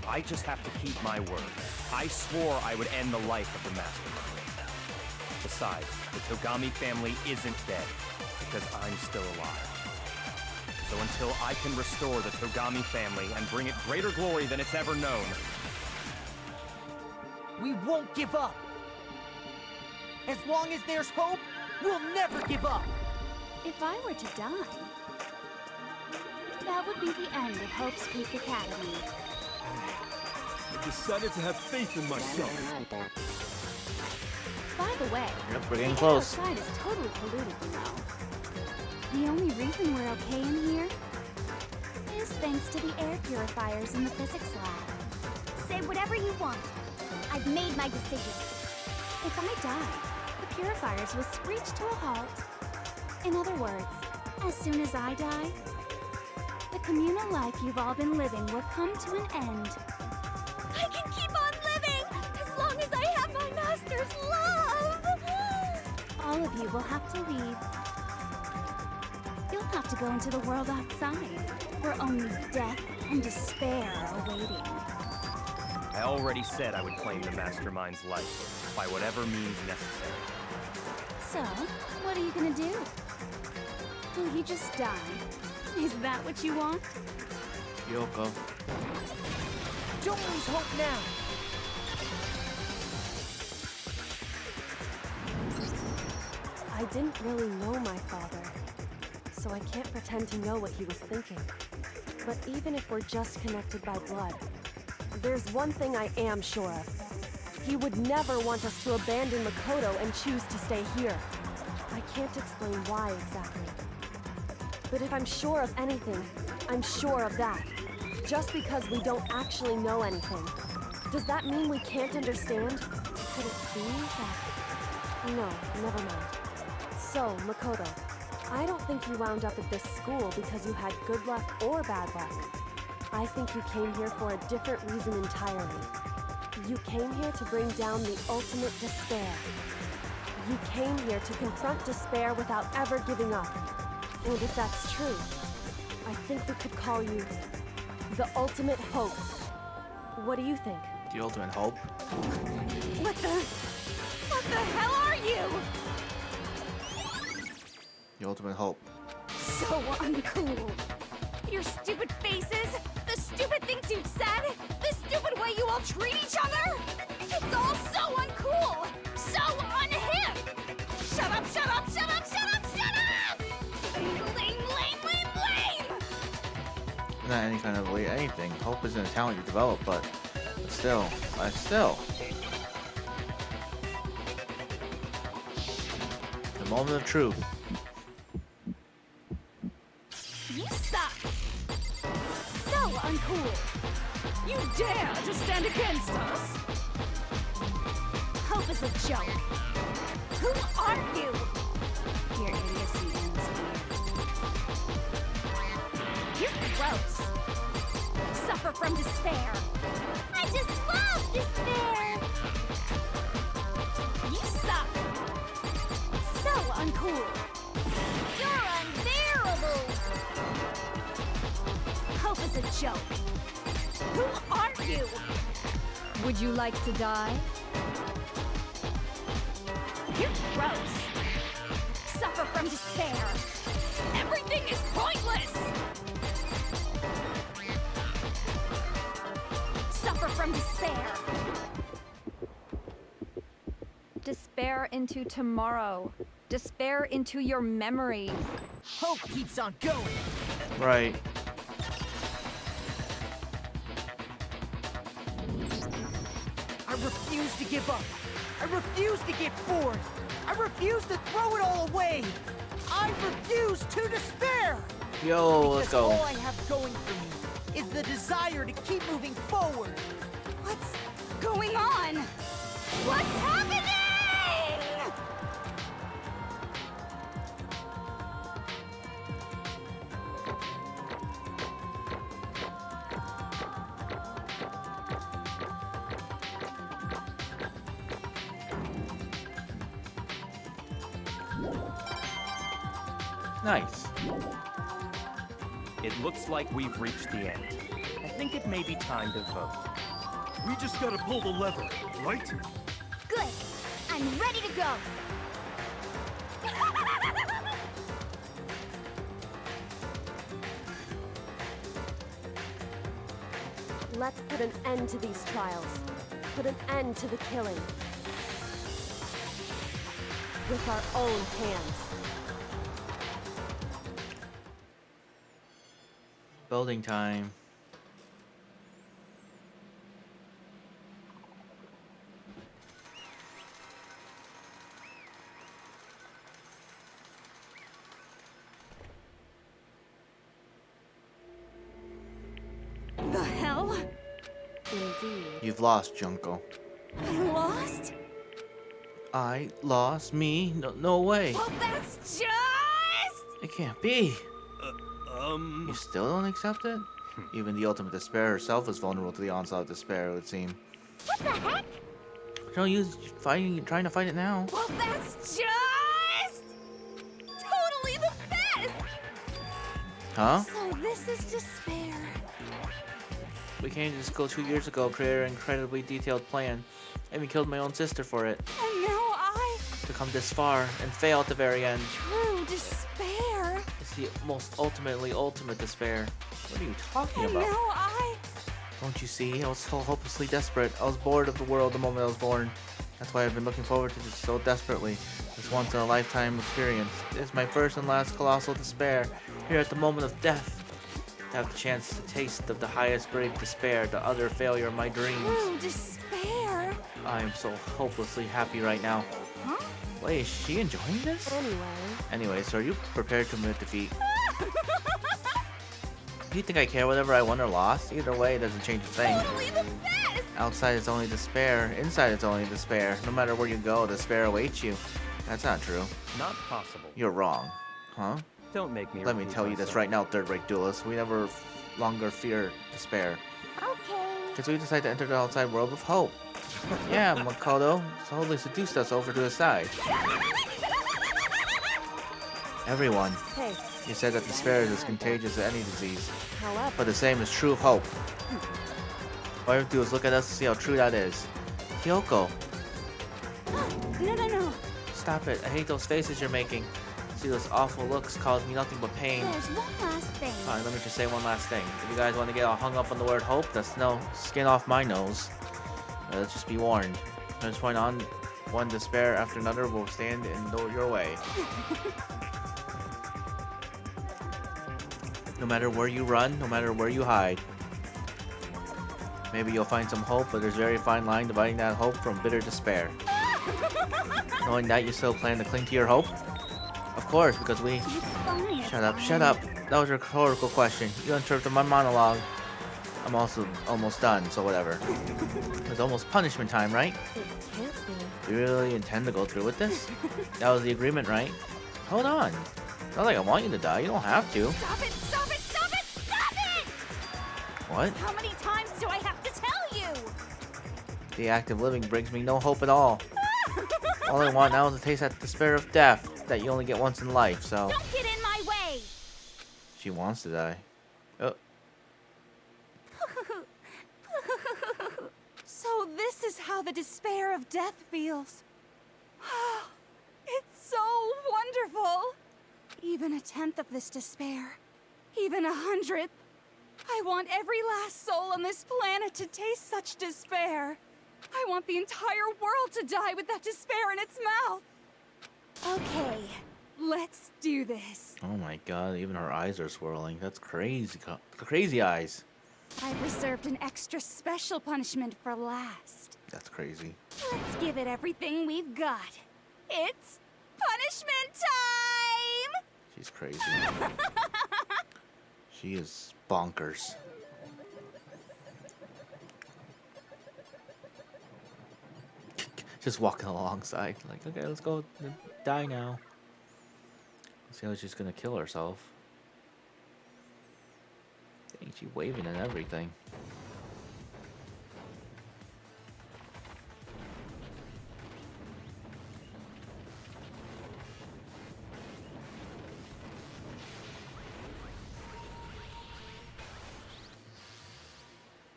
I just have to keep my word. I swore I would end the life of the Mastermind. Besides, the Togami family isn't dead, because I'm still alive. So until I can restore the Togami family and bring it greater glory than it's ever known, We won't give up. As long as there's hope, we'll never give up. If I were to die, that would be the end of Hope's Peak Academy. I decided to have faith in myself. By the way, Yep, we're getting the close. air outside is totally polluted, you know. The only reason we're okay in here is thanks to the air purifiers in the physics lab. Say whatever you want. I've made my decision. If I die, the purifiers will screech to a halt. In other words, as soon as I die, the communal life you've all been living will come to an end. I can keep on living as long as I have my Master's love. All of you will have to leave. You'll have to go into the world outside, where only death and despair are waiting. I already said I would claim the Mastermind's life, by whatever means necessary. So, what are you gonna do? Will you just die? Is that what you want? Yoko. Don't lose hope now. I didn't really know my father, so I can't pretend to know what he was thinking. But even if we're just connected by blood, there's one thing I am sure of. He would never want us to abandon Makoto and choose to stay here. I can't explain why exactly. But if I'm sure of anything, I'm sure of that. Just because we don't actually know anything, does that mean we can't understand? Could it be that... No, never mind. So, Makoto, I don't think you wound up at this school because you had good luck or bad luck. I think you came here for a different reason entirely. You came here to bring down the ultimate despair. You came here to confront despair without ever giving up. And if that's true, I think we could call you the ultimate hope. What do you think? The ultimate hope? What the hell are you? The ultimate hope. So uncool. Your stupid faces, the stupid things you've said, the stupid way you all treat each other. It's all so uncool, so unhip. Shut up, shut up, shut up, shut up, shut up! Lame, lame, lame, lame! Not any kind of way, anything. Hope isn't a talent you develop, but still, the moment of truth. You suck! So uncool! You dare to stand against us? Hope is a joke. Who are you? Your idiocy ends here. You're gross. Suffer from despair. I just love despair! You suck. So uncool. You're unbearable! Hope is a joke. Who are you? Would you like to die? You're gross. Suffer from despair. Everything is pointless. Suffer from despair. Despair into tomorrow. Despair into your memories. Hope keeps on going. Right. I refuse to give up. I refuse to get bored. I refuse to throw it all away. I refuse to despair. Yo, let's Because go. all I have going for me is the desire to keep moving forward. What's going on? What's happening? Nice. It looks like we've reached the end. I think it may be time to vote. We just gotta pull the lever, right? Good. I'm ready to go. Let's put an end to these trials. Put an end to the killing. With our own hands. Building time. The hell? Indeed. You've lost, Junko. I lost? I lost me? No way. Well, that's just... It can't be. You still don't accept it? Even the ultimate despair herself is vulnerable to the onslaught of despair, it would seem. What the heck? No use trying to fight it now. Well, that's just... totally the best! Huh? So this is despair. We came to this school 2 years ago, created an incredibly detailed plan. Even killed my own sister for it. And now I... To come this far and fail at the very end. True despair. It's the most ultimate despair. What are you talking And about? now I... Don't you see? I was so hopelessly desperate. I was bored of the world the moment I was born. That's why I've been looking forward to this so desperately. This once-in-a-lifetime experience. It's my first and last colossal despair. Here at the moment of death. I have the chance to taste of the highest grade of despair, the utter failure of my dreams. Oh, despair. I am so hopelessly happy right now. Huh? Wait, is she enjoying this? Anyway, so are you prepared to admit defeat? Do you think I care whether I won or lost? Either way, it doesn't change a thing. Totally the best. Outside it's only despair. Inside it's only despair. No matter where you go, despair awaits you. That's not true. Not possible. You're wrong. Huh? Don't make me Let me repeat tell you this myself. right now, third-rate duelist. We never longer fear despair. Okay. Because we decided to enter the outside world with hope. Yeah, Makoto totally seduced us over to his side. Everyone. Hey, You said that despair is as contagious as any disease. however, But the same is true of hope. All you have to do is look at us to see how true that is. Kyoko, No. stop it. I hate those faces you're making. See, those awful looks cause me nothing but pain. There's one last thing. Alright, let me just say one last thing. If you guys want to get all hung up on the word hope, that's no skin off my nose. Let's just be warned. From this point on, one despair after another will stand in your way. No matter where you run, no matter where you hide. Maybe you'll find some hope, but there's a very fine line dividing that hope from bitter despair. Knowing that, you still plan to cling to your hope? Of course, because we... It's fine. Shut up, shut up. That was a rhetorical question. You interrupted my monologue. I'm also almost done, so whatever. It's almost punishment time, right? You really intend to go through with this? That was the agreement, right? Hold on. Not like I want you to die. You don't have to. Stop it! Stop it! Stop it! Stop it! What? How many times do I have to tell you? The act of living brings me no hope at all. All I want now is to taste that despair of death that you only get once in life, so... Don't get in my way! She wants to die. Oh, So this is how the despair of death feels. It's so wonderful. Even a tenth of this despair, even 100th. I want every last soul on this planet to taste such despair. I want the entire world to die with that despair in its mouth. Okay, let's do this. oh my god, even her eyes are swirling. That's crazy. Crazy eyes. I've reserved an extra special punishment for last. That's crazy. Let's give it everything we've got. It's punishment time! She's crazy. She is bonkers. Just walking alongside, like, okay, let's go die now. See how she's gonna kill herself. Dang, she waving and everything.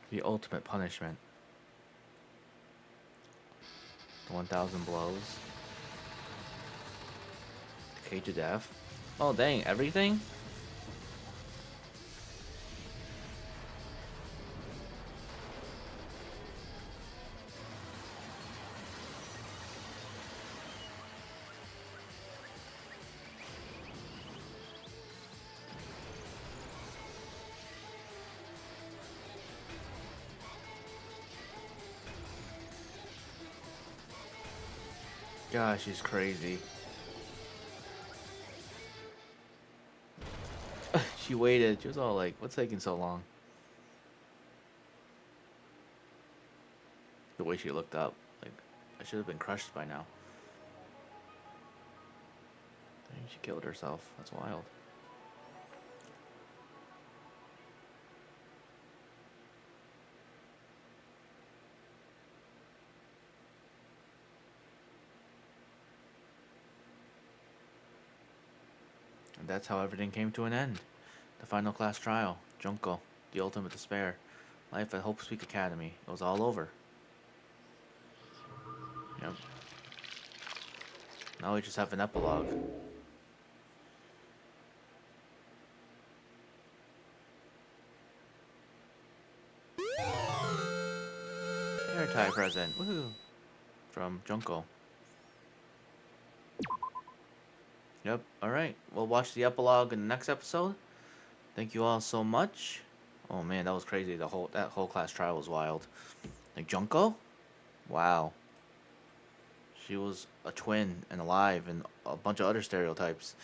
The ultimate punishment. The 1,000 blows. The cage of death. Oh dang, everything? Gosh, she's crazy. She waited. She was all like, what's taking so long? The way she looked up. Like, I should have been crushed by now. Dang, she killed herself. That's wild. And that's how everything came to an end. The final class trial. Junko. The ultimate despair. Life at Hope Speak Academy. It was all over. Yep. Now we just have an epilogue. tie present. Woohoo! From Junko. Yep. All right. We'll watch the epilogue in the next episode. Thank you all so much. Oh man, that was crazy. That whole class trial was wild. Like Junko? Wow. She was a twin and alive and a bunch of other stereotypes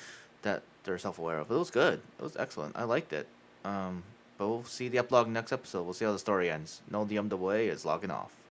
that they're self-aware of. It was good. It was excellent. I liked it. But we'll see the epilogue next episode. We'll see how the story ends. No, the way is logging off.